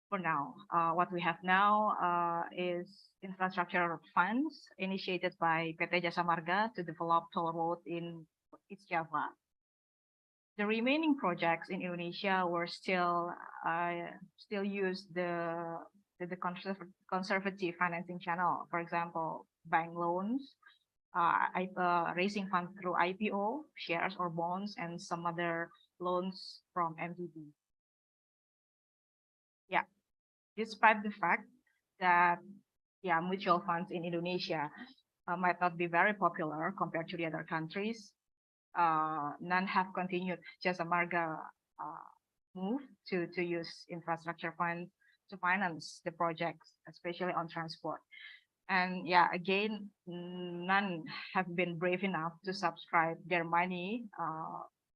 For now, what we have now is infrastructure funds initiated by PT Jasa Marga to develop toll road in East Java. The remaining projects in Indonesia were still use the conservative financing channel. For example, bank loans, raising funds through IPO, shares or bonds, and some other loans from MDB. Yeah, despite the fact that mutual funds in Indonesia might not be very popular compared to the other countries, none have continued Jasa Marga move to use infrastructure funds to finance the projects, especially on transport. And again, none have been brave enough to subscribe their money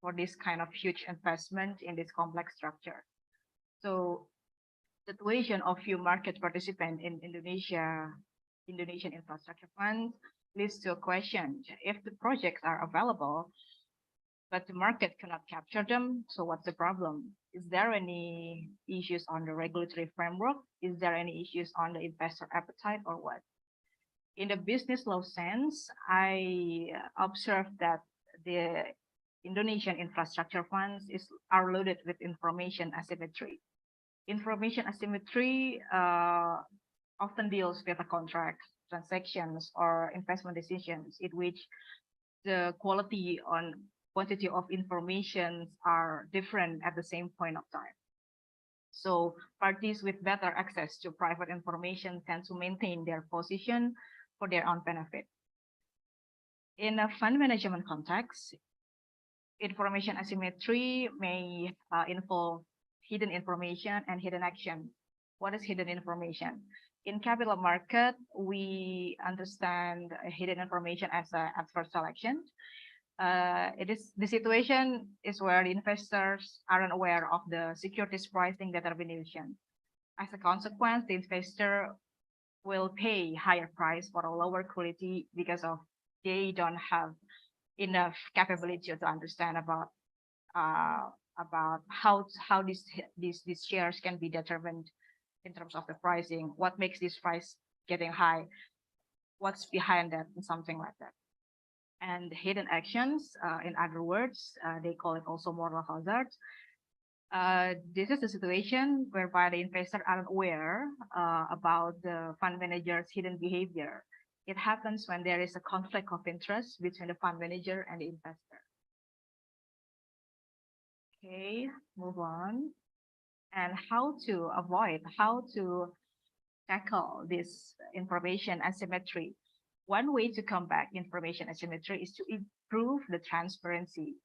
for this kind of huge investment in this complex structure. So the situation of few market participants in Indonesian infrastructure funds leads to a question: if the projects are available, but the market cannot capture them, so what's the problem? Is there any issues on the regulatory framework? Is there any issues on the investor appetite, or what? In the business law sense, I observed that the Indonesian infrastructure funds are loaded with information asymmetry. Information asymmetry often deals with a contract, transactions, or investment decisions in which the quantity of information are different at the same point of time. So parties with better access to private information tend to maintain their position for their own benefit. In a fund management context, information asymmetry may involve hidden information and hidden action. What is hidden information? In capital market, we understand hidden information as adverse selection. The situation is where the investors aren't aware of the securities pricing determination. As a consequence, the investor will pay higher price for a lower quality because of they don't have enough capability to understand about how these shares can be determined in terms of the pricing. What makes this price getting high? What's behind that, and something like that. And hidden actions, in other words, they call it also moral hazards. This is a situation whereby the investors aren't aware about the fund manager's hidden behavior. It happens when there is a conflict of interest between the fund manager and the investor. Okay, move on. And how to tackle this information asymmetry. One way to combat information asymmetry is to improve the transparency.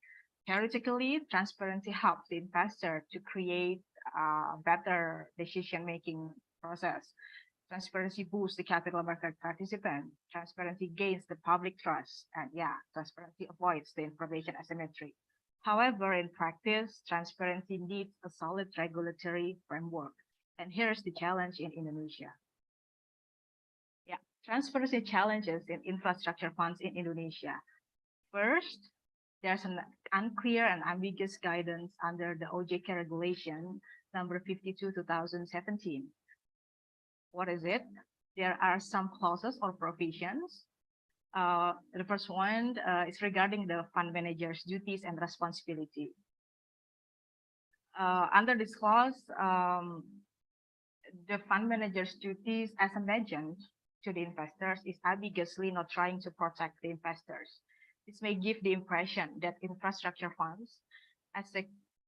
Theoretically, transparency helps the investor to create a better decision-making process. Transparency boosts the capital market participant. Transparency gains the public trust. And transparency avoids the information asymmetry. However, in practice, transparency needs a solid regulatory framework. And here's the challenge in Indonesia. Transparency challenges in infrastructure funds in Indonesia. First, there's an unclear and ambiguous guidance under the OJK regulation number 52/2017. What is it? There are some clauses or provisions The first one is regarding the fund manager's duties and responsibility. Under this clause, the fund manager's duties as an agent to the investors is ambiguously not trying to protect the investors. This may give the impression that infrastructure funds as a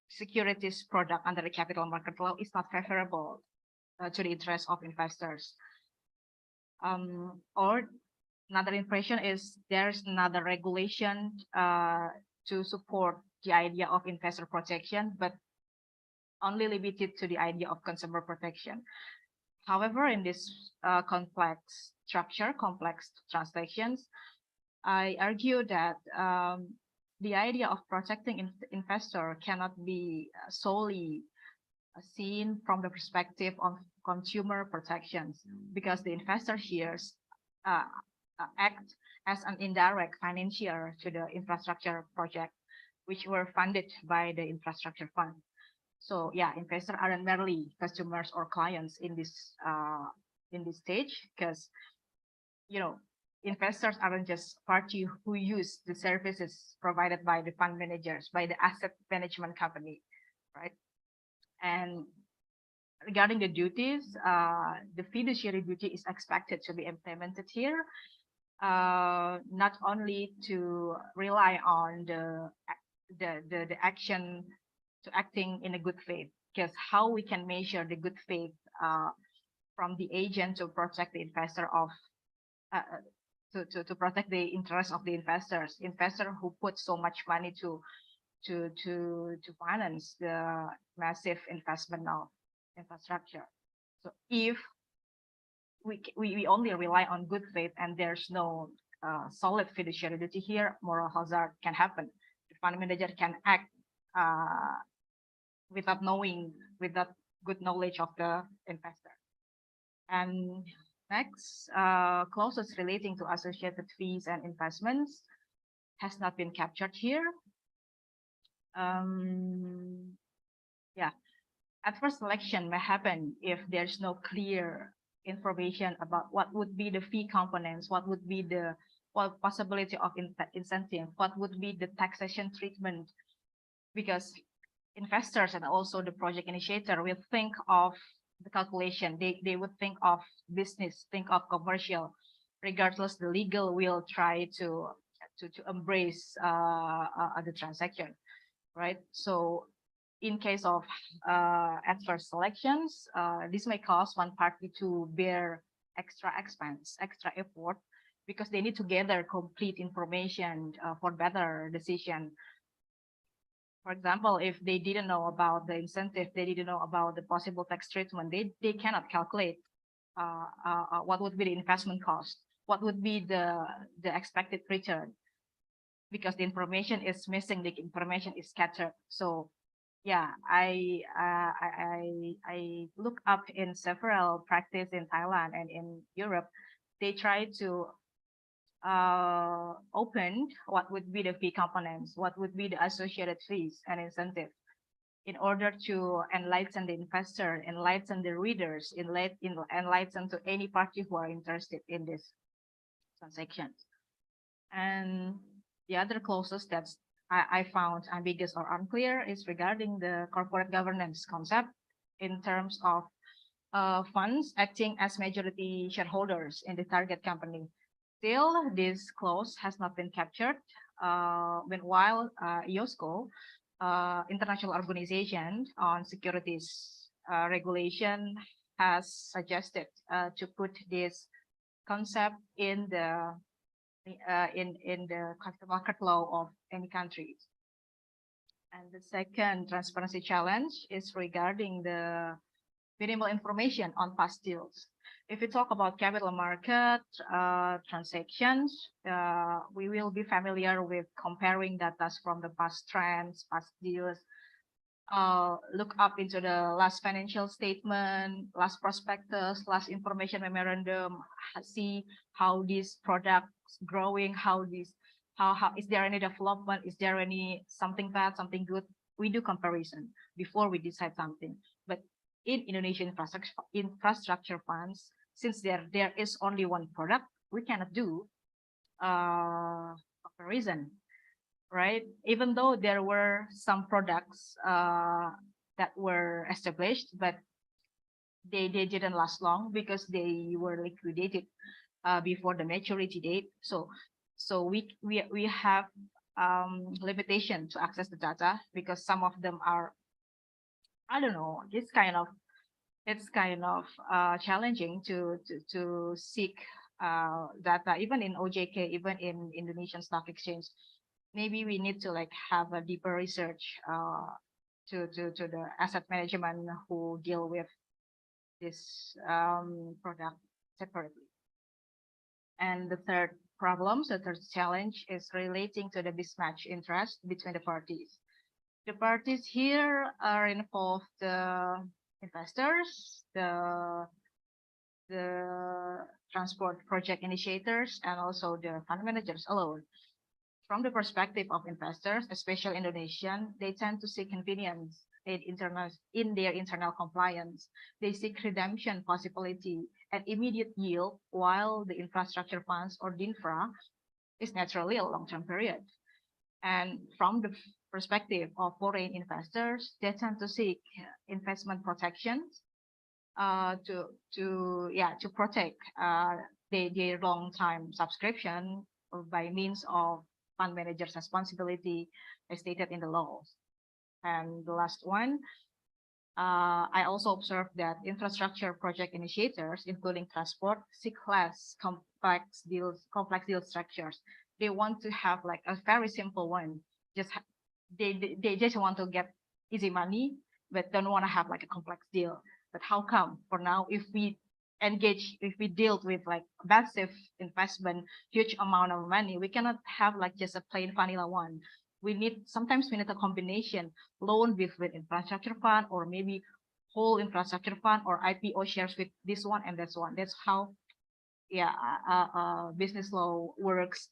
securities product under the capital market law is not favorable to the interest of investors. Or another impression is there's another regulation to support the idea of investor protection, but only limited to the idea of consumer protection. However, in this complex structure, complex transactions, I argue that the idea of protecting investor cannot be solely seen from the perspective of consumer protections, because the investor here act as an indirect financier to the infrastructure project, which were funded by the infrastructure fund. So yeah, investors aren't merely customers or clients in this stage, because investors aren't just party who use the services provided by the fund managers, by the asset management company, right? And regarding the duties, the fiduciary duty is expected to be implemented here, not only to rely on the action to acting in a good faith, because how we can measure the good faith from the agent to protect the investor of to protect the interest of the investor who put so much money to finance the massive investment of infrastructure. So if we only rely on good faith and there's no solid fiduciary duty here, moral hazard can happen. The fund manager can act without good knowledge of the investor. And next, clauses relating to associated fees and investments has not been captured here. Yeah, adverse selection may happen if there's no clear information about what would be the fee components, what would be the possibility of incentive, what would be the taxation treatment, because investors and also the project initiator will think of the calculation. They would think of business, think of commercial, regardless the legal will try to embrace the transaction, right? So in case of adverse selections, this may cause one party to bear extra expense, extra effort, because they need to gather complete information for better decision. For example, if they didn't know about the incentive, they didn't know about the possible tax treatment, they cannot calculate what would be the investment cost, what would be the expected return, because the information is missing, the information is scattered. So yeah, I look up in several practice in Thailand and in Europe. They try to open what would be the fee components, what would be the associated fees and incentive, in order to enlighten the investor, enlighten the readers, enlighten to any party who are interested in this transaction. And the other clauses that I found ambiguous or unclear is regarding the corporate governance concept in terms of funds acting as majority shareholders in the target company. Still, this clause has not been captured while IOSCO, International Organization on Securities Regulation, has suggested to put this concept in the capital market law of any country. And the second transparency challenge is regarding the minimal information on past deals. If we talk about capital market transactions, we will be familiar with comparing data from the past trends, past deals, look up into the last financial statement, last prospectus, last information memorandum, see how these products growing, how is there any development, is there any something bad, something good. We do comparison before we decide something. But in Indonesian infrastructure funds, since there is only one product, we cannot do comparison, right? Even though there were some products that were established, but they didn't last long because they were liquidated before the maturity date. So we have limitation to access the data because some of them are, I don't know, it's kind of challenging to seek data even in OJK, even in Indonesian Stock Exchange. Maybe we need to like have a deeper research to the asset management who deal with this product separately. And the third challenge is relating to the mismatch interest between the parties. The parties here are involved the investors, the transport project initiators, and also the fund managers alone. From the perspective of investors, especially Indonesian, they tend to seek convenience in their internal compliance. They seek redemption possibility and immediate yield, while the infrastructure funds or DINFRA is naturally a long-term period. And from the perspective of foreign investors, they tend to seek investment protections to protect their long-time subscription by means of fund manager's responsibility as stated in the laws. And the last one, I also observed that infrastructure project initiators, including transport, seek less complex deal structures. They want to have like a very simple one. They just want to get easy money, but don't want to have like a complex deal. But how come for now, if we deal with like massive investment, huge amount of money, we cannot have like just a plain vanilla one. Sometimes we need a combination loan with infrastructure fund, or maybe whole infrastructure fund, or IPO shares with this one and this one. That's how business law works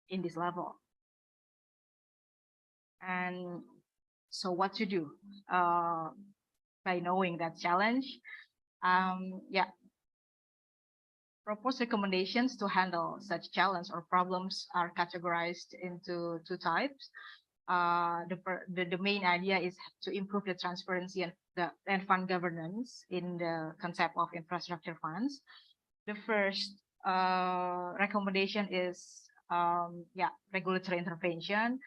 in this level. And so what to do by knowing that challenge? Proposed recommendations to handle such challenge or problems are categorized into two types. The main idea is to improve the transparency and fund governance in the concept of infrastructure funds. The first recommendation is regulatory intervention.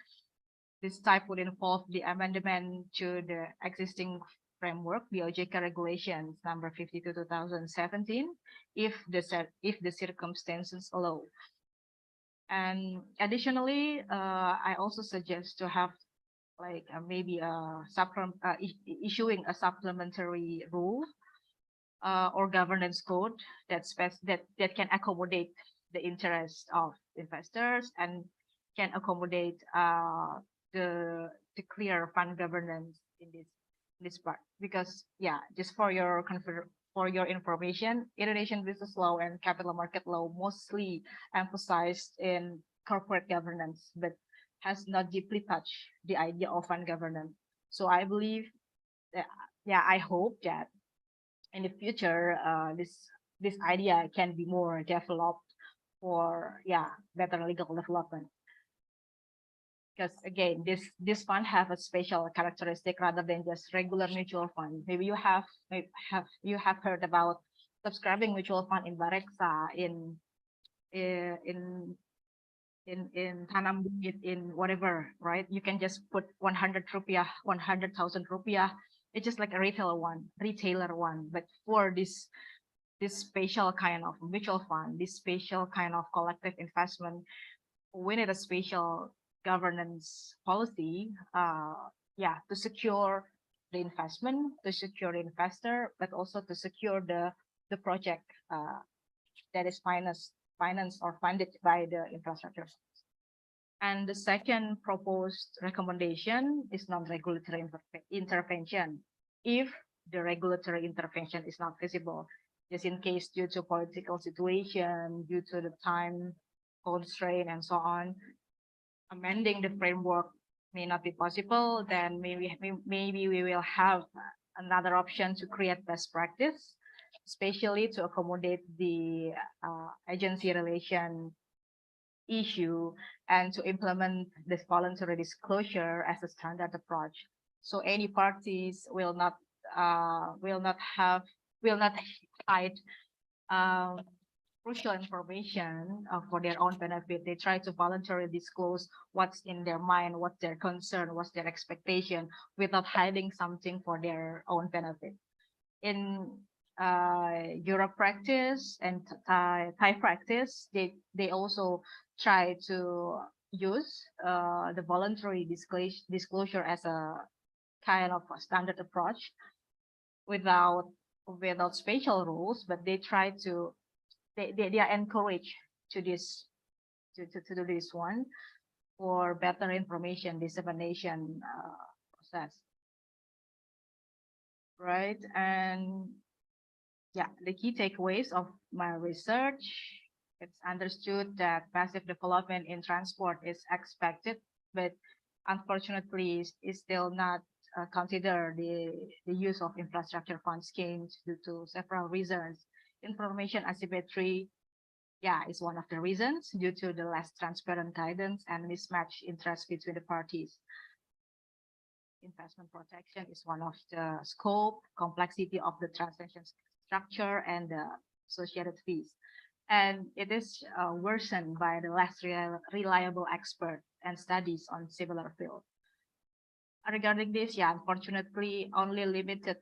This type would involve the amendment to the existing framework, the OJK regulations number 52 2017, if the circumstances allow. And additionally, I also suggest to have like maybe issuing a supplementary rule or governance code that can accommodate the interest of investors and can accommodate the clear fund governance in this part. Because just for your information, Indonesian business law and capital market law mostly emphasized in corporate governance, but has not deeply touched the idea of fund governance. So I believe that, I hope that in the future, this idea can be more developed for better legal development. Because again, this fund have a special characteristic rather than just regular mutual fund. Maybe you have heard about subscribing mutual fund in Bareksa, in Tanam Bukit, in whatever, right? You can just put 100 rupiah, 100,000 rupiah. It's just like a retailer one. But for this special kind of mutual fund, this special kind of collective investment, we need a special governance policy, to secure the investment, to secure the investor, but also to secure the project that is financed or funded by the infrastructure. And the second proposed recommendation is non-regulatory intervention. If the regulatory intervention is not feasible, just in case due to political situation, due to the time constraint and so on, amending the framework may not be possible, then maybe we will have another option to create best practice especially to accommodate the agency relation issue and to implement this voluntary disclosure as a standard approach. So any parties will not hide crucial information for their own benefit. They try to voluntarily disclose what's in their mind, what's their concern, what's their expectation, without hiding something for their own benefit. In Europe practice and Thai practice, they also try to use the voluntary disclosure as a kind of a standard approach without special rules, but they try to they are encouraged to this to do this one for better information dissemination process, right? And yeah, the key takeaways of my research: it's understood that passive development in transport is expected, but unfortunately is still not consider the use of infrastructure fund schemes due to several reasons. Information asymmetry, yeah, is one of the reasons due to the less transparent guidance and mismatched interest between the parties. Investment protection is one of the scope, complexity of the transaction structure, and the associated fees. And it is worsened by the less reliable expert and studies on similar field. Regarding this, yeah, unfortunately, only limited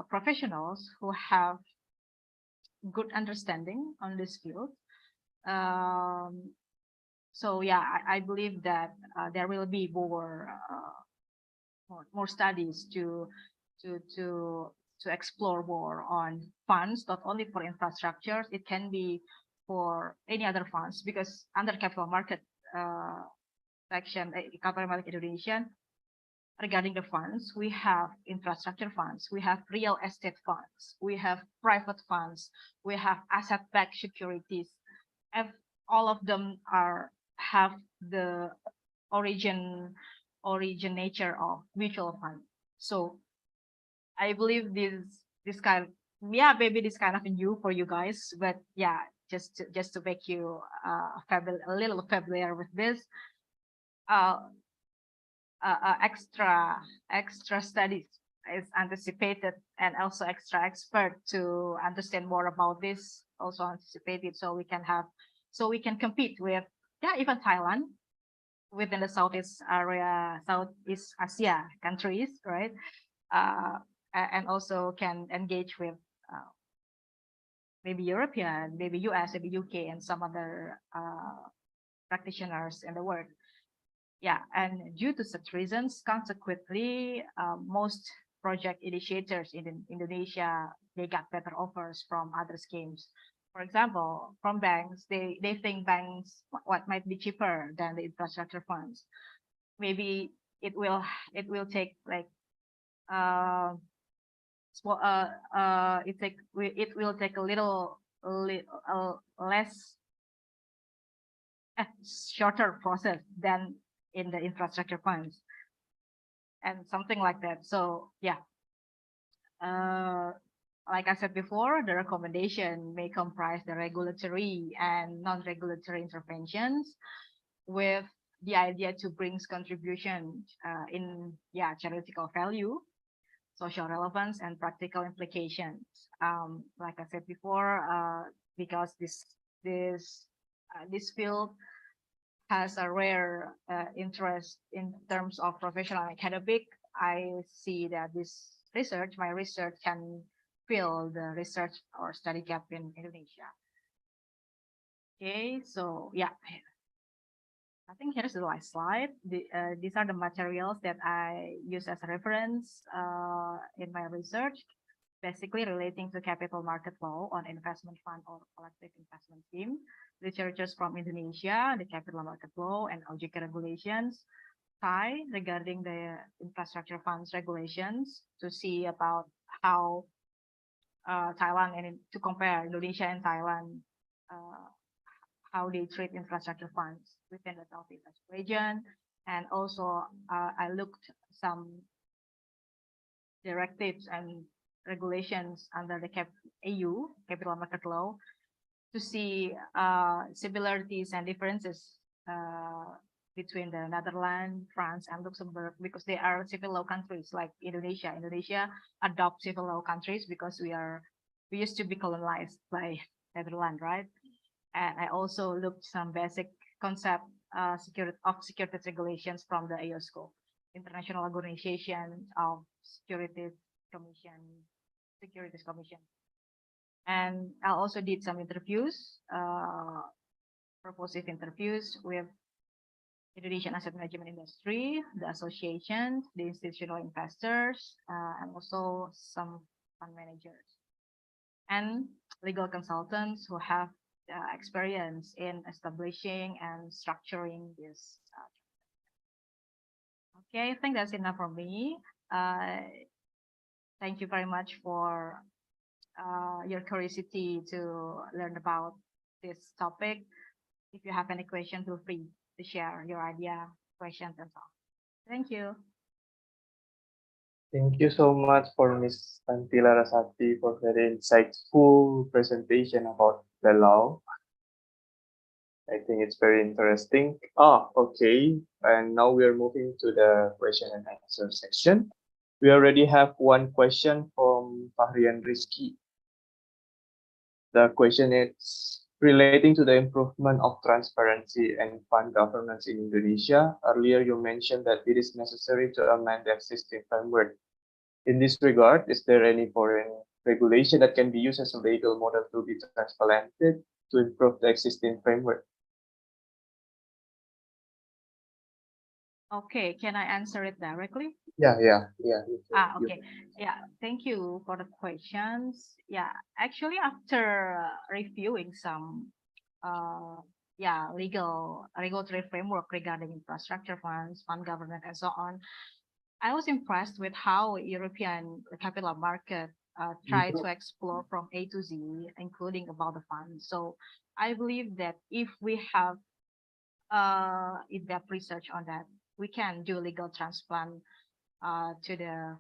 professionals who have good understanding on this field. So yeah, I believe that there will be more studies to explore more on funds, not only for infrastructures. It can be for any other funds, because under capital market section, capital market Indonesia, regarding the funds, we have infrastructure funds, we have real estate funds, we have private funds, we have asset-backed securities. All of them have the origin nature of mutual fund. So I believe this kind, yeah, maybe this kind of new for you guys, but yeah, just to make you a little familiar with this. Extra studies is anticipated, and also extra expert to understand more about this also anticipated, so we can compete with, yeah, even Thailand within the Southeast Asia countries, right? And also can engage with maybe European, maybe US, maybe UK, and some other practitioners in the world. Yeah, and due to such reasons, consequently, most project initiators in Indonesia, they got better offers from other schemes. For example, from banks, they think banks what might be cheaper than the infrastructure funds. Maybe it will take like it will take a little less shorter process than in the infrastructure funds, and something like that. So yeah, like I said before, the recommendation may comprise the regulatory and non-regulatory interventions, with the idea to bring contribution in, yeah, theoretical value, social relevance, and practical implications. Like I said before, because this field has a rare interest in terms of professional and academic, I see that my research can fill the research or study gap in Indonesia. Okay, so yeah, I think here's the last slide. These are the materials that I use as a reference in my research, basically relating to capital market law on investment fund or collective investment scheme, researchers from Indonesia, the capital market law and OJK regulations, Thai regarding the infrastructure funds regulations, to see about how Thailand, and to compare Indonesia and Thailand, how they treat infrastructure funds within the Southeast region. And also I looked some directives and regulations under the EU, Capital Market Law, to see similarities and differences between the Netherlands, France, and Luxembourg, because they are civil law countries like Indonesia. Indonesia adopt civil law countries because we used to be colonized by Netherlands, right? And I also looked some basic concept securities regulations from the IOSCO, International Organization of Securities Commission. And I also did some interviews, purposive interviews with Indonesian asset management industry, the associations, the institutional investors, and also some fund managers and legal consultants who have experience in establishing and structuring this. Okay, I think that's enough for me. Thank you very much for your curiosity to learn about this topic. If you have any questions, feel free to share your idea, questions, and so on. Thank you. Thank you so much for Ms. Tanti Larasati for very insightful presentation about the law. I think it's very interesting. Okay. And now we are moving to the question and answer section. We already have one question from Fahrian Rizki. The question is relating to the improvement of transparency and fund governance in Indonesia. Earlier, you mentioned that it is necessary to amend the existing framework. In this regard, is there any foreign regulation that can be used as a legal model to be transplanted to improve the existing framework? Okay, can I answer it directly? Yeah. Okay. Yeah, thank you for the questions. Yeah, actually, after reviewing some legal regulatory framework regarding infrastructure funds, fund governance, and so on, I was impressed with how European capital market try to explore from A to Z, including about the funds. So I believe that if we have in-depth research on that, we can do legal transplant to the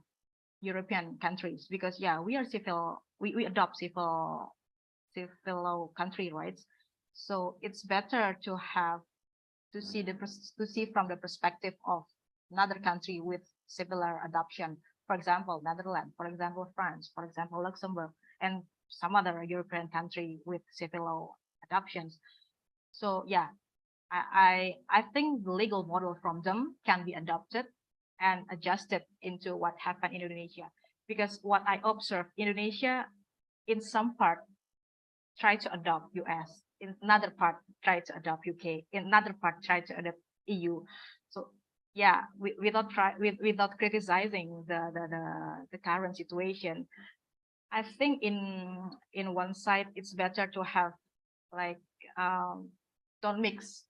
European countries, because we are civil, we adopt civil law country rights. So it's better to have to see from the perspective of another country with similar adoption. For example, Netherlands, for example, France, for example, Luxembourg, and some other European country with civil law adoptions. So I think the legal model from them can be adopted and adjusted into what happened in Indonesia. Because what I observed, Indonesia, in some part, try to adopt US, in another part, try to adopt UK, in another part, try to adopt EU. So without criticizing the current situation, I think in one side it's better to have like don't mix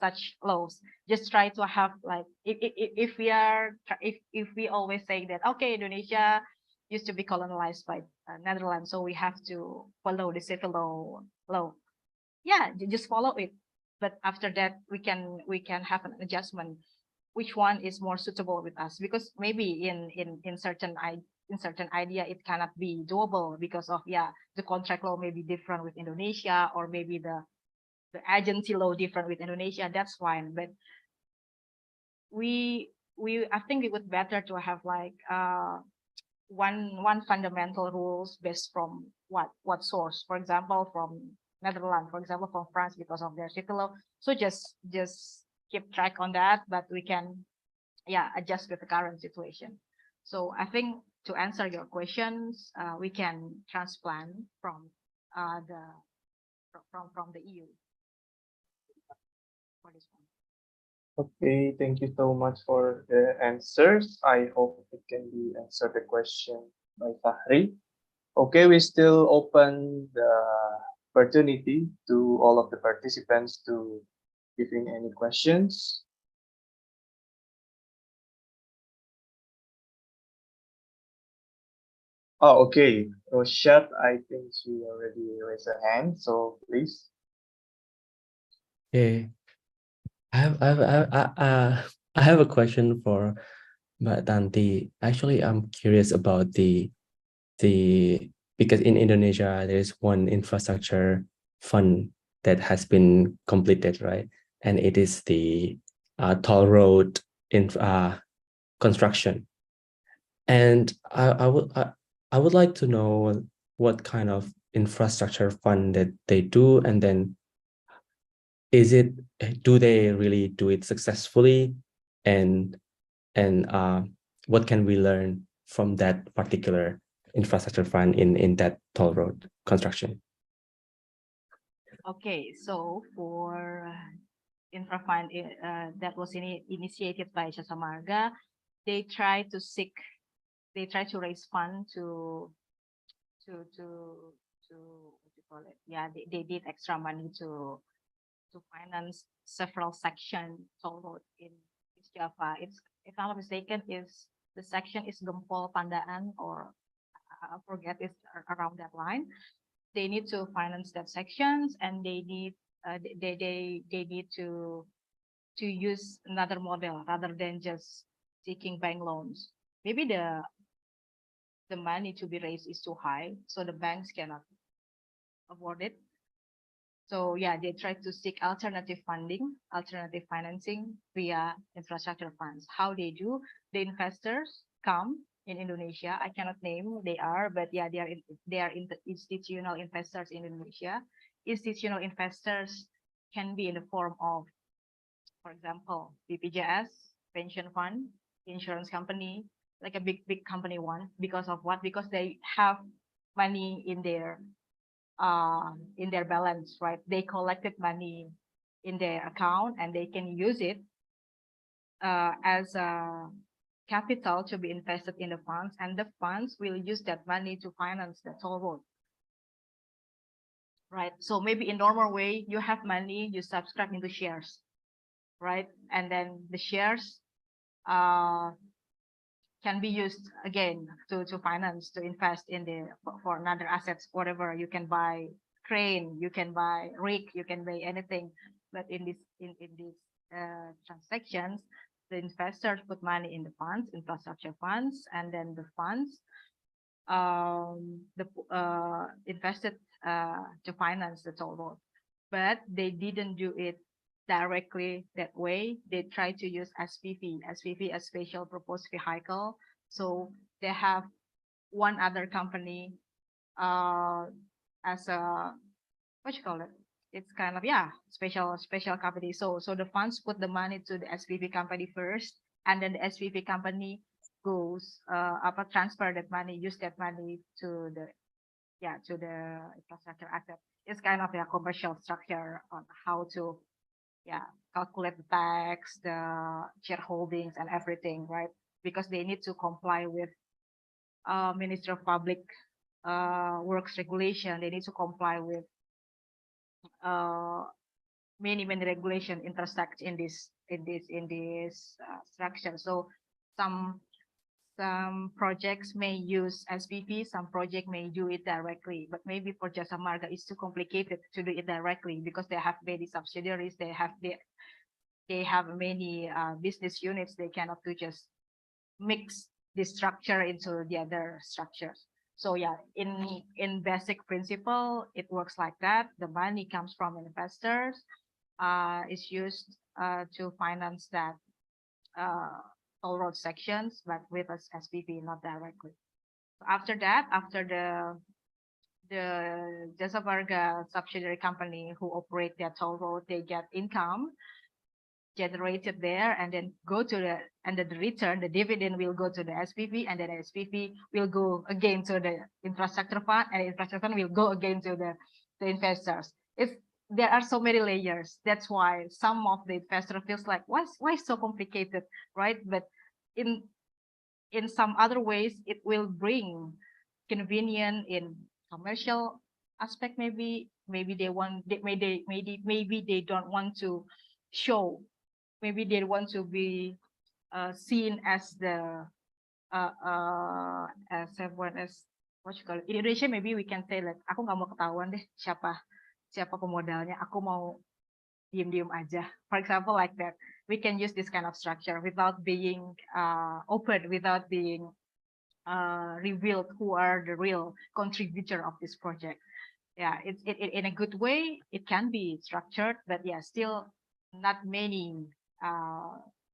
such laws. Just try to have like if we always say that okay, Indonesia used to be colonized by Netherlands, so we have to follow the civil law. Yeah, just follow it. But after that, we can have an adjustment. Which one is more suitable with us? Because maybe in certain idea it cannot be doable because of the contract law may be different with Indonesia, or maybe the agency law different with Indonesia. That's fine, but I think it would better to have like one fundamental rules based from what source. For example, from Netherlands, for example, from France, because of their civil law. So just keep track on that, but we can adjust with the current situation. So I think to answer your questions, we can transplant from the EU for this one. Okay, thank you so much for the answers. I hope it can be answered the question by Fahri. Okay, we still open the opportunity to all of the participants to giving any questions. Oh, okay. Rochelle, I think she already raised her hand, so please. Okay. I have a question for Mbak Tanti. Actually, I'm curious about the because in Indonesia there is one infrastructure fund that has been completed, right? And it is the toll road construction. And I would like to know what kind of infrastructure fund that they do, and then do they really do it successfully, and what can we learn from that particular infrastructure fund in that toll road construction? Okay, so for infra fund that was initiated by Jasa Marga, they try to raise fund to what you call it? Yeah, they did extra money to finance several section toll road in East Java. It's, if I'm not mistaken, is the section is Gempol Pandaan, or I forget, it's around that line. They need to finance that sections, and they need to use another model rather than just taking bank loans. Maybe the money to be raised is too high, so the banks cannot afford it. So yeah, they try to seek alternative funding, alternative financing via infrastructure funds. How they do? The investors come in Indonesia. I cannot name who they are, but yeah, they are institutional investors in Indonesia. Institutional investors can be in the form of, for example, BPJS, pension fund, insurance company, like a big company one. Because of what? Because they have money in their balance, right? They collected money in their account, and they can use it as a capital to be invested in the funds, and the funds will use that money to finance the toll road, right? So maybe in normal way, you have money, you subscribe into shares, right? And then the shares can be used again to finance, to invest in for another assets, whatever. You can buy crane, you can buy rig, you can buy anything. But in these transactions, the investors put money in the funds, infrastructure funds, and then the funds invested to finance the toll road. But they didn't do it directly that way. They try to use SPV, a special purpose vehicle. So they have one other company as a, what you call it? It's kind of, yeah, special company. So the funds put the money to the SPV company first, and then the SPV company goes transfer that money, use that money to the infrastructure asset. It's kind of a commercial structure on how to calculate the tax, the shareholdings, and everything, right? Because they need to comply with Ministry of Public Works regulation. They need to comply with many regulation intersect in this structure. So some projects may use SPV, some project may do it directly, but maybe for Jasa Marga it's too complicated to do it directly because they have many subsidiaries, they have many business units. They cannot do just mix this structure into the other structures. So yeah, in basic principle, it works like that. The money comes from investors, is used to finance that toll road sections, but with us SPV, not directly. So after that, after the Jasa Marga subsidiary company who operate their toll road, they get income generated there, and then go to the return, the dividend will go to the SPV, and then the SPV will go again to the infrastructure fund, and the infrastructure fund will go again to the investors. There are so many layers. That's why some of the investor feels like, why so complicated, right? But in some other ways, it will bring convenience in commercial aspect. Maybe they don't want to show. Maybe they want to be seen as the as everyone as what you call it. In Indonesia, maybe we can say like, aku nggak mau ketahuan deh siapa pemodalnya, aku mau diem aja. For example, like that, we can use this kind of structure without being open, without being revealed who are the real contributor of this project. Yeah, in a good way. It can be structured, but yeah, still not many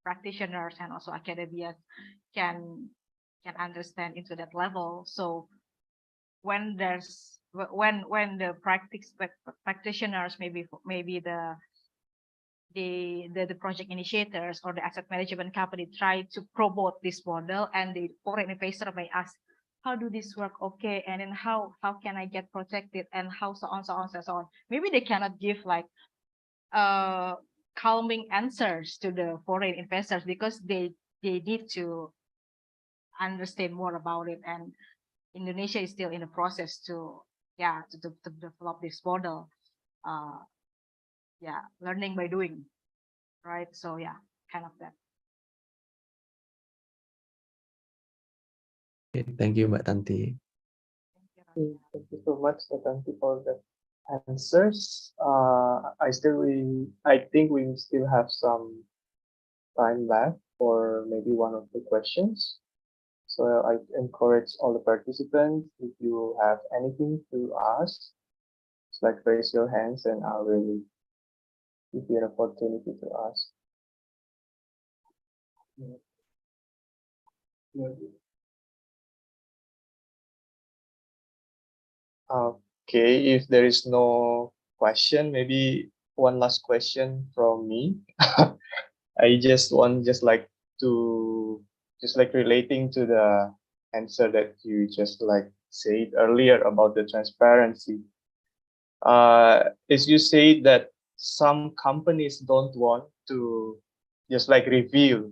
practitioners and also academia can understand into that level. So when when the practitioners, maybe the project initiators or the asset management company try to promote this model, and the foreign investor may ask, how do this work? Okay, and then how can I get protected, and how so on, so on, so on. Maybe they cannot give like calming answers to the foreign investors, because they need to understand more about it, and Indonesia is still in the process to to develop this model. Yeah, learning by doing, right? So yeah, kind of that. Okay, thank you, Mbak Tanti. Thank you so much, Tanti, for the answers. I think we still have some time left for maybe one of the questions. So I encourage all the participants, if you have anything to ask, just like raise your hands and I will give you an opportunity to ask. Okay, if there is no question, maybe one last question from me. I just want just like relating to the answer that you just like said earlier about the transparency. As you say that some companies don't want to just like reveal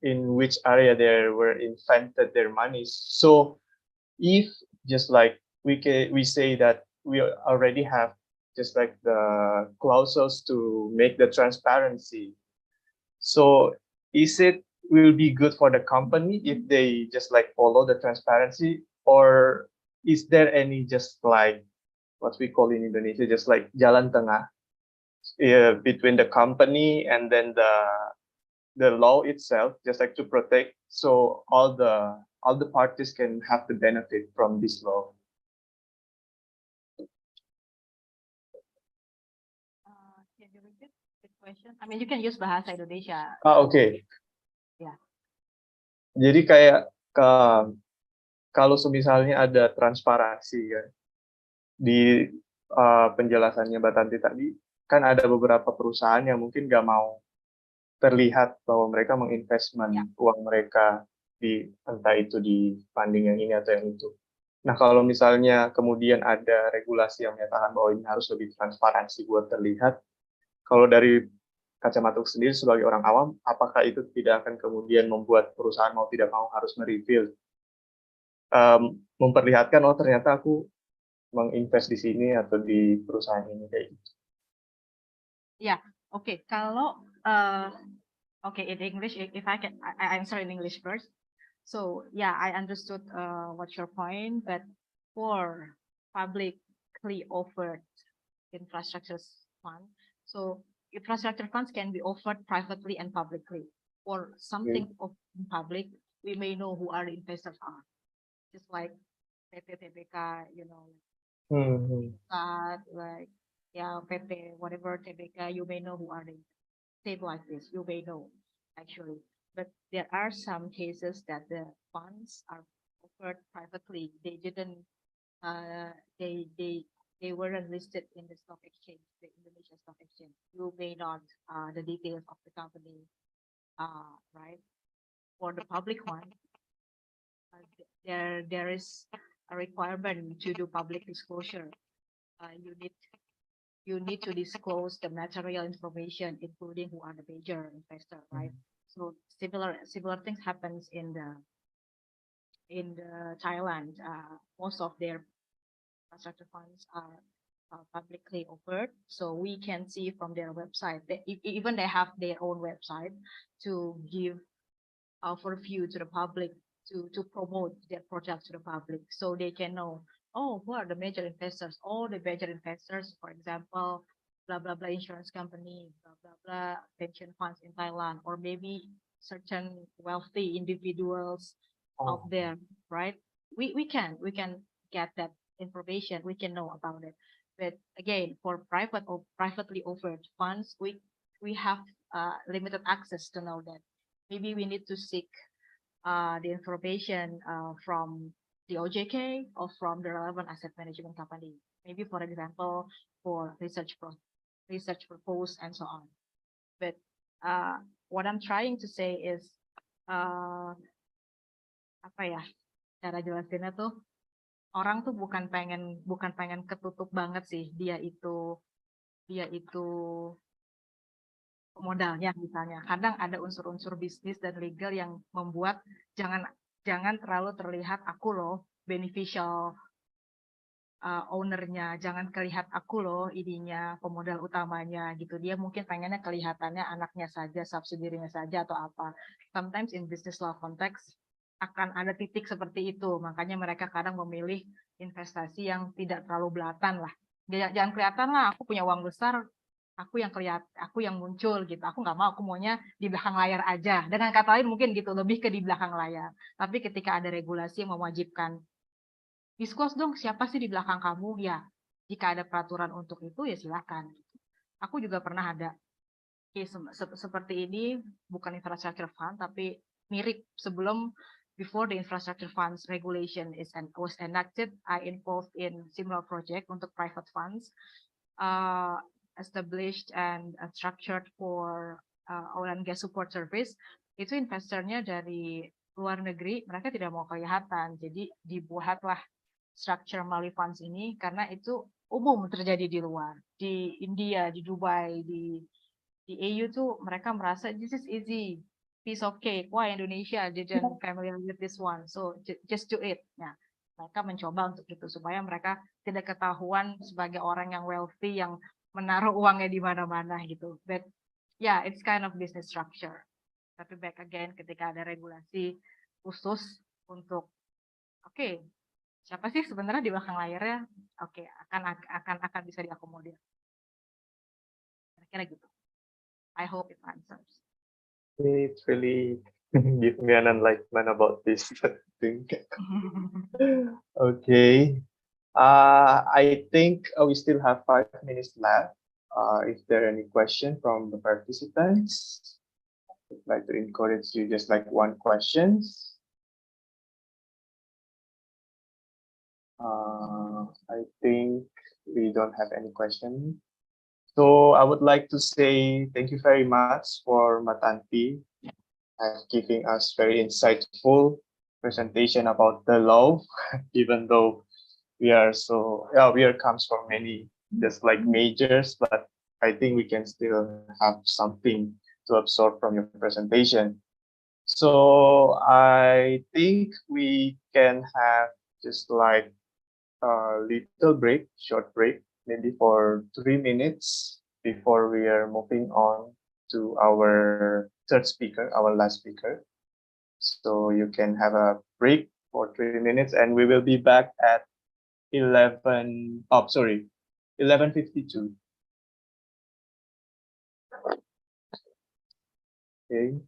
in which area they were invested their money. So if just like we say that we already have just like the clauses to make the transparency. So is it will be good for the company if they just like follow the transparency, or is there any just like what we call in Indonesia just like jalan tengah between the company and then the law itself, just like to protect so all the parties can have the benefit from this law. Can you repeat the question? I mean, you can use bahasa Indonesia. Okay. Ya. Jadi kayak kalau misalnya ada transparansi kan di penjelasannya Mbak Tanti tadi, kan ada beberapa perusahaan yang mungkin nggak mau terlihat bahwa mereka menginvestment uang mereka di entah itu di funding yang ini atau yang itu. Nah, kalau misalnya kemudian ada regulasi yang menyatakan bahwa ini harus lebih transparansi buat terlihat, kalau dari kacamata sendiri sebagai orang awam, apakah itu tidak akan kemudian membuat perusahaan mau tidak mau harus mereveal, memperlihatkan oh ternyata aku menginvest di sini atau di perusahaan ini kayak gitu. Ya, oke. Kalau okay, in English, if I can, I answer in English first. So yeah, I understood what's your point, but for publicly offered infrastructure fund, so infrastructure funds can be offered privately and publicly. For something of public, we may know who our investors are, just like PT TBK, you know, like PT whatever TBK, you may know who are they. Same like this, you may know actually. But there are some cases that the funds are offered privately. They didn't, they weren't listed in the stock exchange, the Indonesia Stock Exchange. You may not the details of the company, right? For the public one, there is a requirement to do public disclosure. You need to disclose the material information, including who are the major investor, right? So similar things happens in the Thailand. Most of their infrastructure funds are publicly offered, so we can see from their website. Even they have their own website to give for view to the public, to promote their project to the public, so they can know, oh, who are the major investors? All the major investors, for example, blah blah blah insurance company, blah blah blah pension funds in Thailand, or maybe certain wealthy individuals out there, right? We can get that information, we can know about it. But again, for private or privately offered funds, we have limited access to know that. Maybe we need to seek the information from the OJK or from the relevant asset management company. Maybe, for example, for research purpose and so on. But what I'm trying to say is, apa ya, cara jelasinnya tuh, orang tuh bukan pengen ketutup banget sih, dia itu modalnya misalnya. Kadang ada unsur-unsur bisnis dan legal yang membuat jangan terlalu terlihat aku loh beneficial ownernya, jangan kelihatan aku loh ininya pemodal utamanya gitu. Dia mungkin pengennya kelihatannya anaknya saja, subsidiarinya saja atau apa. Sometimes in business law context akan ada titik seperti itu, makanya mereka kadang memilih investasi yang tidak terlalu belatan lah. Jangan kelihatan lah aku punya uang besar, aku yang muncul gitu. Aku nggak mau, aku maunya di belakang layar aja. Dengan kata lain mungkin gitu, lebih ke di belakang layar. Tapi ketika ada regulasi yang mewajibkan disclose dong siapa sih di belakang kamu, ya jika ada peraturan untuk itu ya silakan. Aku juga pernah ada case seperti ini, bukan infrastructure fund tapi mirip sebelum before the infrastructure funds regulation was enacted, I involved in similar project untuk private funds, established and structured for oil and gas support service. Itu investornya dari luar negeri, mereka tidak mau kelihatan, jadi dibuatlah structure melalui funds ini karena itu umum terjadi di luar, di India, di Dubai, di EU tuh mereka merasa this is easy, piece of cake. Why Indonesia didn't familiar with this one, so just do it. Nah, mereka mencoba untuk itu supaya mereka tidak ketahuan sebagai orang yang wealthy yang menaruh uangnya di mana-mana gitu. But yeah, it's kind of business structure. Tapi back again ketika ada regulasi khusus untuk siapa sih sebenarnya di belakang layarnya? Akan bisa diakomodir. Kira-kira gitu. I hope it answers. It really give me an enlightenment about this thing. Okay. I think we still have 5 minutes left. If there are any question from the participants, I'd like to encourage you just like one questions. I think we don't have any question. So I would like to say thank you very much for Matanti giving us very insightful presentation about the law, even though we are comes from many just like majors, but I think we can still have something to absorb from your presentation. So I think we can have just like a little break, short break, maybe for 3 minutes before we are moving on to our third speaker, our last speaker. So you can have a break for 3 minutes and we will be back at 11:52. Okay.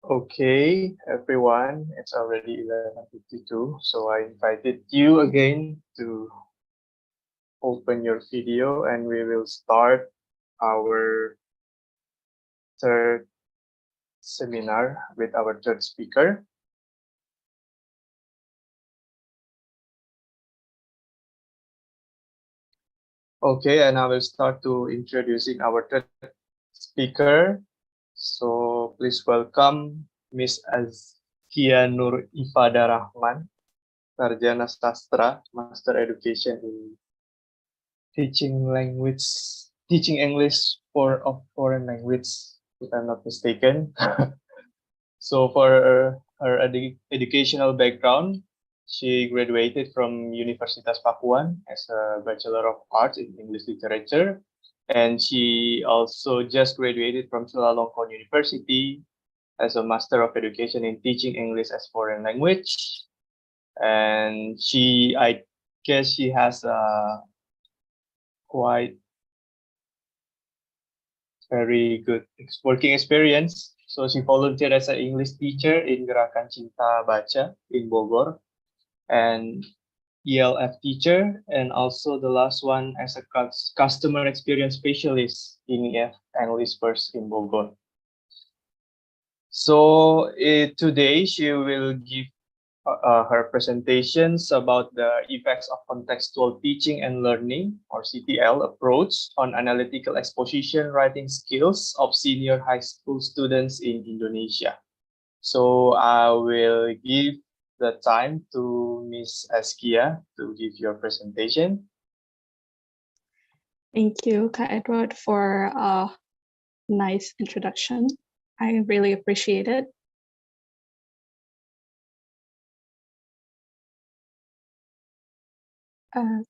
Okay, everyone, it's already 11:52, so I invited you again to open your video and we will start our third seminar with our third speaker. Okay, and I will start to introducing our third speaker. So please welcome Miss Azkia Nur Ifada Rahman, Sarjana Sastra, Master Education in teaching English for of foreign language, if I'm not mistaken. So for her educational background, she graduated from Universitas Pakuan as a Bachelor of Arts in English Literature. And she also just graduated from Chulalongkorn University as a Master of Education in Teaching English as Foreign Language. And I guess she has a quite very good working experience. So she volunteered as an English teacher in Gerakan Cinta Baca in Bogor and ELF teacher, and also the last one as a customer experience specialist in EF English First in Bogor. So today she will give her presentations about the effects of contextual teaching and learning, or CTL, approach on analytical exposition writing skills of senior high school students in Indonesia. So I will give the time to Miss Askia to give your presentation. Thank you, Kak Edward, for a nice introduction. I really appreciate it.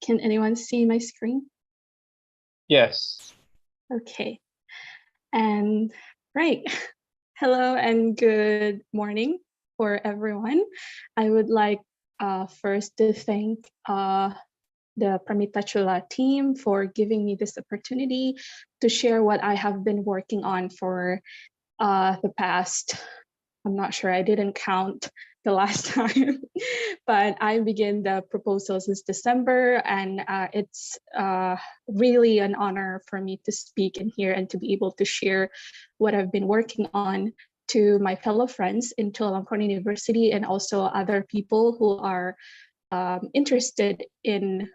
Can anyone see my screen? Yes. Okay. And right. Hello and good morning for everyone. I would like first to thank the Pramita Chula team for giving me this opportunity to share what I have been working on for the past, I'm not sure, I didn't count the last time, but I began the proposal since December, and it's really an honor for me to speak in here and to be able to share what I've been working on to my fellow friends in Chulalongkorn University and also other people who are interested in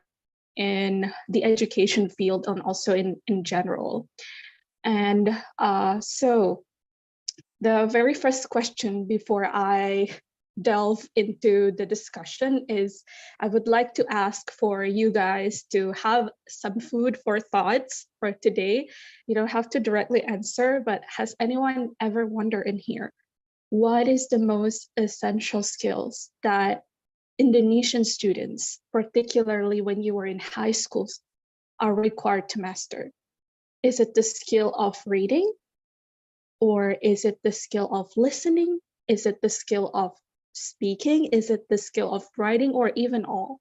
the education field and also in general. And so the very first question before I delve into the discussion is I would like to ask for you guys to have some food for thoughts for today. You don't have to directly answer, but has anyone ever wondered in here, what is the most essential skills that Indonesian students, particularly when you were in high schools, are required to master? Is it the skill of reading? Or is it the skill of listening? Is it the skill of speaking? Is it the skill of writing, or even all?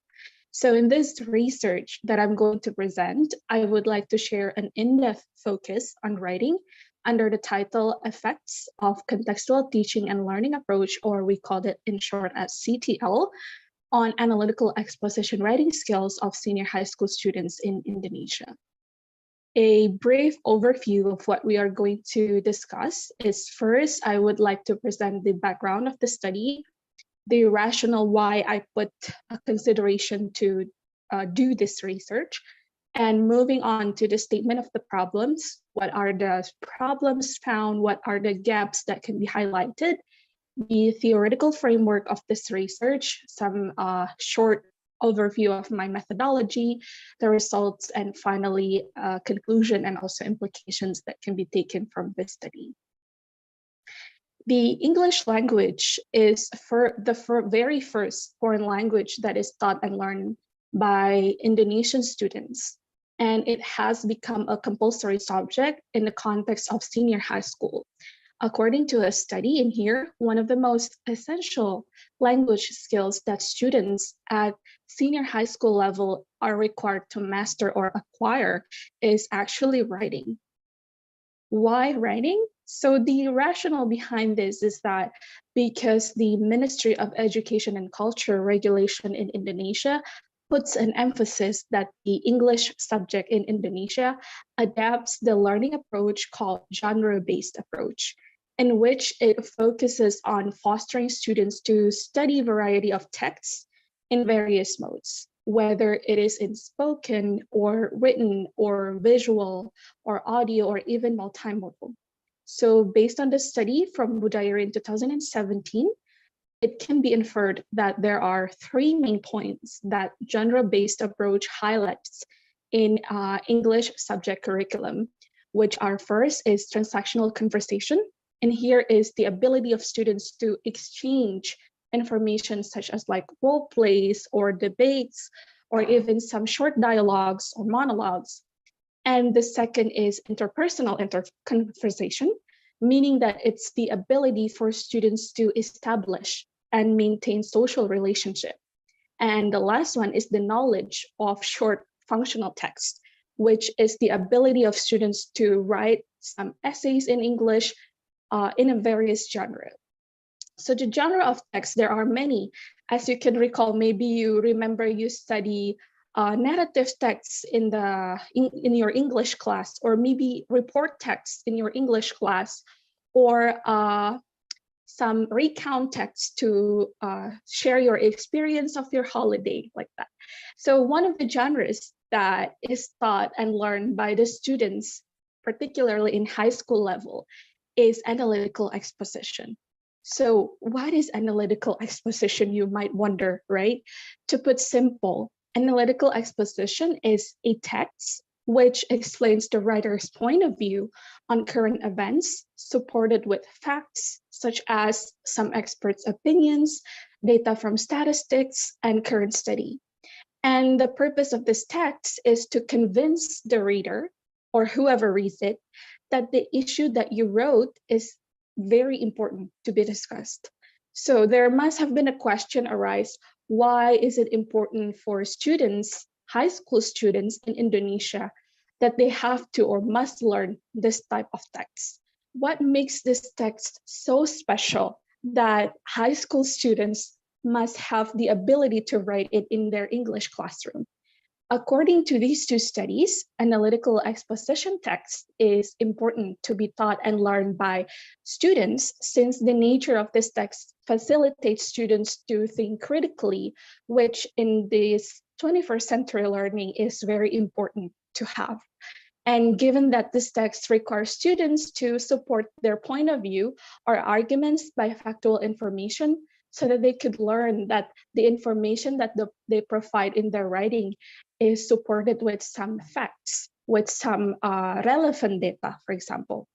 So in this research that I'm going to present, I would like to share an in-depth focus on writing under the title Effects of Contextual Teaching and Learning Approach, or we called it in short as CTL, on analytical exposition writing skills of senior high school students in Indonesia. A brief overview of what we are going to discuss is, first, I would like to present the background of the study, the rationale why I put a consideration to do this research, and moving on to the statement of the problems. What are the problems found? What are the gaps that can be highlighted? The theoretical framework of this research, some short overview of my methodology, the results, and finally, conclusion and also implications that can be taken from this study. The English language is the very first foreign language that is taught and learned by Indonesian students, and it has become a compulsory subject in the context of senior high school. According to a study in here, one of the most essential language skills that students at senior high school level are required to master or acquire is actually writing. Why writing? So the rationale behind this is that because the Ministry of Education and Culture regulation in Indonesia puts an emphasis that the English subject in Indonesia adapts the learning approach called genre-based approach, in which it focuses on fostering students to study a variety of texts in various modes, whether it is in spoken or written or visual or audio or even multimodal. So based on the study from Budaya in 2017, it can be inferred that there are three main points that genre-based approach highlights in English subject curriculum, which are first is transactional conversation. And here is the ability of students to exchange information such as like role plays or debates, or even some short dialogues or monologues. And the second is interpersonal conversation, meaning that it's the ability for students to establish and maintain social relationship. And the last one is the knowledge of short functional text, which is the ability of students to write some essays in English in a various genre. So the genre of text, there are many. As you can recall, maybe you remember you study narrative texts in your English class, or maybe report text in your English class, or some recount text to share your experience of your holiday, like that. So one of the genres that is taught and learned by the students, particularly in high school level, is analytical exposition. So what is analytical exposition, you might wonder, right? To put simple, analytical exposition is a text which explains the writer's point of view on current events, supported with facts such as some experts' opinions, data from statistics, and current study. And the purpose of this text is to convince the reader or whoever reads it that the issue that you wrote is very important to be discussed. So there must have been a question arise, why is it important for students, high school students in Indonesia, that they have to or must learn this type of text? What makes this text so special that high school students must have the ability to write it in their English classroom? According to these two studies, analytical exposition text is important to be taught and learned by students, since the nature of this text facilitates students to think critically, which in this 21st century learning is very important to have. And given that this text requires students to support their point of view or arguments by factual information, so that they could learn that the information that they provide in their writing is supported with some facts, with some relevant data, for example.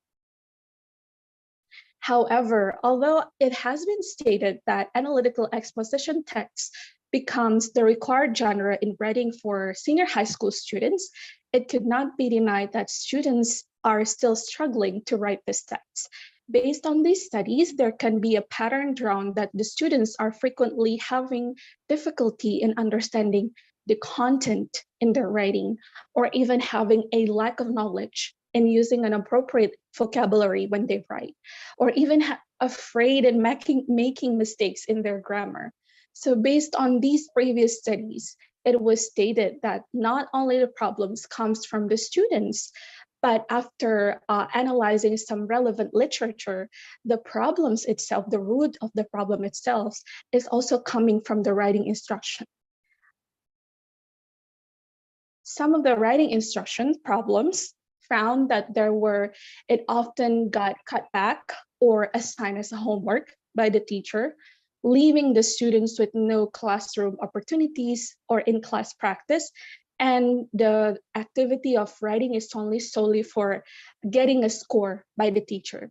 However, although it has been stated that analytical exposition text becomes the required genre in writing for senior high school students, it could not be denied that students are still struggling to write this text. Based on these studies, there can be a pattern drawn that the students are frequently having difficulty in understanding the content in their writing, or even having a lack of knowledge in using an appropriate vocabulary when they write, or even afraid in making mistakes in their grammar. So based on these previous studies, it was stated that not only the problems comes from the students, but after analyzing some relevant literature, the problems itself, the root of the problem itself, is also coming from the writing instruction. Some of the writing instruction problems found that it often got cut back or assigned as a homework by the teacher, leaving the students with no classroom opportunities or in-class practice. And the activity of writing is only solely for getting a score by the teacher.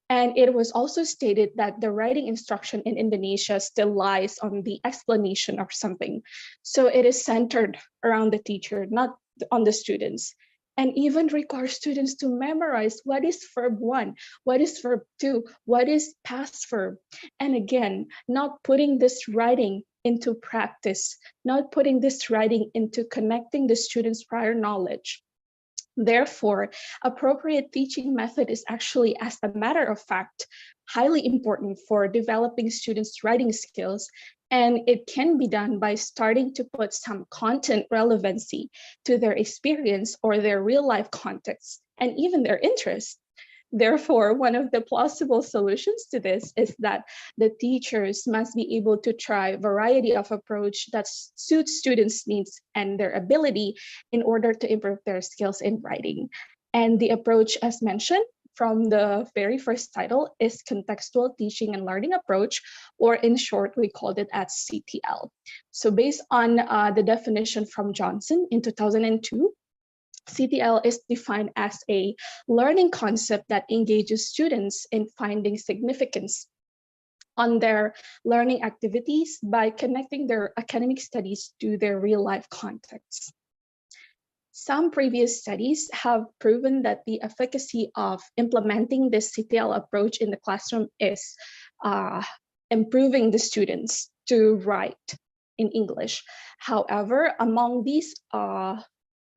And it was also stated that the writing instruction in Indonesia still lies on the explanation of something. So it is centered around the teacher, not on the students. And even requires students to memorize what is verb 1, what is verb 2, what is past verb. And again, not putting this writing into practice, not putting this writing into connecting the students' prior knowledge Therefore, appropriate teaching method is actually, as a matter of fact, highly important for developing students' writing skills, and it can be done by starting to put some content relevancy to their experience or their real-life context, and even their interests. Therefore, one of the plausible solutions to this is that the teachers must be able to try a variety of approach that suits students' needs and their ability in order to improve their skills in writing. And the approach, as mentioned from the very first title, is contextual teaching and learning approach, or in short, we called it as CTL. So based on the definition from Johnson in 2002, CTL is defined as a learning concept that engages students in finding significance on their learning activities by connecting their academic studies to their real-life context. Some previous studies have proven that the efficacy of implementing this CTL approach in the classroom is improving the students to write in English. However, among these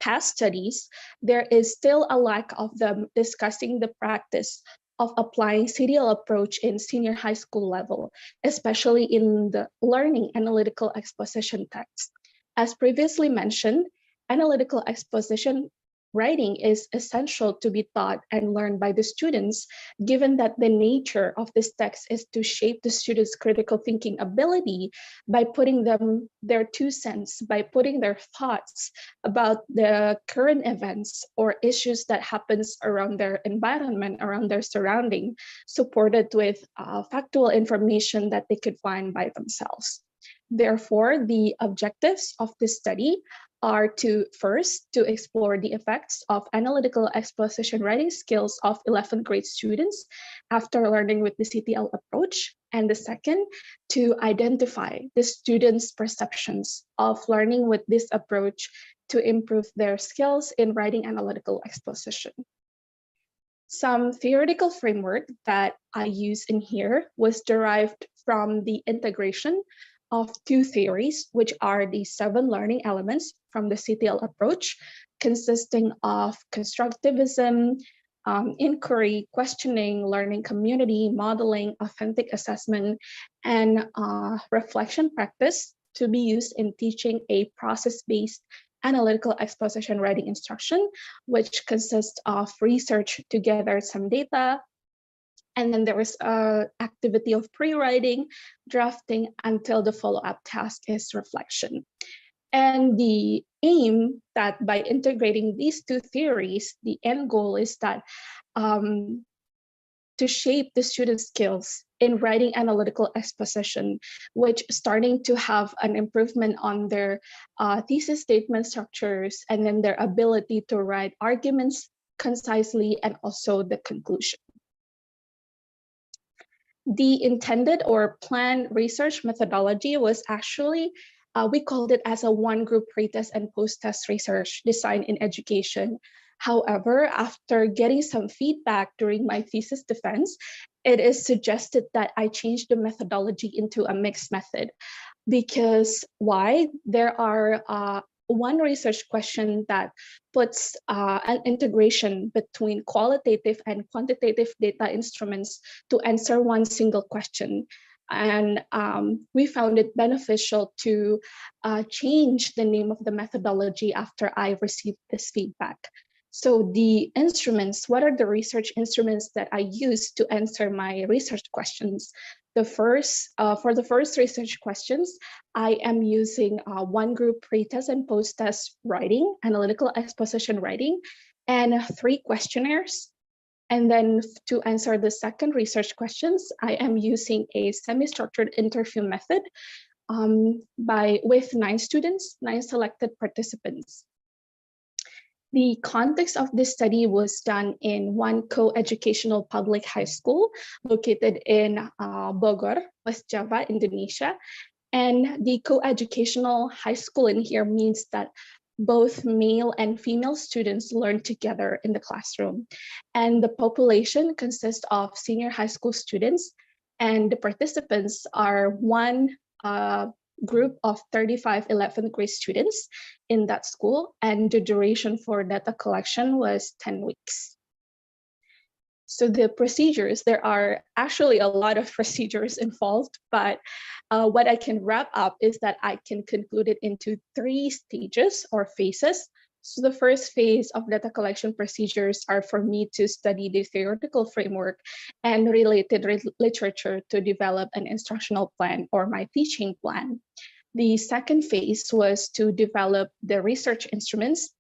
past studies, there is still a lack of them discussing the practice of applying CTL approach in senior high school level, especially in the learning analytical exposition text. As previously mentioned, analytical exposition writing is essential to be taught and learned by the students, given that the nature of this text is to shape the students' critical thinking ability by putting them their 2 cents, by putting their thoughts about the current events or issues that happens around their environment, around their surrounding, supported with factual information that they could find by themselves. Therefore, the objectives of this study are to first, to explore the effects of analytical exposition writing skills of 11th grade students after learning with the CTL approach. And the second, to identify the students' perceptions of learning with this approach to improve their skills in writing analytical exposition. Some theoretical framework that I use in here was derived from the integration of 2 theories, which are the 7 learning elements from the CTL approach, consisting of constructivism, inquiry, questioning, learning community, modeling, authentic assessment, and reflection practice to be used in teaching a process-based analytical exposition writing instruction, which consists of research to gather some data. And then there is an activity of pre-writing, drafting, until the follow-up task is reflection. And the aim that by integrating these 2 theories, the end goal is that to shape the students' skills in writing analytical exposition, which starting to have an improvement on their thesis statement structures, and then their ability to write arguments concisely, and also the conclusion. The intended or planned research methodology was actually, we called it as a one-group pretest and post-test research design in education. However, after getting some feedback during my thesis defense, it is suggested that I change the methodology into a mixed method. Because why? There are one research question that puts an integration between qualitative and quantitative data instruments to answer one single question. And we found it beneficial to change the name of the methodology after I received this feedback. So the instruments, what are the research instruments that I use to answer my research questions? For the first research questions, I am using one group pre-test and post-test writing, analytical exposition writing, and 3 questionnaires. And then to answer the second research questions, I am using a semi-structured interview method with 9 students, 9 selected participants. The context of this study was done in one co-educational public high school located in Bogor, West Java, Indonesia. And the co-educational high school in here means that both male and female students learn together in the classroom. And the population consists of senior high school students, and the participants are one group of 35 11th grade students in that school, and the duration for data collection was 10 weeks. So the procedures, there are actually a lot of procedures involved, but what I can wrap up is that I can conclude it into 3 stages or phases. So the first phase of data collection procedures are for me to study the theoretical framework and related literature to develop an instructional plan or my teaching plan. The second phase was to develop the research instruments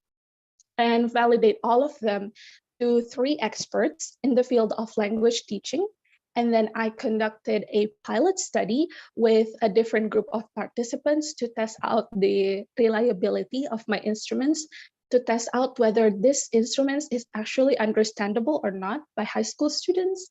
and validate all of them to 3 experts in the field of language teaching. And then I conducted a pilot study with a different group of participants to test out the reliability of my instruments, to test out whether this instruments is actually understandable or not by high school students.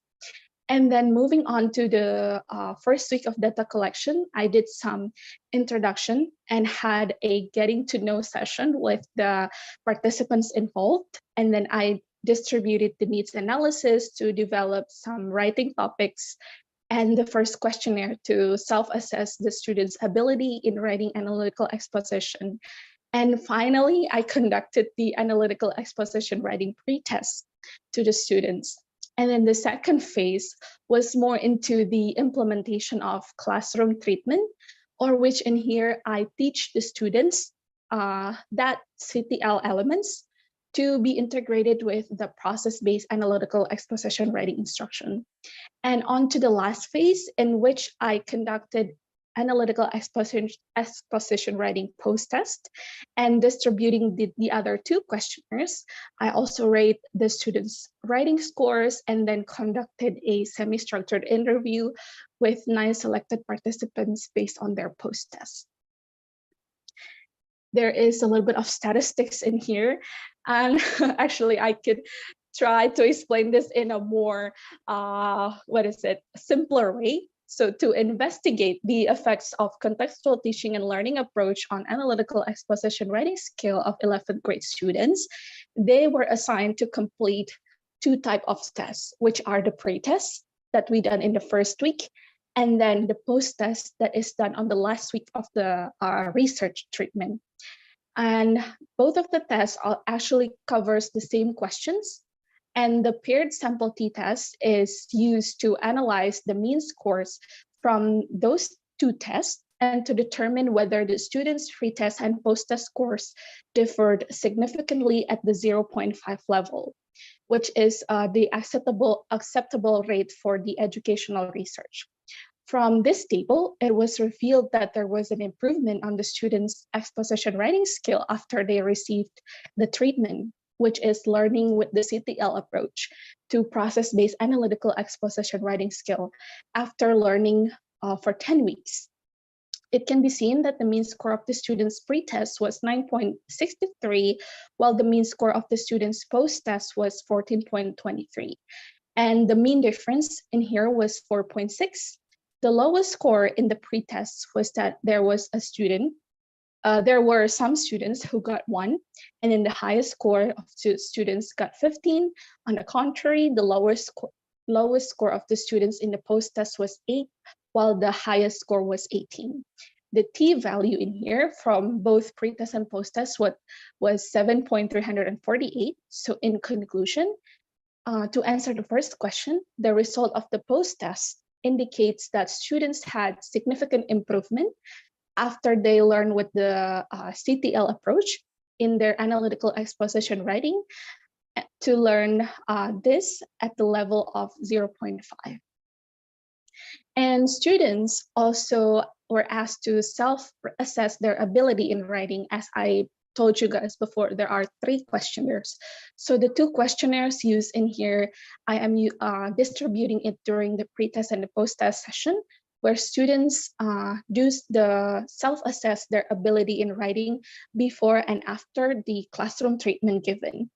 And then moving on to the first week of data collection, I did some introduction and had a getting to know session with the participants involved. And then I distributed the needs analysis to develop some writing topics and the first questionnaire to self-assess the students' ability in writing analytical exposition. And finally, I conducted the analytical exposition writing pre-test to the students. And then the second phase was more into the implementation of classroom treatment, or which in here I teach the students that CTL elements to be integrated with the process-based analytical exposition writing instruction. And on to the last phase, in which I conducted analytical exposition writing post-test and distributing the other 2 questionnaires. I also rate the students' writing scores and then conducted a semi-structured interview with 9 selected participants based on their post-test. There is a little bit of statistics in here, and actually I could try to explain this in a more, simpler way. So to investigate the effects of contextual teaching and learning approach on analytical exposition writing skill of 11th grade students, they were assigned to complete 2 types of tests, which are the pre-tests that we done in the first week, and then the post-test that is done on the last week of the research treatment. And both of the tests actually covers the same questions. And the paired sample t-test is used to analyze the mean scores from those 2 tests and to determine whether the students' pre-test and post-test scores differed significantly at the 0.5 level, which is the acceptable rate for the educational research. From this table, it was revealed that there was an improvement on the students' exposition writing skill after they received the treatment, which is learning with the CTL approach to process-based analytical exposition writing skill after learning for 10 weeks. It can be seen that the mean score of the students' pre-test was 9.63, while the mean score of the students' post-test was 14.23. And the mean difference in here was 4.6. The lowest score in the pre-test was that there were some students who got 1, and then the highest score of students got 15. On the contrary, the lowest score of the students in the post-test was 8, while the highest score was 18. The t-value in here from both pre-test and post-test was 7.348. So in conclusion, to answer the first question, the result of the post-test indicates that students had significant improvement after they learn with the CTL approach in their analytical exposition writing to learn this at the level of 0.5. And students also were asked to self-assess their ability in writing. As I told you guys before, there are 3 questionnaires. So the 2 questionnaires used in here, I am distributing it during the pre-test and the post-test session, where students do the self-assess their ability in writing before and after the classroom treatment given.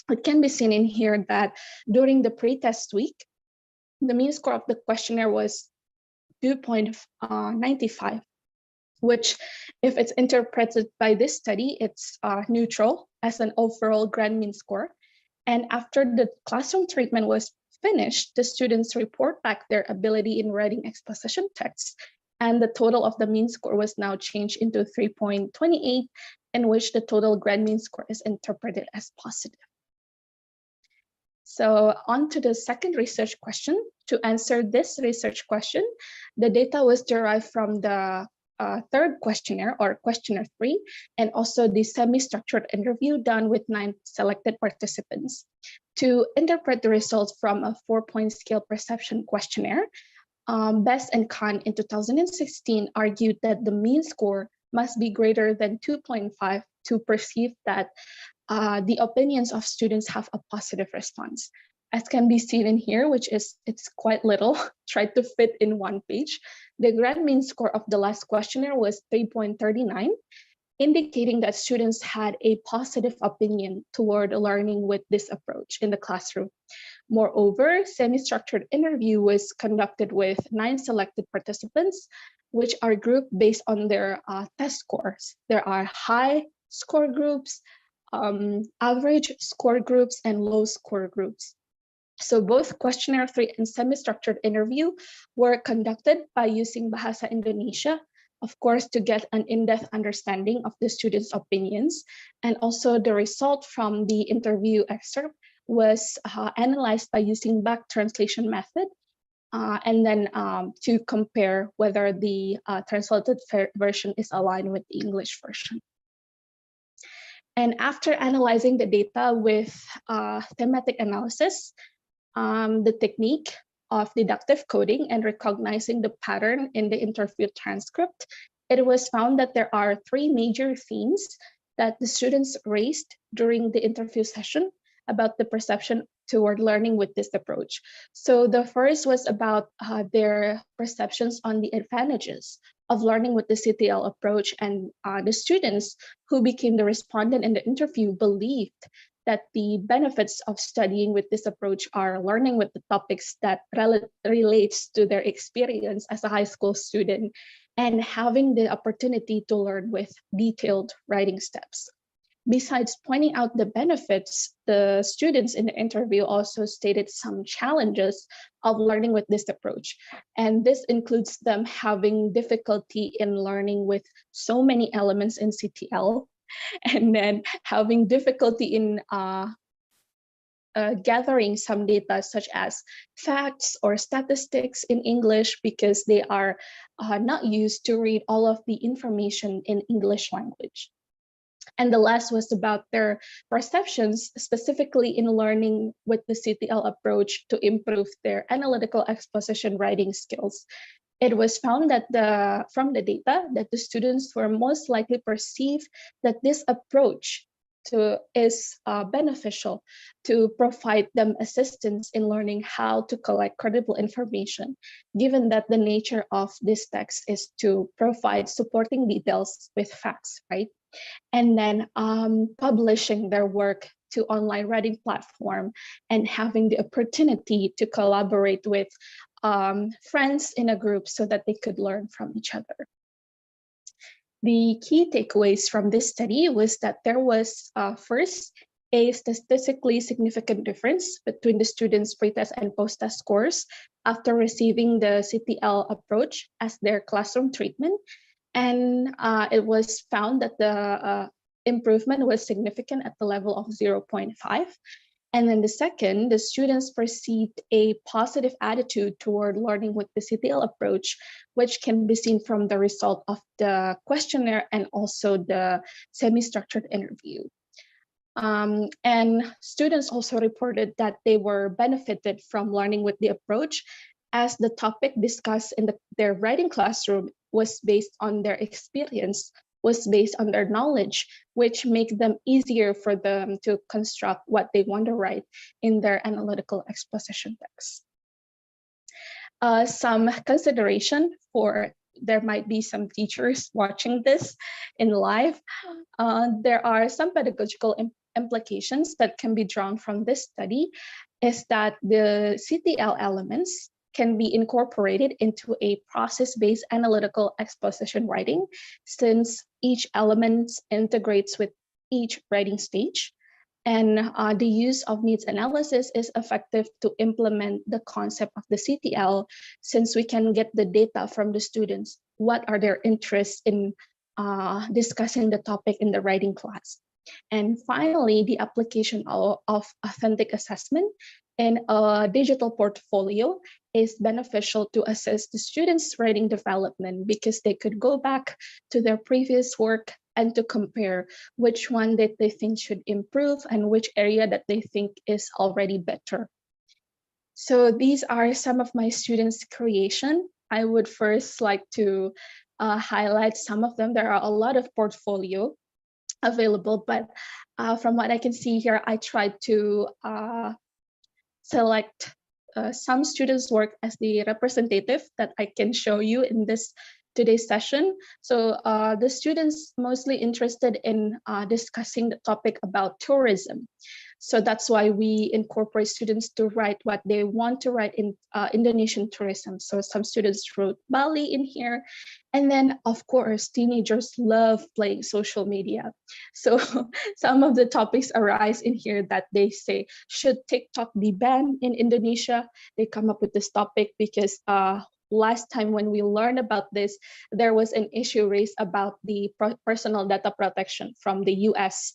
It can be seen in here that during the pre-test week, the mean score of the questionnaire was 2.95, which, if it's interpreted by this study, it's neutral as an overall grand mean score. And after the classroom treatment was finished, the students report back their ability in writing exposition texts. And the total of the mean score was now changed into 3.28, in which the total grade mean score is interpreted as positive. So on to the second research question. To answer this research question, the data was derived from the third questionnaire, or questionnaire 3, and also the semi-structured interview done with 9 selected participants. To interpret the results from a 4-point scale perception questionnaire, Best and Khan in 2016 argued that the mean score must be greater than 2.5 to perceive that the opinions of students have a positive response. As can be seen in here, which is, it's quite little, tried to fit in one page. The grand mean score of the last questionnaire was 3.39, indicating that students had a positive opinion toward learning with this approach in the classroom. Moreover, semi-structured interview was conducted with 9 selected participants, which are grouped based on their test scores. There are high score groups, average score groups, and low score groups. So both questionnaire 3 and semi-structured interview were conducted by using Bahasa Indonesia, of course, to get an in-depth understanding of the students' opinions. And also the result from the interview excerpt was analyzed by using back translation method, and then to compare whether the translated version is aligned with the English version. And after analyzing the data with thematic analysis, the technique of deductive coding and recognizing the pattern in the interview transcript, it was found that there are 3 major themes that the students raised during the interview session about the perception toward learning with this approach. So the first was about their perceptions on the advantages of learning with the CTL approach, and the students who became the respondent in the interview believed that the benefits of studying with this approach are learning with the topics that relates to their experience as a high school student and having the opportunity to learn with detailed writing steps. Besides pointing out the benefits, the students in the interview also stated some challenges of learning with this approach. And this includes them having difficulty in learning with so many elements in CTL, and then having difficulty in gathering some data such as facts or statistics in English because they are not used to read all of the information in English language. And the last was about their perceptions, specifically in learning with the CTL approach to improve their analytical exposition writing skills. It was found that from the data that the students were most likely perceive that this approach is beneficial to provide them assistance in learning how to collect credible information, given that the nature of this text is to provide supporting details with facts, right? And then publishing their work to online writing platform and having the opportunity to collaborate with friends in a group so that they could learn from each other. The key takeaways from this study was that there was first, a statistically significant difference between the students' pretest and post-test scores after receiving the CTL approach as their classroom treatment. And it was found that the improvement was significant at the level of 0.5. And then the second, the students perceived a positive attitude toward learning with the CTL approach, which can be seen from the result of the questionnaire and also the semi-structured interview. And students also reported that they were benefited from learning with the approach, as the topic discussed in their writing classroom was based on their experience, was based on their knowledge, which make them easier for them to construct what they want to write in their analytical exposition text. Some consideration for, there might be some teachers watching this in live. There are some pedagogical implications that can be drawn from this study, is that the CTL elements can be incorporated into a process-based analytical exposition writing, since each element integrates with each writing stage. And the use of needs analysis is effective to implement the concept of the CTL, since we can get the data from the students. What are their interests in discussing the topic in the writing class? And finally, the application of authentic assessment in a digital portfolio is beneficial to assess the students' writing development, because they could go back to their previous work and to compare which one that they think should improve and which area that they think is already better. So these are some of my students' creation. I would first like to highlight some of them. There are a lot of portfolio available, but from what I can see here, I tried to select some students' work as the representative that I can show you in this today's session. So the students mostly interested in discussing the topic about tourism. So that's why we incorporate students to write what they want to write in Indonesian tourism. So some students wrote Bali in here. And then, of course, teenagers love playing social media. So some of the topics arise in here that they say, should TikTok be banned in Indonesia? They come up with this topic because last time when we learned about this, there was an issue raised about the personal data protection from the US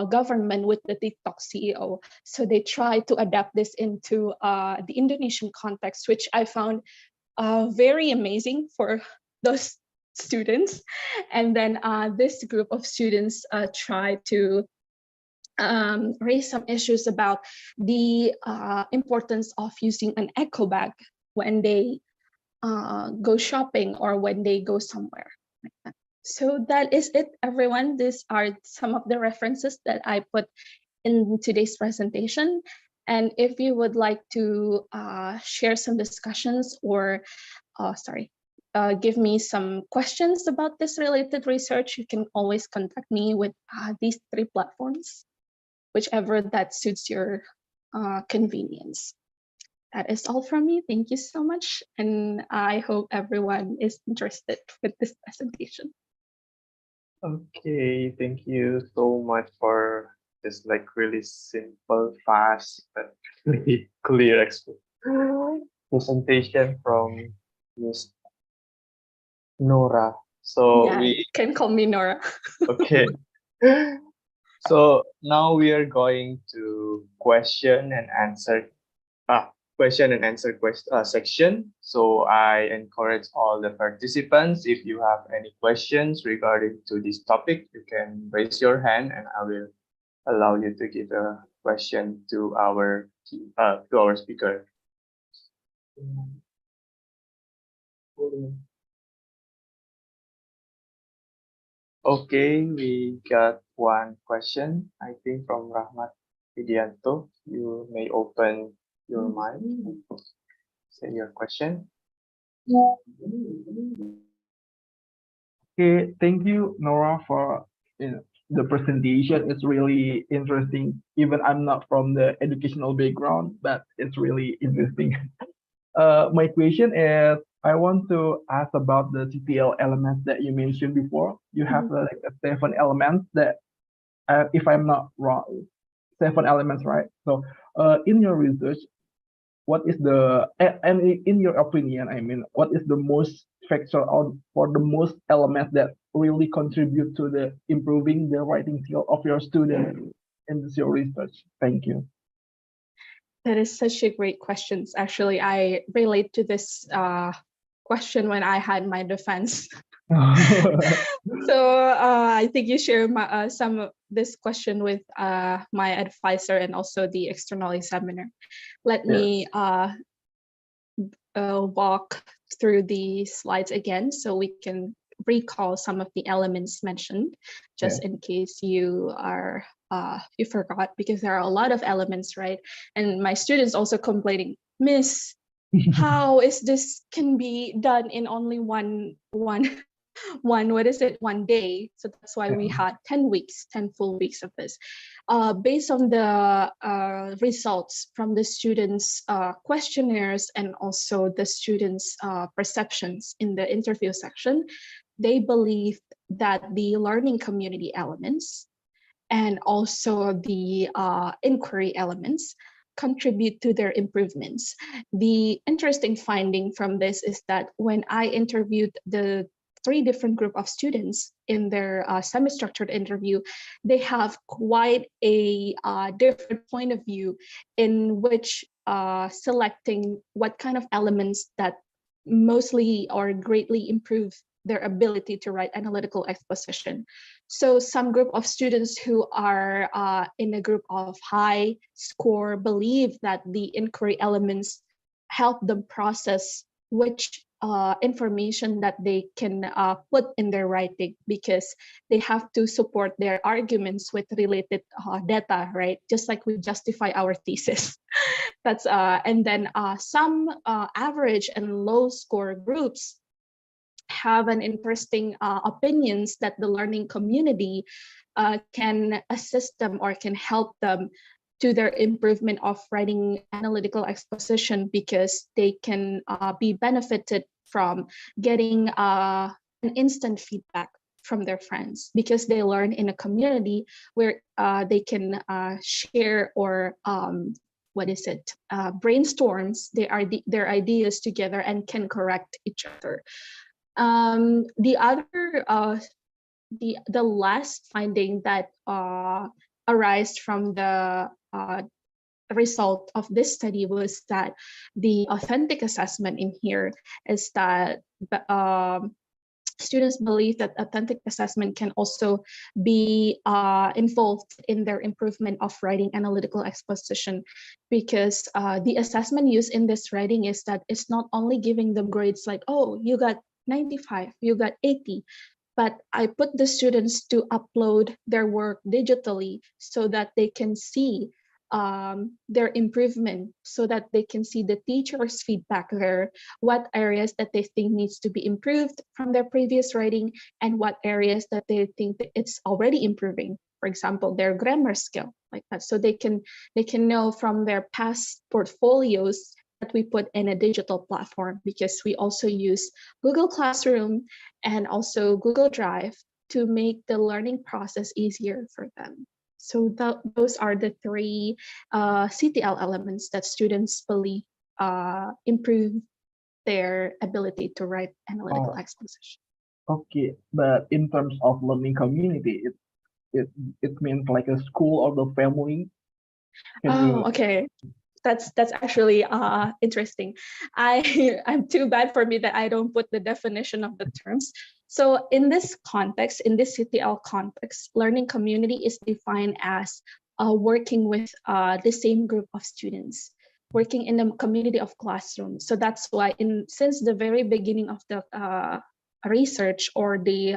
government with the TikTok CEO. So they tried to adapt this into the Indonesian context, which I found very amazing for those students. And then this group of students tried to raise some issues about the importance of using an eco bag when they go shopping or when they go somewhere like that. So that is it, everyone. These are some of the references that I put in today's presentation. And if you would like to share some discussions or, give me some questions about this related research, you can always contact me with these 3 platforms, whichever that suits your convenience. That is all from me. Thank you so much. And I hope everyone is interested with this presentation. Okay, thank you so much for this like really simple, fast, but really clear presentation from Miss Nora. So Yeah, you can call me Nora. okay. So now we are going to question and answer section. So I encourage all the participants, if you have any questions regarding to this topic, you can raise your hand and I will allow you to give a question to our speaker. Okay, we got one question, I think from Rahmat Widianto. You may open your mic. Say your question. Okay, thank you, Nora, for the presentation. It's really interesting. Even I'm not from the educational background, but it's really interesting. My question is, I want to ask about the CTL elements that you mentioned before. You have like 7 elements that, if I'm not wrong, 7 elements, right? So, in your research, what is the and in your opinion, I mean, what is the most factor or the most elements that really contribute to the improving the writing skill of your student in this your research? Thank you. That is such a great question. Actually, I relate to this question when I had my defense. So I think you share some of this question with my advisor and also the external examiner. Let me walk through the slides again so we can recall some of the elements mentioned, just in case you are you forgot, because there are a lot of elements, right? And my students also complaining, Miss, how is this can be done in only one day? So that's why we had 10 full weeks of this. Based on the results from the students' questionnaires and also the students' perceptions in the interview section, they believed that the learning community elements and also the inquiry elements contribute to their improvements. The interesting finding from this is that when I interviewed the 3 different group of students in their semi-structured interview, they have quite a different point of view in which selecting what kind of elements that mostly or greatly improve their ability to write analytical exposition. So some group of students who are in a group of high score believe that the inquiry elements help them process which information that they can put in their writing, because they have to support their arguments with related data, right? Just like we justify our thesis. That's and then some average and low score groups have an interesting opinions that the learning community can assist them or can help them to their improvement of writing analytical exposition, because they can be benefited from getting an instant feedback from their friends, because they learn in a community where they can share or brainstorms their ideas together and can correct each other. The other the last finding that arise from the result of this study was that the authentic assessment in here is that students believe that authentic assessment can also be involved in their improvement of writing analytical exposition, because the assessment used in this writing is that it's not only giving them grades like, oh, you got 95, you got 80, but I put the students to upload their work digitally so that they can see their improvement, so that they can see the teacher's feedback there, what areas that they think needs to be improved from their previous writing, and what areas that they think that it's already improving. For example, their grammar skill, like that. So they can know from their past portfolios that we put in a digital platform, because we also use Google Classroom and also Google Drive to make the learning process easier for them. So those are the 3 CTL elements that students believe improve their ability to write analytical exposition. Okay, but in terms of learning community, it means like a school or the family. Okay. That's actually interesting. I'm too bad for me that I don't put the definition of the terms. So in this context, in this CTL context, learning community is defined as working with the same group of students, working in the community of classrooms. So that's why since the very beginning of the research or the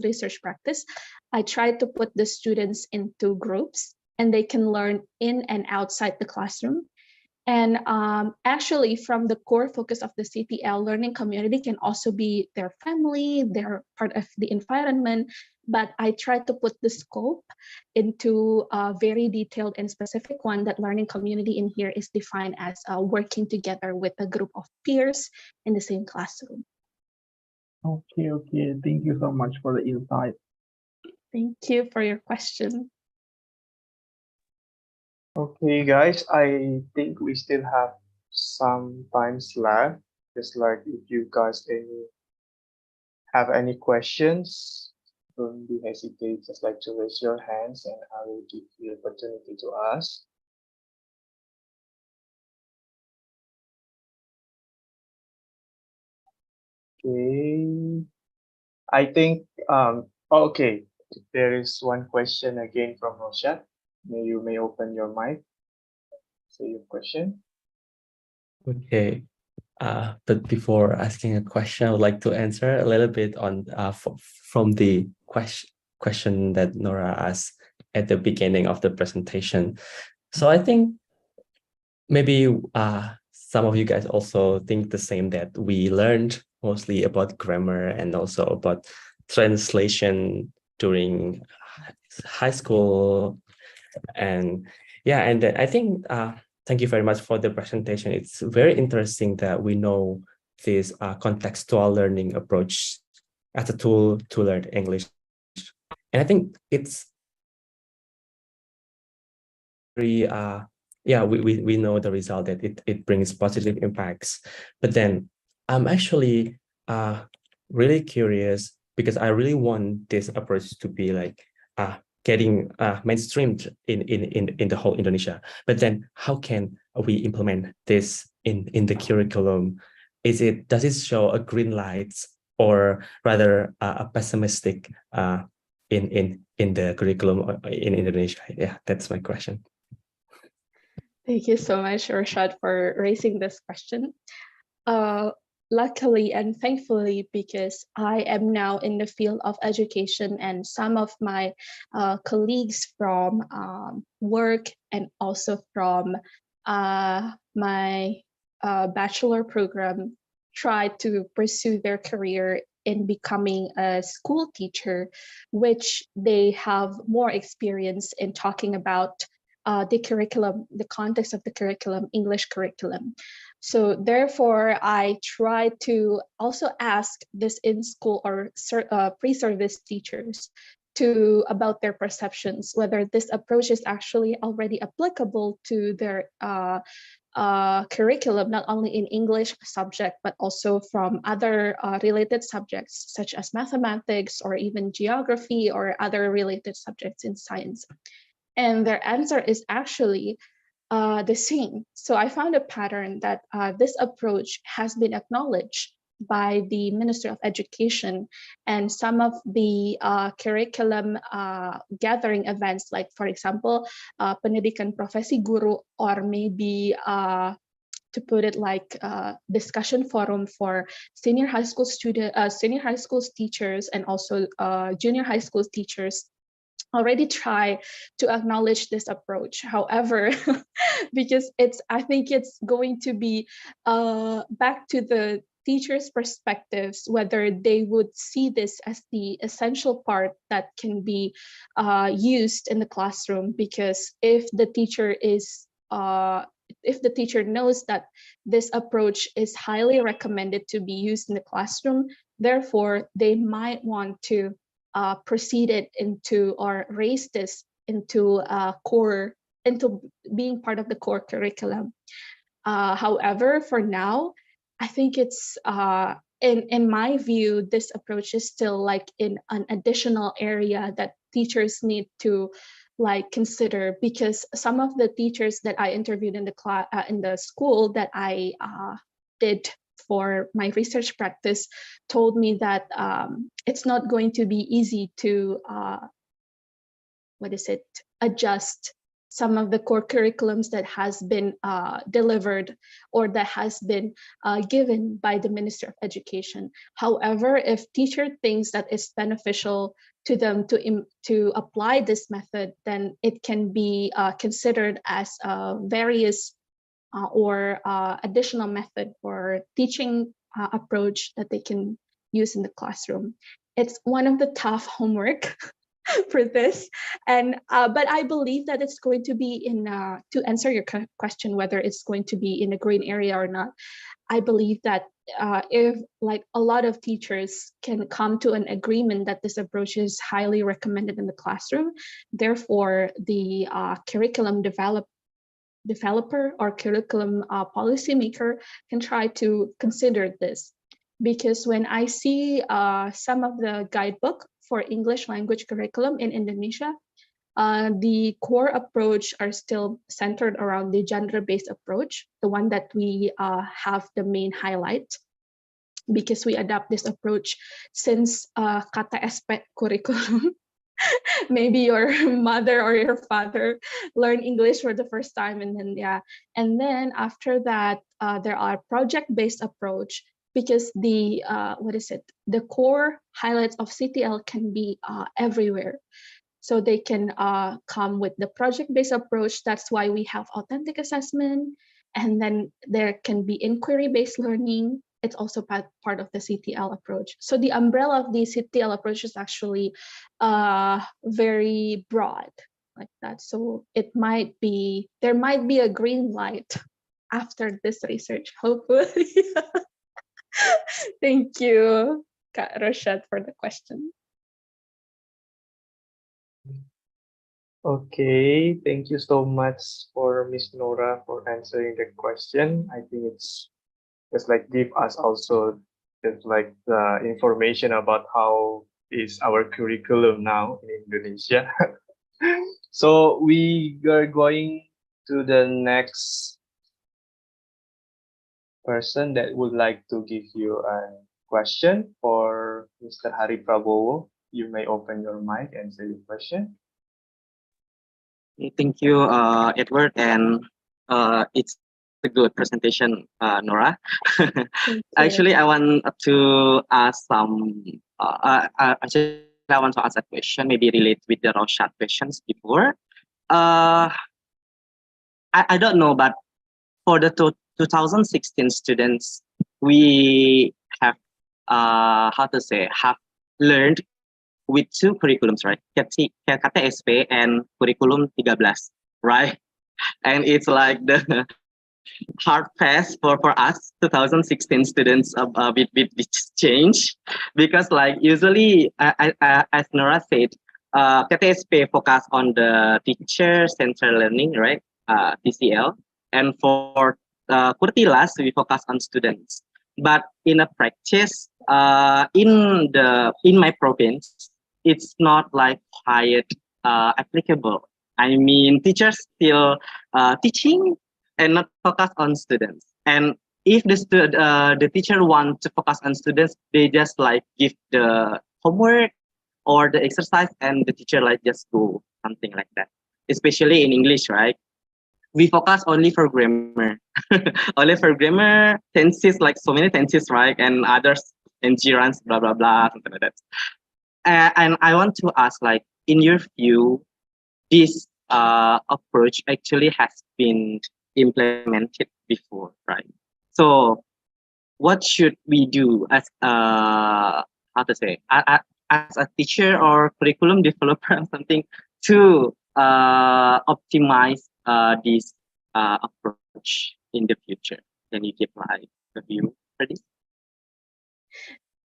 research practice, I tried to put the students into groups, and they can learn in and outside the classroom. And actually, from the core focus of the CTL, learning community can also be their family, they're part of the environment. But I try to put the scope into a very detailed and specific one, that learning community in here is defined as working together with a group of peers in the same classroom. Okay. Thank you so much for the insight. Thank you for your question. Okay, guys, I think we still have some times left. Just like if you guys have any questions, don't be hesitate. Just like to raise your hands, and I will give you the opportunity to ask. Okay, I think okay. There is one question again from Roshan. You may open your mic. Say your question. Okay. But before asking a question, I would like to answer a little bit on from the question that Nora asked at the beginning of the presentation. So I think maybe some of you guys also think the same, that we learned mostly about grammar and also about translation during high school. And yeah, and I think thank you very much for the presentation. It's very interesting that we know this contextual learning approach as a tool to learn English. And I think it's yeah, we know the result that it brings positive impacts. But then I'm actually really curious because I really want this approach to be like getting mainstreamed in the whole Indonesia. But then how can we implement this in the curriculum? Does it show a green light or rather a pessimistic in the curriculum in Indonesia? Yeah, that's my question. Thank you so much, Rashad, for raising this question. Luckily and thankfully, because I am now in the field of education and some of my colleagues from work and also from my bachelor program try to pursue their career in becoming a school teacher, which they have more experience in talking about the curriculum, the context of the curriculum, English curriculum. So therefore, I try to also ask this in-school or pre-service teachers about their perceptions, whether this approach is actually already applicable to their curriculum, not only in English subject, but also from other related subjects such as mathematics or even geography or other related subjects in science. And their answer is actually the same. So I found a pattern that this approach has been acknowledged by the Ministry of Education, and some of the curriculum gathering events, like for example, Pendidikan Profesi Guru, or maybe to put it like discussion forum for senior high school teachers, and also junior high school teachers already try to acknowledge this approach. However, because I think it's going to be back to the teachers' perspectives, whether they would see this as the essential part that can be used in the classroom. Because if the teacher knows that this approach is highly recommended to be used in the classroom, therefore they might want to proceed it into or raise this into being part of the core curriculum. However, for now, I think it's in my view, this approach is still like in an additional area that teachers need to like consider, because some of the teachers that I interviewed in the class in the school that I did for my research practice told me that it's not going to be easy to adjust some of the core curriculums that has been delivered or that has been given by the Ministry of Education. However, if teacher thinks that it's beneficial to them to apply this method, then it can be considered as various or additional method for teaching approach that they can use in the classroom. It's one of the tough homework for this, and but I believe that it's going to be in to answer your question whether it's going to be in a green area or not. I believe that if like a lot of teachers can come to an agreement that this approach is highly recommended in the classroom, therefore the curriculum developer or curriculum policymaker can try to consider this. Because when I see some of the guidebook for English language curriculum in Indonesia, the core approach are still centered around the gender-based approach, the one that we have the main highlight, because we adopt this approach since KTSP curriculum. Maybe your mother or your father learn English for the first time, and then after that there are project-based approach, because the the core highlights of CTL can be everywhere. So they can come with the project-based approach. That's why we have authentic assessment, and then there can be inquiry-based learning. It's also part of the CTL approach. So the umbrella of the CTL approach is actually very broad like that. So there might be a green light after this research, hopefully. Thank you, Kak Roshad, for the question. Okay, thank you so much for Miss Nora for answering the question. I think it's just like give us also just like the information about how is our curriculum now in Indonesia. So we are going to the next person that would like to give you a question for Mr. Hari Prabowo. You may open your mic and say your question. Thank you, Edward, and it's a good presentation, Nora. Thank you. Actually, I want to ask some. Actually, I want to ask a question, maybe relate with the Roshat questions before. Uh, I don't know, but for the 2016 students, we have how to say have learned with two curriculums, right? KTSP and curriculum 13, right? And it's like the hard pass for us 2016 students with this change, because like usually as Nora said, KTSP focus on the teacher centered learning, right? TCL, and for Kurtilas we focus on students. But in a practice, in my province, it's not like quite applicable. I mean, teachers still teaching and not focus on students. And if the teacher want to focus on students, they just like give the homework or the exercise, and the teacher like just go something like that. Especially in English, right? We focus only for grammar, only for grammar, tenses, like so many tenses, right? And others, endurance, blah blah blah, something like that. And I want to ask, like, in your view, this approach actually has been implemented before, right? So what should we do as how to say as a teacher or curriculum developer or something to optimize this approach in the future? Can you give like a view for this?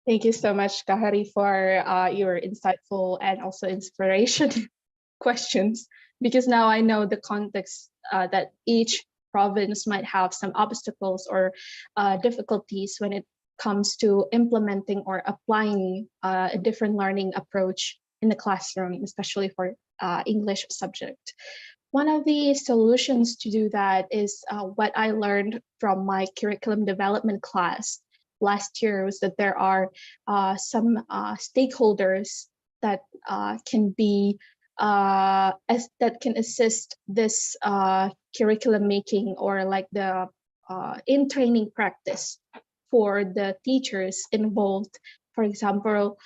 Thank you so much, Kahari, for your insightful and also inspiration questions, because now I know the context that each province might have some obstacles or difficulties when it comes to implementing or applying a different learning approach in the classroom, especially for English subject. One of the solutions to do that is what I learned from my curriculum development class last year, was that there are some stakeholders that can be that can assist this curriculum making, or like the in training practice for the teachers involved. For example,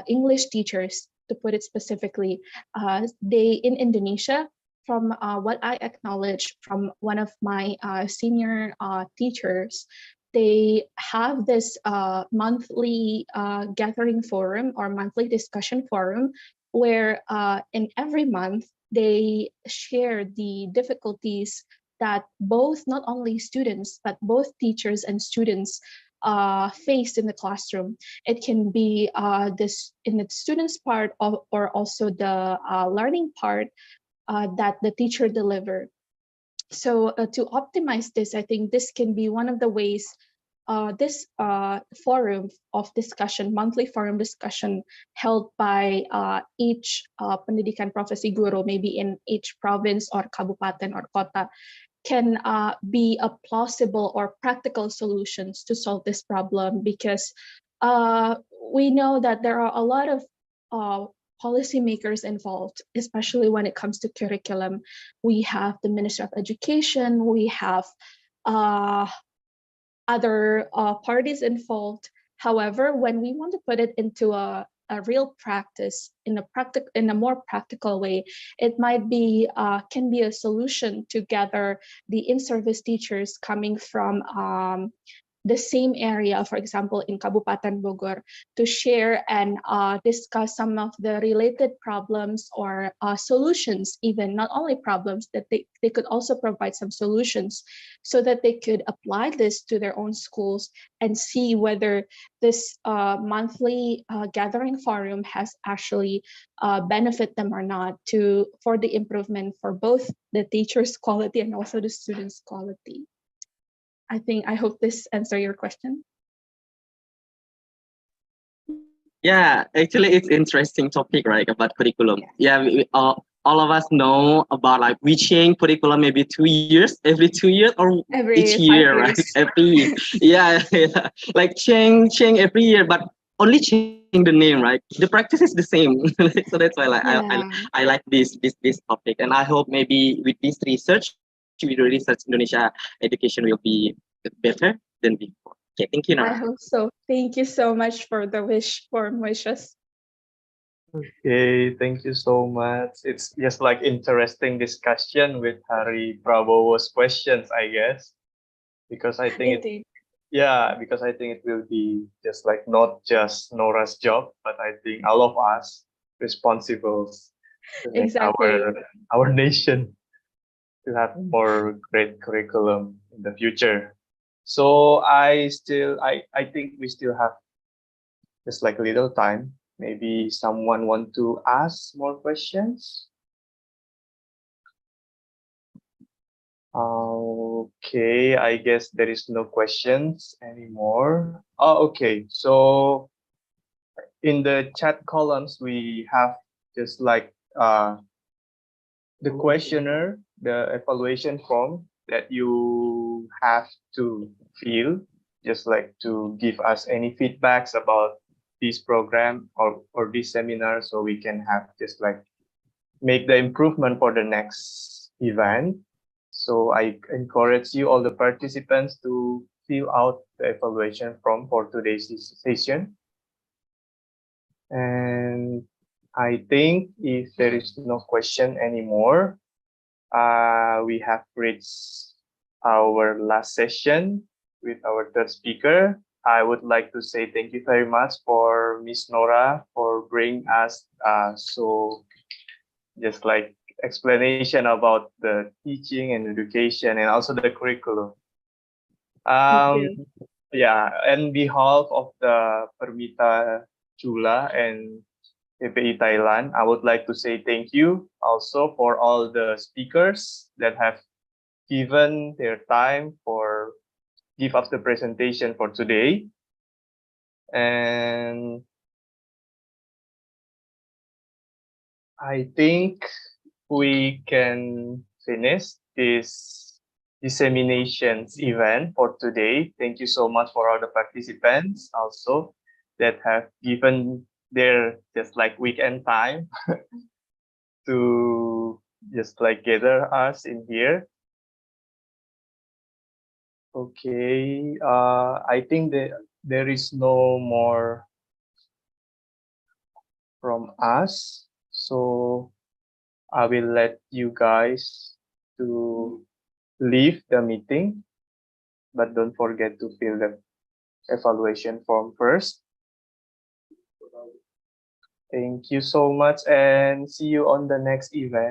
English teachers, to put it specifically, they in Indonesia, from what I acknowledge from one of my senior teachers, they have this monthly gathering forum or monthly discussion forum where in every month they share the difficulties that both, not only students, but both teachers and students faced in the classroom. It can be this in the students part of, or also the learning part that the teacher delivered. So to optimize this, I think this can be one of the ways this forum of discussion, monthly forum discussion held by each pendidikan profesi guru, maybe in each province or kabupaten or kota, can be a plausible or practical solutions to solve this problem, because we know that there are a lot of policymakers involved, especially when it comes to curriculum. We have the Minister of Education, we have other parties involved. However, when we want to put it into a real practice in a more practical way, it might be can be a solution to gather the in-service teachers coming from the same area, for example, in Kabupaten Bogor, to share and discuss some of the related problems or solutions, even not only problems, that they could also provide some solutions so that they could apply this to their own schools and see whether this monthly gathering forum has actually benefit them or not for the improvement for both the teachers' quality and also the students' quality. I hope this answer your question. Yeah, actually, it's interesting topic, right, about curriculum. Yeah, all of us know about like we change curriculum maybe 2 years, every 2 years or Every each 5 year, right? years. Every year. Yeah, yeah, like change every year, but only changing the name, right? The practice is the same. So that's why like Yeah. I like this topic, and I hope maybe with this research, with the research, Indonesia education will be better than before. Okay, thank you, I Nora. hope so. Thank you so much for the warm wishes. Okay, thank you so much. It's just like interesting discussion with Hari Prabowo's questions, I guess, because I think it, Indeed. yeah, because I think it will be just like not just Nora's job, but I think all of us responsible to make Exactly. our nation to have more great curriculum in the future. So I think we still have just like a little time. Maybe someone want to ask more questions. Okay, I guess there is no questions anymore. Oh, okay. So in the chat columns, we have just like the questionnaire, the evaluation form that you have to fill, just like to give us any feedbacks about this program or this seminar, so we can have just like make the improvement for the next event. So I encourage you, all the participants, to fill out the evaluation form for today's session. And I think if there is no question anymore, we have reached our last session with our third speaker. I would like to say thank you very much for Miss Nora for bringing us so just like explanation about the teaching and education and also the curriculum. Thank Um, you. yeah, on behalf of the Permita Chula and PPI Thailand, I would like to say thank you also for all the speakers that have given their time for give us the presentation for today. And I think we can finish this disseminations event for today. Thank you so much for all the participants also that have given their just like weekend time to just like gather us in here. Okay, I think that there is no more from us, so I will let you guys to leave the meeting, but don't forget to fill the evaluation form first. Thank you so much and see you on the next event.